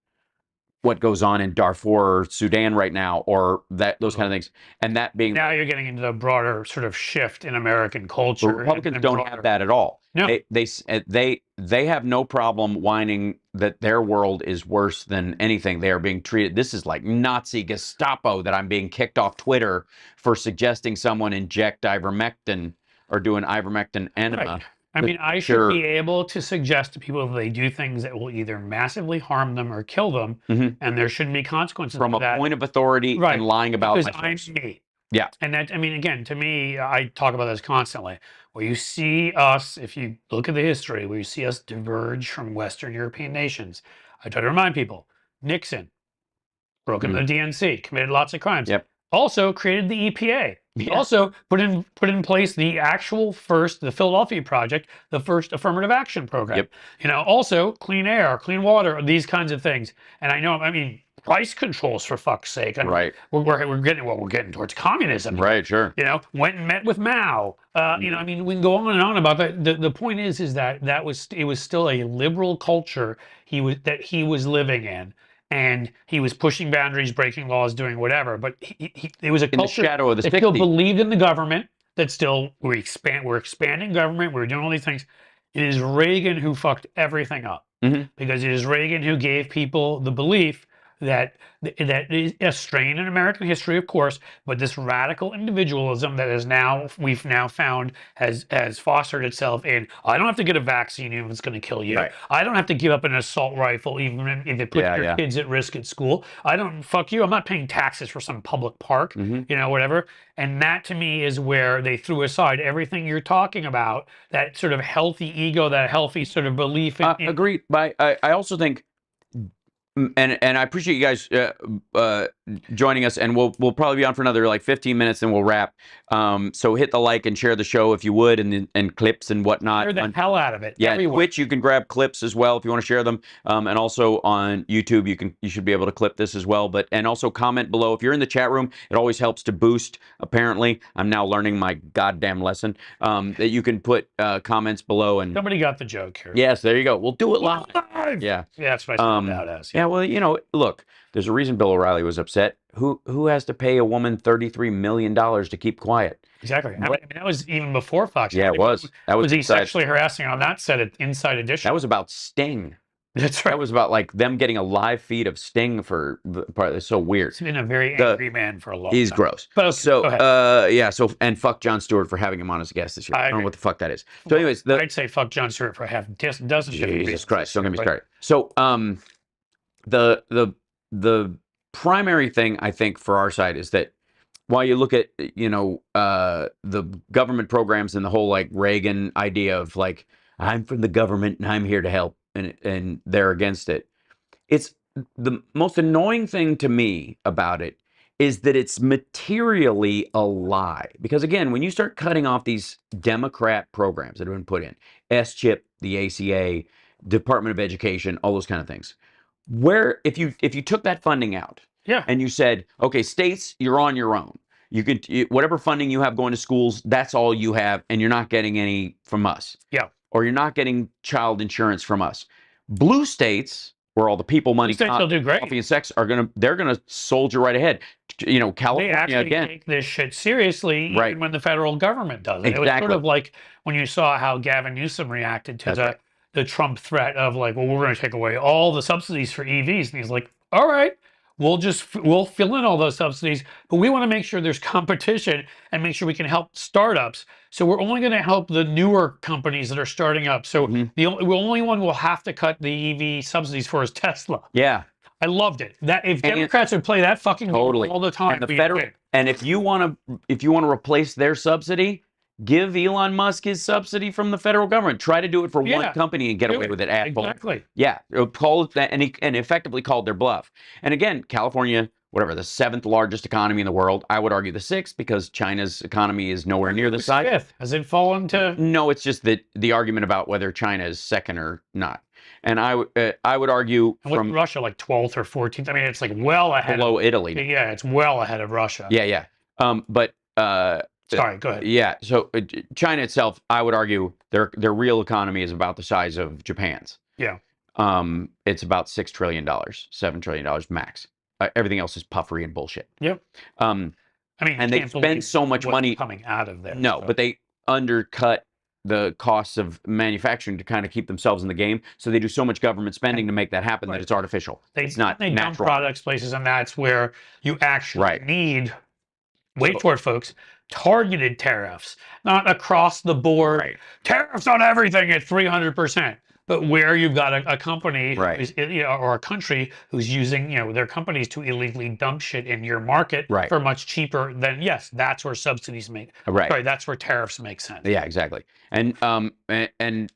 what goes on in Darfur or Sudan right now, or those kind of things. And that being, now you're getting into the broader sort of shift in American culture. Republicans don't have that at all. No. They have no problem whining that their world is worse than anything. They are being treated. This is like Nazi Gestapo that I'm being kicked off Twitter for suggesting someone inject ivermectin or do an ivermectin enema. Right. I mean, I should be able to suggest to people that they do things that will either massively harm them or kill them, and there shouldn't be consequences from for that. From a point of authority and lying about because I'm me. Yeah. And that, I mean, again, to me, I talk about this constantly. Where you see us, if you look at the history, where you see us diverge from Western European nations, I try to remind people, Nixon broke into the DNC, committed lots of crimes. Yep. Also created the EPA. Yeah. Also put in place the actual first, the Philadelphia Project, the first affirmative action program. Yep. You know, also clean air, clean water, these kinds of things. And I know, I mean, price controls for fuck's sake. I mean, Right. We're getting towards communism. Right. Sure. You know, went and met with Mao. You know, I mean, we can go on and on about that. The point is that it was still a liberal culture he was living in. And he was pushing boundaries, breaking laws, doing whatever. But it was a culture in the shadow of the that 60s. still believed in the government. That still we're expanding government. We're doing all these things. It is Reagan who fucked everything up because it is Reagan who gave people the belief that is a strain in American history, of course, but this radical individualism that is we've now found has fostered itself in, I don't have to get a vaccine even if it's going to kill you. Right. I don't have to give up an assault rifle even if it puts your kids at risk at school. Fuck you. I'm not paying taxes for some public park, you know, whatever. And that to me is where they threw aside everything you're talking about, that sort of healthy ego, that healthy sort of belief in. Agreed. But I also think, and I appreciate you guys joining us, and we'll probably be on for another like 15 minutes, and we'll wrap. So hit the like and share the show if you would, and clips and whatnot. Share the hell out of it. Yeah, everywhere. Twitch you can grab clips as well if you want to share them, and also on YouTube you should be able to clip this as well. And also comment below if you're in the chat room. It always helps to boost. Apparently, I'm now learning my goddamn lesson. That you can put comments below, and somebody got the joke here. Yes, there you go. We'll do it live. Yeah, that's what I started out as. Yeah, well, you know, look, there's a reason Bill O'Reilly was upset. Who has to pay a woman $33 million to keep quiet? Exactly. I mean, that was even before Fox. Yeah, it was. That was he sexually harassing on that set at Inside Edition? That was about Sting. That's right. That was about like them getting a live feed of Sting for the part. It's so weird. He's been a very angry man for a long time. He's gross. But okay, so yeah. So and fuck Jon Stewart for having him on as a guest this year. I don't know what the fuck that is. So anyways, I'd say fuck Jon Stewart for half dozen. Jesus Christ! Don't get me started. So the primary thing I think for our side is that while you look at, you know, the government programs and the whole like Reagan idea of like, I'm from the government and I'm here to help, and they're against it. It's the most annoying thing to me about it is that it's materially a lie. Because again, when you start cutting off these Democrat programs that have been put in, S-chip, the ACA, Department of Education, all those kind of things, where if you took that funding out, and you said, okay, states, you're on your own. You could whatever funding you have going to schools, that's all you have, and you're not getting any from us. Yeah. Or you're not getting child insurance from us. Blue states, where all the people money, will do great. Coffee and sex they're gonna soldier right ahead. You know, California they actually again. Take this shit seriously, even when the federal government does it. Exactly. It was sort of like when you saw how Gavin Newsom reacted to the Trump threat of like, well, we're going to take away all the subsidies for EVs, and he's like, all right. We'll fill in all those subsidies, but we want to make sure there's competition and make sure we can help startups. So we're only going to help the newer companies that are starting up. So the only one we'll have to cut the EV subsidies for is Tesla. Yeah. I loved it. That if Democrats would play that fucking game all the time, and the federal, and if you want to replace their subsidy, give Elon Musk his subsidy from the federal government. Try to do it for one company and get away with it. Exactly. Yeah, call it that, and effectively called their bluff. And again, California, whatever, the 7th largest economy in the world. I would argue the 6th because China's economy is nowhere near the size. 5th. Has it fallen to? No, it's just that the argument about whether China is 2nd or not. And I would argue from Russia like 12th or 14th. I mean, it's like well ahead below Italy. Yeah, it's well ahead of Russia. Yeah. But sorry, go ahead. Yeah, so China itself, I would argue their real economy is about the size of Japan's. Yeah. It's about $6 trillion, $7 trillion max. Everything else is puffery and bullshit. Yep. I mean, and they spend so much money coming out of there. No, but they undercut the costs of manufacturing to kind of keep themselves in the game. So they do so much government spending to make that happen that it's artificial. It's not natural. Dump products places, and that's where you actually need. Wait for it, folks. Targeted tariffs, not across the board. Tariffs on everything at 300%. But where you've got a company, Right. who's, or a country who's using, their companies to illegally dump shit in your market Right. for much cheaper, then yes, that's where subsidies make. Right. Sorry, that's where tariffs make sense. Yeah, exactly. And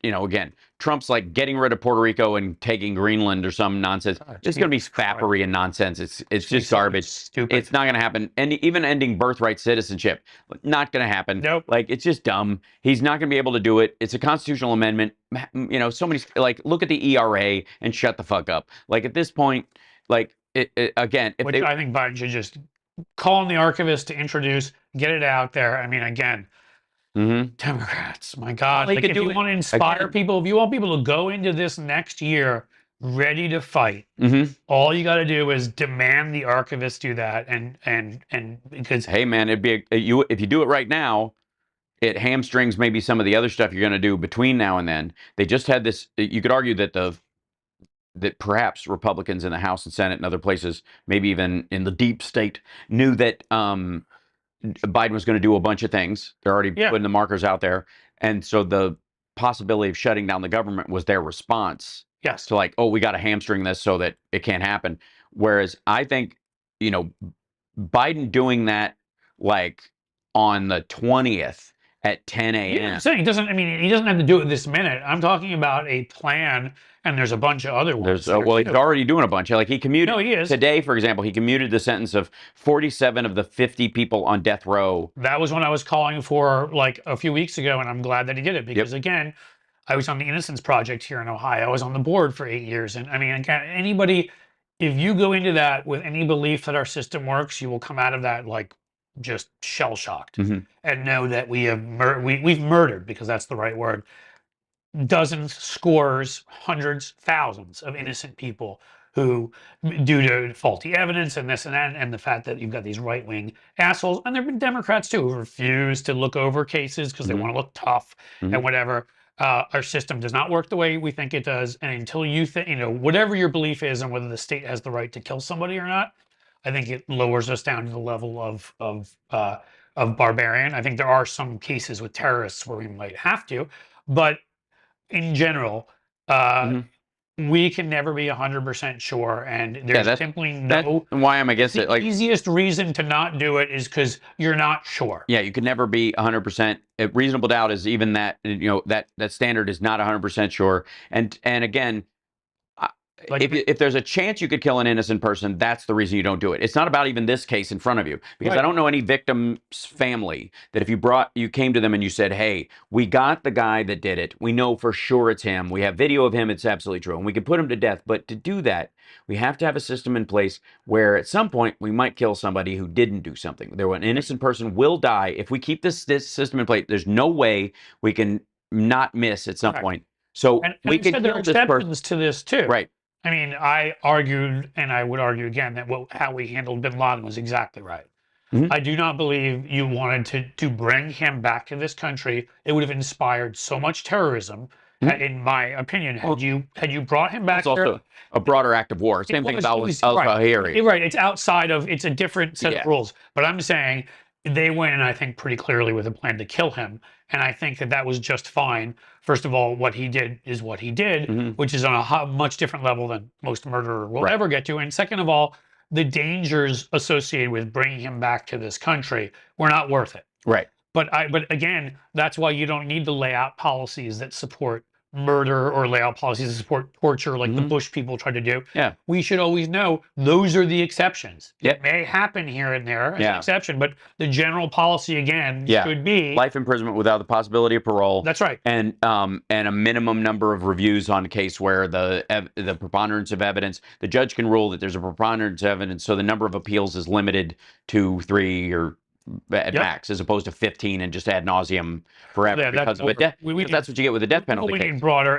again, Trump's like getting rid of Puerto Rico and taking Greenland or some nonsense. It's going to be fappery and nonsense. It's just garbage. Stupid. It's not going to happen. And even ending birthright citizenship, not going to happen. Nope. Like, it's just dumb. He's not going to be able to do it. It's a constitutional amendment. So many, like, look at the ERA and shut the fuck up. Like, at this point, like, again, if Which I think Biden should just call on the archivist to introduce, get it out there. I mean, again, Democrats, my God. Well, like, if you want to inspire people, if you want people to go into this next year ready to fight, all you got to do is demand the archivist do that. And because, hey, man, it'd be if you do it right now, it hamstrings maybe some of the other stuff you're going to do between now and then. They just had this. You could argue that that perhaps Republicans in the House and Senate and other places, maybe even in the deep state, knew that Biden was going to do a bunch of things. They're already putting the markers out there. And so the possibility of shutting down the government was their response. Yes. To like, oh, we got to hamstring this so that it can't happen. Whereas I think, Biden doing that like on the 20th at 10 a.m. So he doesn't have to do it this minute. I'm talking about a plan, and there's a bunch of other ones. He's already doing a bunch. Like, he commuted. No, he is. Today, for example, he commuted the sentence of 47 of the 50 people on death row. That was when I was calling for, like, a few weeks ago, and I'm glad that he did it because, again, I was on the Innocence Project here in Ohio. I was on the board for 8 years. And I mean, again, anybody, if you go into that with any belief that our system works, you will come out of that like just shell-shocked and know that we've murdered, because that's the right word, dozens, scores, hundreds, thousands of innocent people who, due to faulty evidence and this and that, and the fact that you've got these right-wing assholes, and there have been Democrats too, who refuse to look over cases because they want to look tough and whatever. Our system does not work the way we think it does, and until you think, whatever your belief is on whether the state has the right to kill somebody or not, I think it lowers us down to the level of barbarian. I think there are some cases with terrorists where we might have to, but in general, we can never be 100% sure, and there's simply no. Why I'm against it. Like, the easiest reason to not do it is because you're not sure. Yeah, you could never be 100%. Reasonable doubt is even that. That standard is not 100% sure. And again, like, if there's a chance you could kill an innocent person, that's the reason you don't do it. It's not about even this case in front of you, because I don't know any victim's family that if you came to them and you said, hey, we got the guy that did it. We know for sure it's him. We have video of him. It's absolutely true. And we can put him to death. But to do that, we have to have a system in place where at some point we might kill somebody who didn't do something. An innocent person will die. If we keep this system in place, there's no way we can not miss at some point. So we can kill this person. To this too. Right. I mean, I argued, and I would argue again, that how we handled bin Laden was exactly right. I do not believe you wanted to bring him back to this country. It would have inspired so much terrorism, in my opinion, had you brought him back. It's also a broader act of war. Same thing with al-Zawahiri. Right. It's outside of, it's a different set of rules. But I'm saying they went in, I think, pretty clearly with a plan to kill him. And I think that was just fine. First of all, what he did is what he did, which is on a much different level than most murderer will ever get to. And second of all, the dangers associated with bringing him back to this country were not worth it. Right. But again, that's why you don't need to lay out policies that support murder or lay out policies that support torture like the Bush people tried to do. Yeah. We should always know those are the exceptions. It may happen here and there as an exception, but the general policy again should be life imprisonment without the possibility of parole. That's right. And a minimum number of reviews on a case where the preponderance of evidence, the judge can rule that there's a preponderance of evidence, so the number of appeals is limited to 3 or at max, as opposed to 15 and just ad nauseum forever because of a death. That's what you get with a death penalty we case. need broader,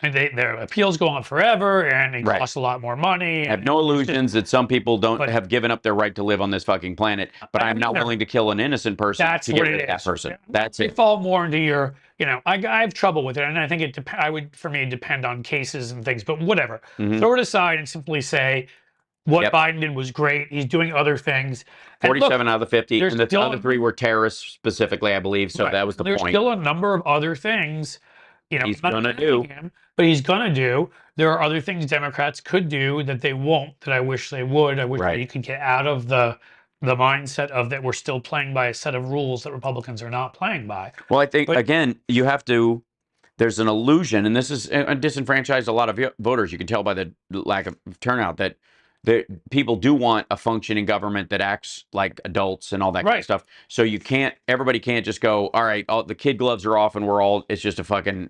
and their appeals go on forever, and it costs a lot more money. I have no illusions that some people have given up their right to live on this fucking planet, but I'm not willing to kill an innocent person to get rid of that person. That's it. They fall more into your, I have trouble with it, and I think for me, depend on cases and things, but whatever. Throw it aside and simply say, what Biden did was great. He's doing other things. 47 out of the 50, and the other 3 were terrorists specifically, I believe. So that was the point. There's still a number of other things he's gonna do. But he's gonna do. There are other things Democrats could do that they won't. That I wish they would. I wish they could get out of the mindset of that we're still playing by a set of rules that Republicans are not playing by. Well, I think again, you have to. There's an illusion, and this is disenfranchised a lot of voters. You can tell by the lack of turnout that people do want a functioning government that acts like adults and all that kind of stuff. So everybody can't just go, all right, the kid gloves are off and it's just a fucking,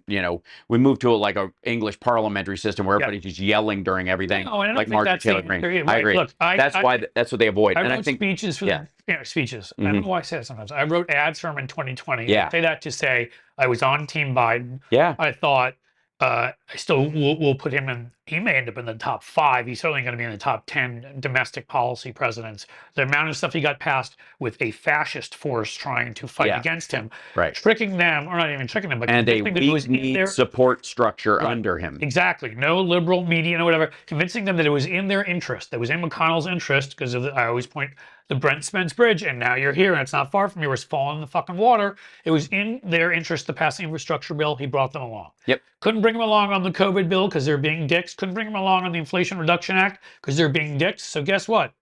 we move to like a English parliamentary system where everybody's just yelling during everything. No, and I don't like think Marjorie that's Taylor Greene. I agree. Look, that's what they avoid. I wrote speeches for speeches. I don't know why I say that sometimes. I wrote ads for him in 2020. Yeah. I say that to say I was on Team Biden. Yeah. I thought I still will put him in. He may end up in the top 5. He's certainly going to be in the top 10 domestic policy presidents. The amount of stuff he got passed with a fascist force trying to fight against him, tricking them, or not even tricking them, but and a weak support structure under him. Exactly. No liberal media, no whatever, convincing them that it was in their interest, that was in McConnell's interest, because I always point the Brent Spence Bridge, and now you're here, and it's not far from you. It's falling in the fucking water. It was in their interest to pass the infrastructure bill. He brought them along. Yep. Couldn't bring them along on the COVID bill because they're being dicks. Couldn't bring them along on the Inflation Reduction Act because they're being dicks. So guess what?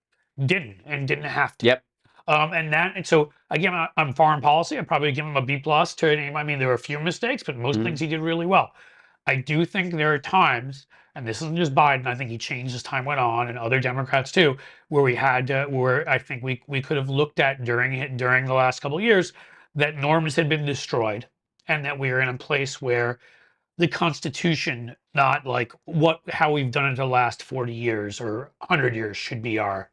Didn't have to. Yep. And so again, on foreign policy, I'd probably give him a B+ to name. I mean, there were a few mistakes, but most things he did really well. I do think there are times, and this isn't just Biden, I think he changed as time went on, and other Democrats too, where we had where I think we could have looked at during the last couple of years that norms had been destroyed, and that we are in a place where the Constitution, not like how we've done it the last 40 years or 100 years, should be our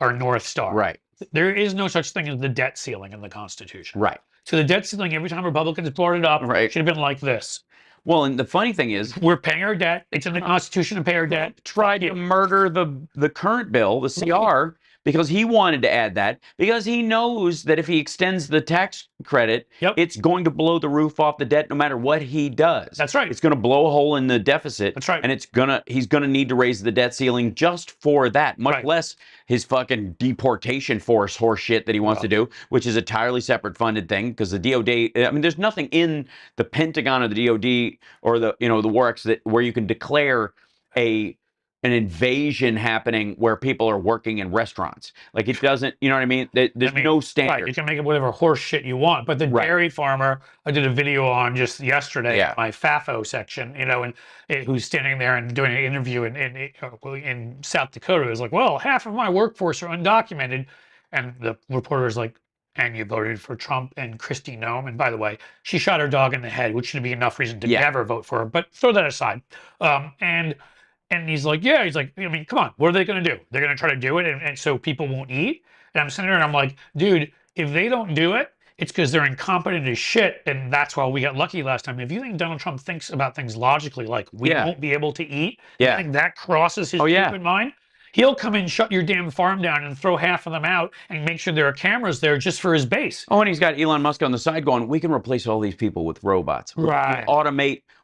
North Star. Right. There is no such thing as the debt ceiling in the Constitution. Right. So the debt ceiling, every time Republicans brought it up, should have been like this. Well, and the funny thing is, we're paying our debt. It's in the Constitution to pay our debt. Tried to murder the current bill, the CR, because he wanted to add that, because he knows that if he extends the tax credit, it's going to blow the roof off the debt no matter what he does. That's right. It's going to blow a hole in the deficit. That's right. And he's gonna need to raise the debt ceiling just for that, much less his fucking deportation force horse shit that he wants to do, which is a entirely separate funded thing, because the DOD, I mean, there's nothing in the Pentagon or the DOD or the War X where you can declare an invasion happening where people are working in restaurants. Like, it doesn't, you know what I mean? There's no standard. Right, you can make up whatever horse shit you want. But the dairy farmer, I did a video on just yesterday, my FAFO section, and who's standing there and doing an interview in South Dakota, is like, well, half of my workforce are undocumented. And the reporter is like, and you voted for Trump and Kristi Noem. And by the way, she shot her dog in the head, which should be enough reason to never vote for her. But throw that aside. And he's like, I mean, come on, what are they going to do? They're going to try to do it, and so people won't eat? And I'm sitting there and I'm like, dude, if they don't do it, it's because they're incompetent as shit, and that's why we got lucky last time. If you think Donald Trump thinks about things logically, like we won't be able to eat, you think that crosses his stupid mind? He'll come and shut your damn farm down and throw half of them out and make sure there are cameras there just for his base. Oh, and he's got Elon Musk on the side going, we can replace all these people with robots. Right.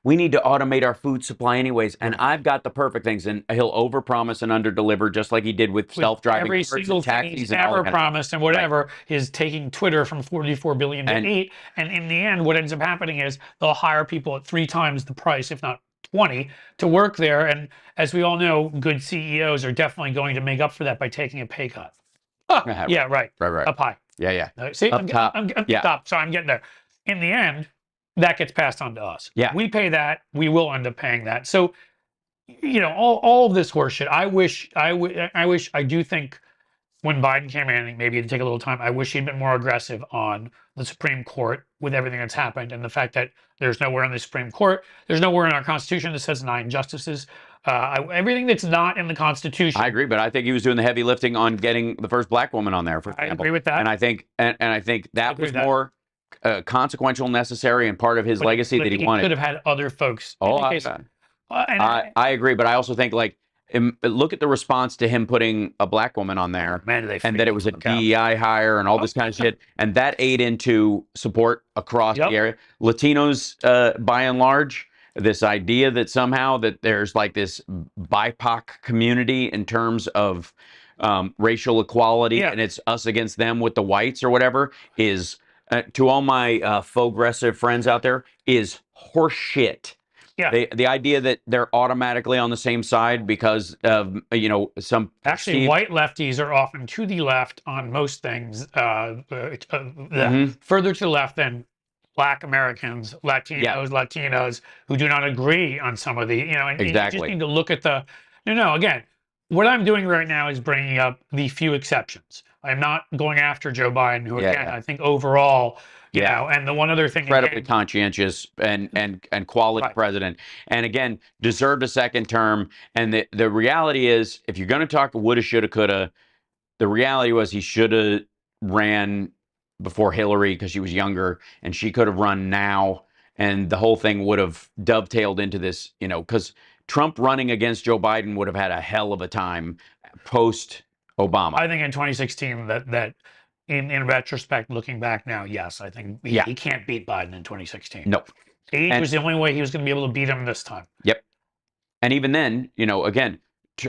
We need to automate our food supply anyways. And I've got the perfect things. And he'll overpromise and underdeliver, just like he did with self-driving every cars single and thing taxis he's and all ever that promised and whatever is taking Twitter from 44 billion to 8. And in the end, what ends up happening is they'll hire people at 3 times the price, if not 20, to work there. And as we all know, good CEOs are definitely going to make up for that by taking a pay cut. Yeah, right. Up high. Yeah. See, up top. I'm top, so I'm getting there. In the end, that gets passed on to us. Yeah. We pay that. We will end up paying that. So, all of this horseshit. I do think when Biden came in, maybe it'd take a little time, I wish he'd been more aggressive on the Supreme Court with everything that's happened, and the fact that there's nowhere in the Supreme Court, there's nowhere in our Constitution that says 9 justices. Everything that's not in the Constitution. I agree, but I think he was doing the heavy lifting on getting the first black woman on there, for example. I agree with that. And I think that was more consequential, necessary, and part of his legacy that he wanted. He could have had other folks. I agree, but I also think, like, look at the response to him putting a black woman on there, and that it was a DEI hire and all this kind of shit, and that ate into support across the area. Latinos, by and large, this idea that somehow that there's like this BIPOC community in terms of racial equality, and it's us against them with the whites or whatever, is to all my faux-aggressive friends out there, is horse shit. Yeah. The idea that they're automatically on the same side because of, you know, some actually white lefties are often to the left on most things, further to the left than Black Americans, Latinos who do not agree on some of the, you know, and you just need to look at the, again, what I'm doing right now is bringing up the few exceptions. I'm not going after Joe Biden, who again, I think overall, you know, and the one other thing, incredibly conscientious and quality president, and again, deserved a second term. And the reality is, if you're going to talk woulda, shoulda, coulda, the reality was he should have ran before Hillary because she was younger, and she could have run now, and the whole thing would have dovetailed into this, you know, because Trump running against Joe Biden would have had a hell of a time post Obama. I think in 2016 that in retrospect, looking back now, yes, I think he can't beat Biden in 2016. No. Age was the only way he was going to be able to beat him this time. Yep. And even then, you know, again,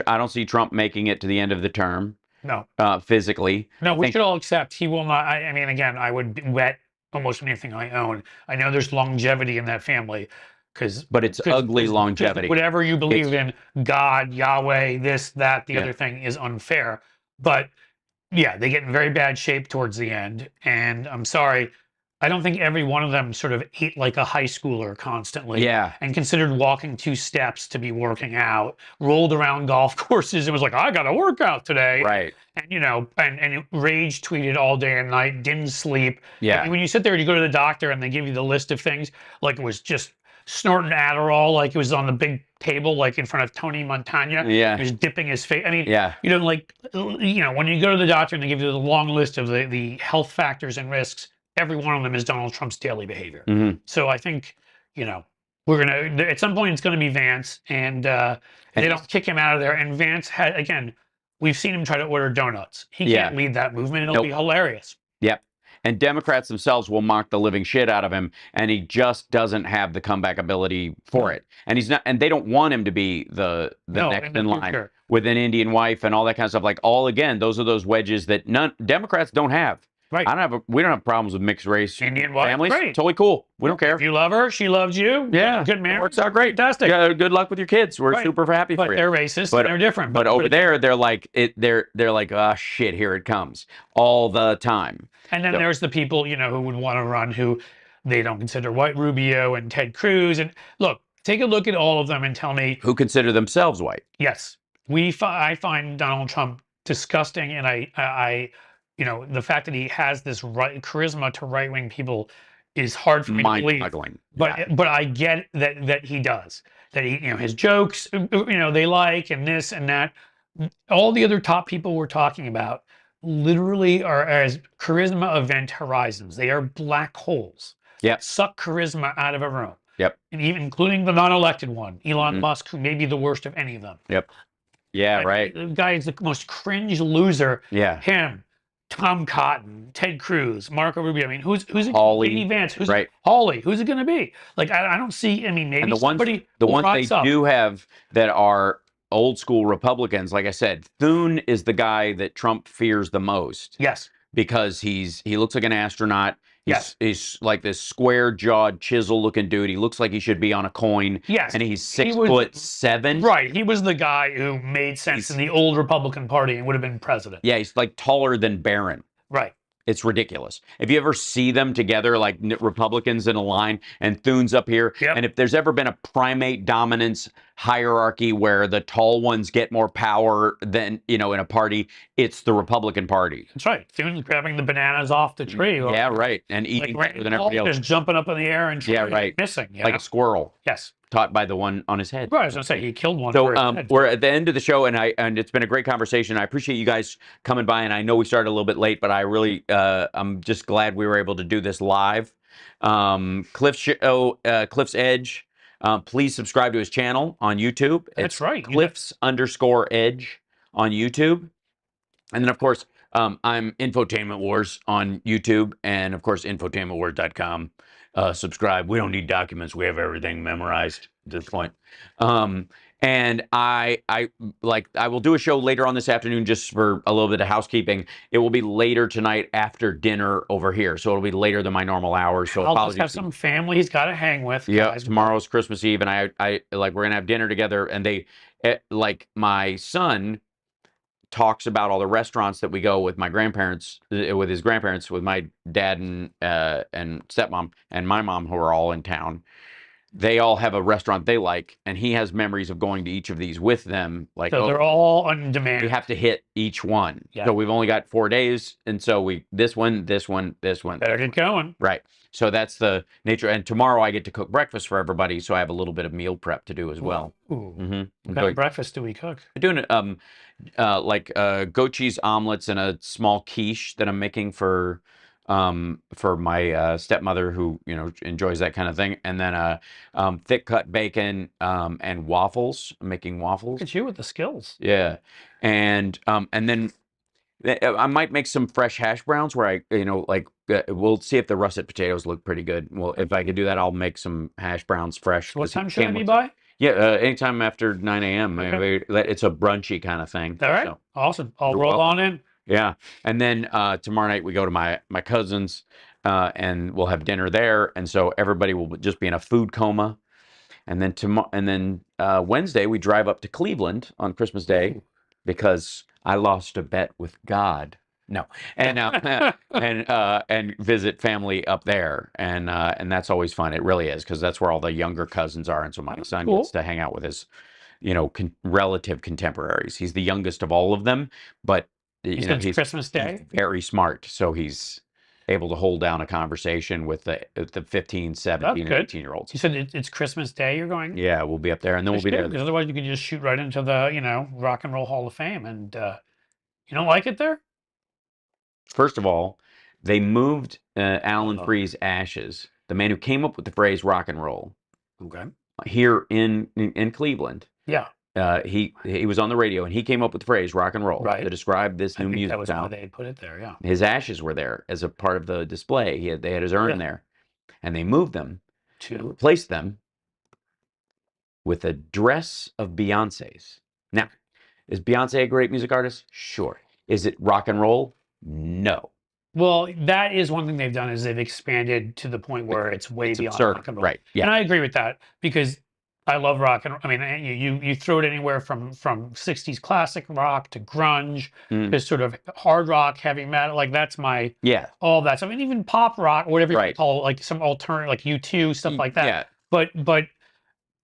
I don't see Trump making it to the end of the term. No. Physically. No, we should all accept he will not. I mean, again, I would bet almost anything I own. I know there's longevity in that family. But it's ugly longevity. Whatever you believe in, God, Yahweh, this, that, the other thing is unfair. But yeah, they get in very bad shape towards the end. And I'm sorry, I don't think every one of them sort of ate like a high schooler constantly. Yeah. And considered walking 2 steps to be working out, rolled around golf courses and was like, I got to work out today. Right. And, you know, and rage tweeted all day and night, didn't sleep. Yeah. And when you sit there and you go to the doctor and they give you the list of things, like it was just snorting Adderall, like it was on the big table, like in front of Tony Montana. Yeah. He was dipping his face. I mean, yeah. You know, like, you know, when you go to the doctor and they give you the long list of the health factors and risks, every one of them is Donald Trump's daily behavior. Mm-hmm. So I think, you know, we're going to, at some point it's going to be Vance, and they don't kick him out of there. And Vance had, again, we've seen him try to order donuts. He can't lead that movement. It'll be hilarious. Yep. And Democrats themselves will mock the living shit out of him, and he just doesn't have the comeback ability for it. And he's not, and they don't want him to be the next in line with an Indian wife and all that kind of stuff. Like, all, again, those are those wedges that Democrats don't have. Right. We don't have problems with mixed race Indian wife. families. Great. Totally cool. We don't care. If you love her, she loves you. Yeah. Good man. It works out great. Fantastic. Yeah, good luck with your kids. We're super happy for you. They're racist and they're different. But over there, they're like, they're like, oh shit, here it comes all the time. And then there's the people, you know, who would want to run, who they don't consider white. Rubio and Ted Cruz. And look, take a look at all of them and tell me who consider themselves white. Yes, I find Donald Trump disgusting, and I you know, the fact that he has this charisma to right-wing people is hard for me to believe. Mind-boggling. But I get that he does. That he, you know, his jokes, you know, they like, and this and that. All the other top people we're talking about literally are as charisma event horizons. They are black holes. Yeah. Suck charisma out of a room. Yep. And even including the non-elected one, Elon Musk, who may be the worst of any of them. Yep. Yeah, right. The guy is the most cringe loser. Yeah. Him. Tom Cotton, Ted Cruz, Marco Rubio. I mean, who's Hawley, J.D. Vance? Who's right. Hawley? Who's it going to be? Like, I don't see. I mean, maybe and somebody. The ones they do have that are old school Republicans, like I said, Thune is the guy that Trump fears the most. Yes, because he looks like an astronaut. He's like this square-jawed, chisel-looking dude. He looks like he should be on a coin. Yes. And he's 6'7". Right. He was the guy who made sense in the old Republican Party and would have been president. Yeah, he's like taller than Barron. Right. It's ridiculous. If you ever see them together, like Republicans in a line, and Thune's up here, and if there's ever been a primate dominance hierarchy where the tall ones get more power than, you know, in a party, it's the Republican Party. That's right. Thune's grabbing the bananas off the tree. Yeah, right. And eating better than everybody else. Just jumping up in the air and missing. Like a squirrel. Yes. Taught by the one on his head. Right, I was going to say, he killed one. So we're at the end of the show, and it's been a great conversation. I appreciate you guys coming by, and I know we started a little bit late, but I really, I'm just glad we were able to do this live. Cliff's Edge, please subscribe to his channel on YouTube. That's right. Cliffs_Edge on YouTube. And then, of course, I'm Infotainment Wars on YouTube, and, of course, infotainmentwars.com. Subscribe. We don't need documents. We have everything memorized at this point. And I will do a show later on this afternoon just for a little bit of housekeeping. It will be later tonight after dinner over here, so it'll be later than my normal hours. So I'll apologies. just have some family he's got to hang with. Yeah, tomorrow's Christmas Eve, and I like we're gonna have dinner together. And they like my son talks about all the restaurants that we go with my grandparents, with his grandparents, with my dad and stepmom and my mom, who are all in town. They all have a restaurant they like, and he has memories of going to each of these with them. Like, so they're all on demand. We have to hit each one. Yeah. So we've only got 4 days, and so this one. Better get going. Right. So that's the nature. And tomorrow I get to cook breakfast for everybody, so I have a little bit of meal prep to do as well. Ooh. What kind of breakfast do we cook? I'm doing goat cheese omelets and a small quiche that I'm making for my stepmother, who enjoys that kind of thing, and then thick cut bacon and waffles. I'm making waffles. Look at you with the skills. Yeah, and then I might make some fresh hash browns where we'll see if the russet potatoes look pretty good. Well, if I could do that, I'll make some hash browns fresh. So what time should I be by? Yeah, anytime after 9 a.m. Okay. It's a brunchy kind of thing. All right, so, awesome. I'll roll on in. Yeah, and then tomorrow night we go to my cousin's, and we'll have dinner there, and so everybody will just be in a food coma. And then Wednesday we drive up to Cleveland on Christmas Day because I lost a bet with God. No, and and visit family up there, and that's always fun. It really is, because that's where all the younger cousins are, and so my son gets to hang out with his, relative contemporaries. He's the youngest of all of them, but he's Christmas Day. He's very smart, so he's able to hold down a conversation with the 15, 17, and 18-year-olds. You said it's Christmas Day you're going? Yeah, we'll be up there, and then we'll be there. Because otherwise you can just shoot right into the, Rock and Roll Hall of Fame, and you don't like it there? First of all, they moved Alan Free's ashes, the man who came up with the phrase rock and roll. Okay. Here in Cleveland. Yeah. He was on the radio, and he came up with the phrase rock and roll to describe this new music sound. That was why they put it there, yeah. His ashes were there as a part of the display. They had his urn there, and they moved them to replace them with a dress of Beyonce's. Now, is Beyonce a great music artist? Sure. Is it rock and roll? No. Well, that is one thing they've done, is they've expanded to the point where it's way beyond rock and roll. Right. Yeah. And I agree with that, because I love rock and roll. I mean, you throw it anywhere from 60s classic rock to grunge to sort of hard rock, heavy metal. Like, that's my all that stuff. I mean, even pop rock, whatever you call it, like some alternative, like U2 stuff like that. Yeah. But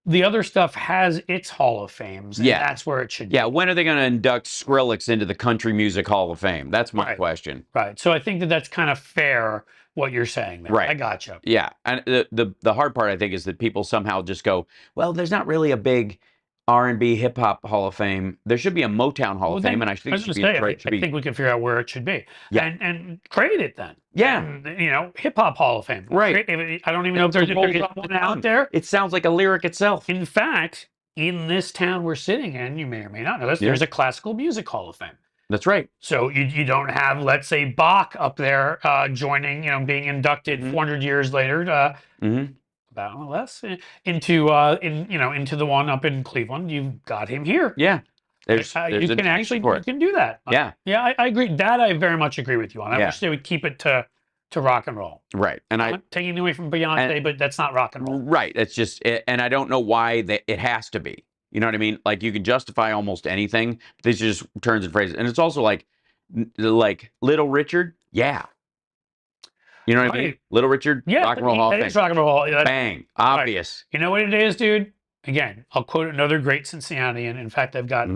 the other stuff has its Hall of Fames, and that's where it should be. Yeah, when are they going to induct Skrillex into the Country Music Hall of Fame? That's my question. Right. So I think that's kind of fair, what you're saying there. Right. I gotcha. Yeah, and the hard part, I think, is that people somehow just go, well, there's not really a big R&B hip hop Hall of Fame. There should be a Motown Hall of Fame, and I think I think we can figure out where it should be. Yeah. And create it then. Yeah. And, hip hop Hall of Fame. Right. I don't even know if there's one out there. It sounds like a lyric itself. In fact, in this town we're sitting in, you may or may not know this, there's a Classical Music Hall of Fame. That's right. So you don't have, let's say, Bach up there joining, being inducted 400 years later. About less into the one up in Cleveland. You've got him here. Yeah, you can do that. Yeah, I agree. That I very much agree with you on. I wish they would keep it to rock and roll. Right, and I'm not taking away from Beyonce, but that's not rock and roll. Right, it's just, and I don't know why it has to be. You know what I mean? Like, you can justify almost anything. These are just turns and phrases, and it's also like Little Richard. Yeah. You know what I mean? Little Richard, Rock and Roll Hall of Fame. Rock and Roll. Bang. Obvious. Right. You know what it is, dude? Again, I'll quote another great Cincinnatian. In fact, I've got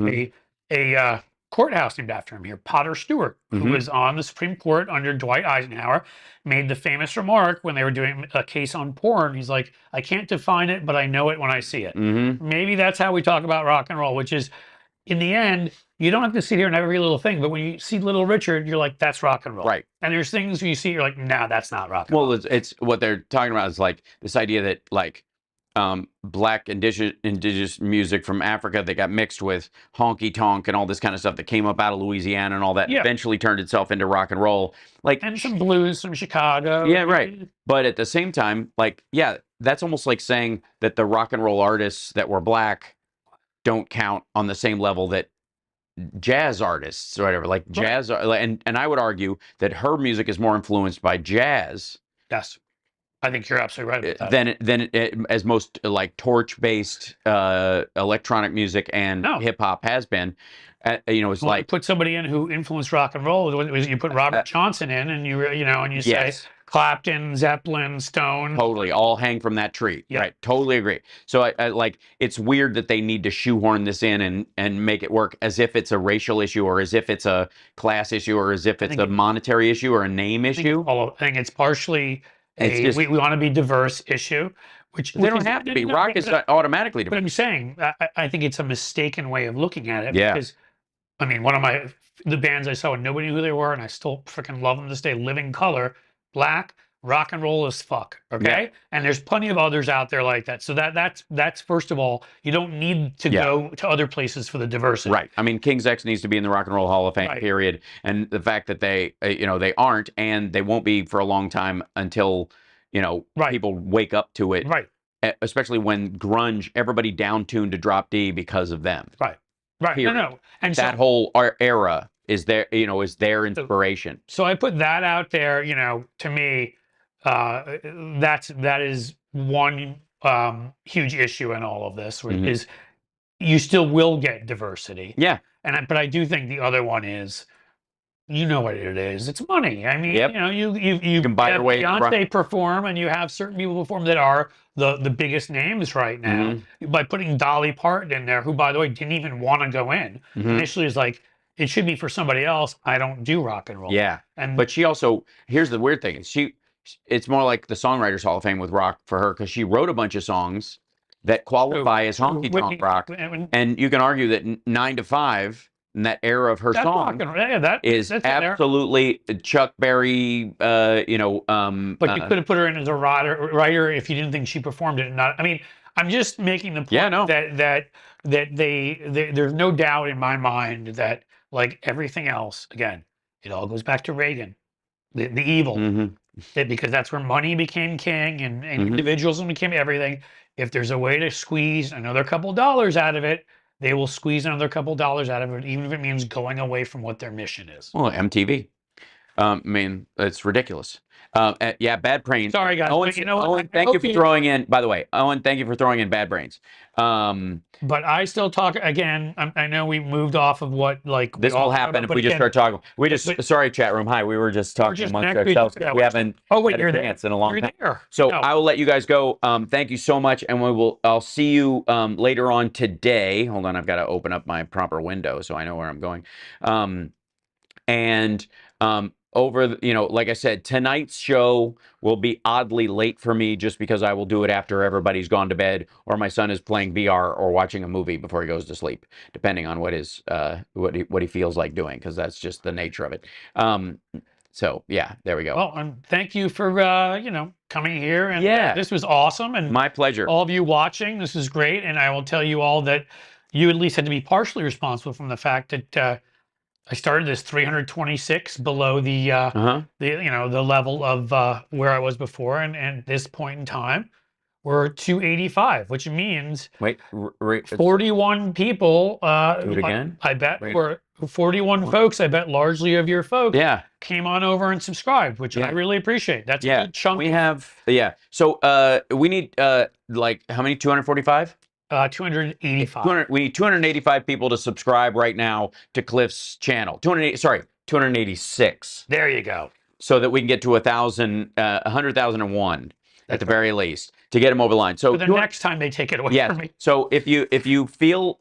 a courthouse named after him here, Potter Stewart, who was on the Supreme Court under Dwight Eisenhower, made the famous remark when they were doing a case on porn. He's like, I can't define it, but I know it when I see it. Maybe that's how we talk about rock and roll, which is, in the end, you don't have to sit here and have every little thing, but when you see Little Richard, you're like, that's rock and roll. Right. And there's things you see, you're like, nah, that's not rock and roll. Well, it's what they're talking about is like this idea that like black indigenous music from Africa that got mixed with honky tonk and all this kind of stuff that came up out of Louisiana and all that eventually turned itself into rock and roll. Like, and some blues from Chicago. Yeah, right. But at the same time, like, yeah, that's almost like saying that the rock and roll artists that were black don't count on the same level that jazz artists or whatever, like jazz, and I would argue that her music is more influenced by jazz. Yes, I think you're absolutely right about that. Than as most like torch-based electronic music and hip hop has been. You know, it's like put somebody in who influenced rock and roll. You put Robert Johnson in, and you say Clapton, Zeppelin, Stone. Totally, all hang from that tree. Yep. Right, totally agree. So I like, it's weird that they need to shoehorn this in and make it work as if it's a racial issue, or as if it's a class issue, or as if it's a monetary issue or a name issue. I think it's partially we want to be diverse issue, which they don't have to be. Rock is automatically diverse. But I'm saying, I think it's a mistaken way of looking at it. Yeah. Because, I mean, one of the bands I saw and nobody knew who they were, and I still freaking love them to this day, Living Color, black, rock and roll as fuck, okay? Yeah. And there's plenty of others out there like that. So that's first of all, you don't need to go to other places for the diversity. Right. I mean, King's X needs to be in the Rock and Roll Hall of Fame, period. And the fact that they, they aren't, and they won't be for a long time until, people wake up to it. Right. Especially when grunge, everybody down-tuned to Drop D because of them. Right. Right. Period. No. And that whole era is their inspiration. So I put that out there, to me, that is one huge issue in all of this, which is you still will get diversity. Yeah. But I do think the other one is, what it is. It's money. I mean, you can buy your way. Beyonce perform, and you have certain people perform that are the biggest names right now. By putting Dolly Parton in there, who, by the way, didn't even want to go in. Initially, is like, it should be for somebody else. I don't do rock and roll. Yeah. But she also, here's the weird thing: it's more like the Songwriters Hall of Fame with rock for her, because she wrote a bunch of songs that qualify as honky tonk rock, and you can argue that 9 to 5. And that era of her song is absolutely Chuck Berry, But you could have put her in as a writer if you didn't think she performed it. I mean, I'm just making the point that there's no doubt in my mind that, like everything else, again, it all goes back to Reagan, the evil, because that's where money became king and individualism became everything. If there's a way to squeeze another couple dollars out of it, they will squeeze another couple dollars out of it, even if it means going away from what their mission is. Well, MTV. I mean, it's ridiculous. Bad Brains. Sorry, guys. Owen, Owen, thank you for throwing in, by the way, Owen, thank you for throwing in Bad Brains. But I still talk, again, I know we moved off of what, like... This will happen if we just start talking. Sorry, chat room. Hi, we were just talking amongst ourselves. We haven't had a chance in a long time. So I will let you guys go. Thank you so much, and I'll see you later on today. Hold on, I've got to open up my proper window so I know where I'm going. Like I said, tonight's show will be oddly late for me, just because I will do it after everybody's gone to bed, or my son is playing VR or watching a movie before he goes to sleep, depending on what he feels like doing, because that's just the nature of it. So yeah, there we go. Well, and thank you for coming here, and this was awesome, and my pleasure. All of you watching, this is great, and I will tell you all that you at least had to be partially responsible from the fact that I started this 326 below the level of where I was before, and at this point in time, we're 285, which means 41 people. Do it again. I bet we're 41 folks. I bet largely of your folks came on over and subscribed, which I really appreciate. That's a good chunk. We have So we need like how many? 245. 285. We need 285 people to subscribe right now to Cliff's channel. 286. There you go. So that we can get to 100,001 at the very least to get him over the line. So the next time they take it away from me. So if you feel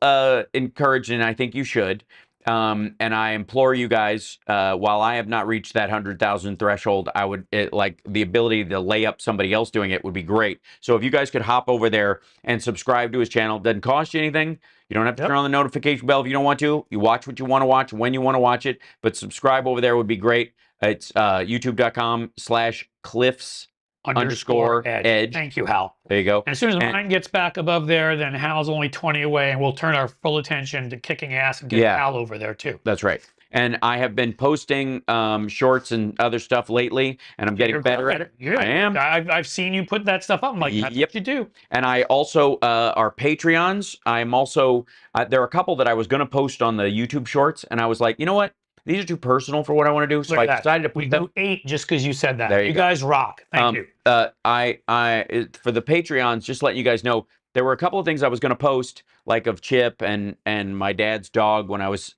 encouraged, and I think you should, and I implore you guys, while I have not reached that 100,000 threshold, I would like the ability to lay up somebody else doing it would be great. So if you guys could hop over there and subscribe to his channel, it doesn't cost you anything. You don't have to turn on the notification bell if you don't want to. You watch what you want to watch when you want to watch it, but subscribe over there would be great. It's youtube.com/cliffs_edge. Thank you, Hal. There you go. And as soon as mine gets back above there, then Hal's only 20 away, and we'll turn our full attention to kicking ass and getting Hal over there too. That's right. And I have been posting shorts and other stuff lately, and I'm getting better at it. I am. I've seen you put that stuff up. I'm like, that's what you do. And I also are Patreons. I'm also there are a couple that I was going to post on the YouTube shorts, and I was like, you know what? These are too personal for what I want to do, so I decided to put them. We do 8 just because you said that. There you guys rock. Thank you. For the Patreons, just letting you guys know, there were a couple of things I was going to post, like of Chip and my dad's dog when I was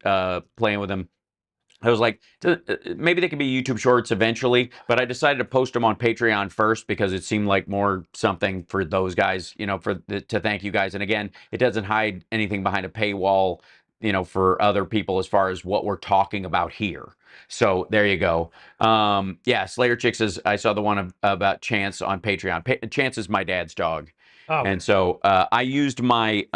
playing with him. I was like, maybe they could be YouTube shorts eventually, but I decided to post them on Patreon first because it seemed like more something for those guys, you know, to thank you guys. And again, it doesn't hide anything behind a paywall, you know, for other people as far as what we're talking about here. So there you go. Yeah, Slayer Chick says, I saw the one about Chance on Patreon. Chance is my dad's dog. Oh. And so I used my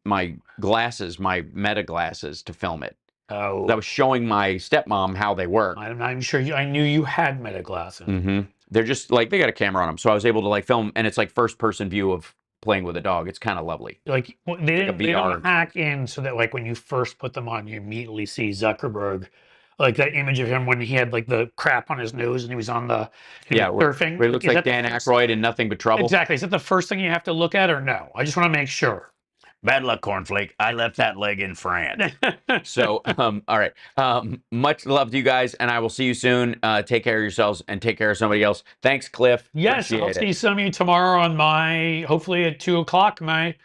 my glasses, my Meta glasses, to film it. Oh. I was showing my stepmom how they work. I'm not even sure I knew you had Meta glasses. They're just like, they got a camera on them. So I was able to like film, and it's like first person view of playing with a dog. It's kind of lovely. Like they don't hack in so that like when you first put them on, you immediately see Zuckerberg. Like that image of him when he had like the crap on his nose and he was on the surfing. Where it looks like Dan Aykroyd in Nothing But Trouble. Exactly. Is that the first thing you have to look at or no? I just want to make sure. Bad luck, Cornflake. I left that leg in France. So, all right. Much love to you guys, and I will see you soon. Take care of yourselves and take care of somebody else. Thanks, Cliff. Yes, I'll see some of you tomorrow on my, hopefully at 2 o'clock, my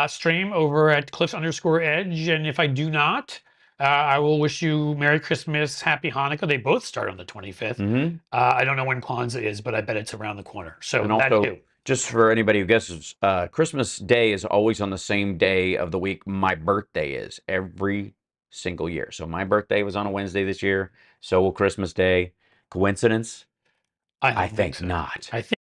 stream over at Cliffs_Edge. And if I do not, I will wish you Merry Christmas, Happy Hanukkah. They both start on the 25th. I don't know when Kwanzaa is, but I bet it's around the corner. So and also, that too. Just for anybody who guesses, Christmas Day is always on the same day of the week my birthday is every single year. So my birthday was on a Wednesday this year. So will Christmas Day. Coincidence? I think not. I think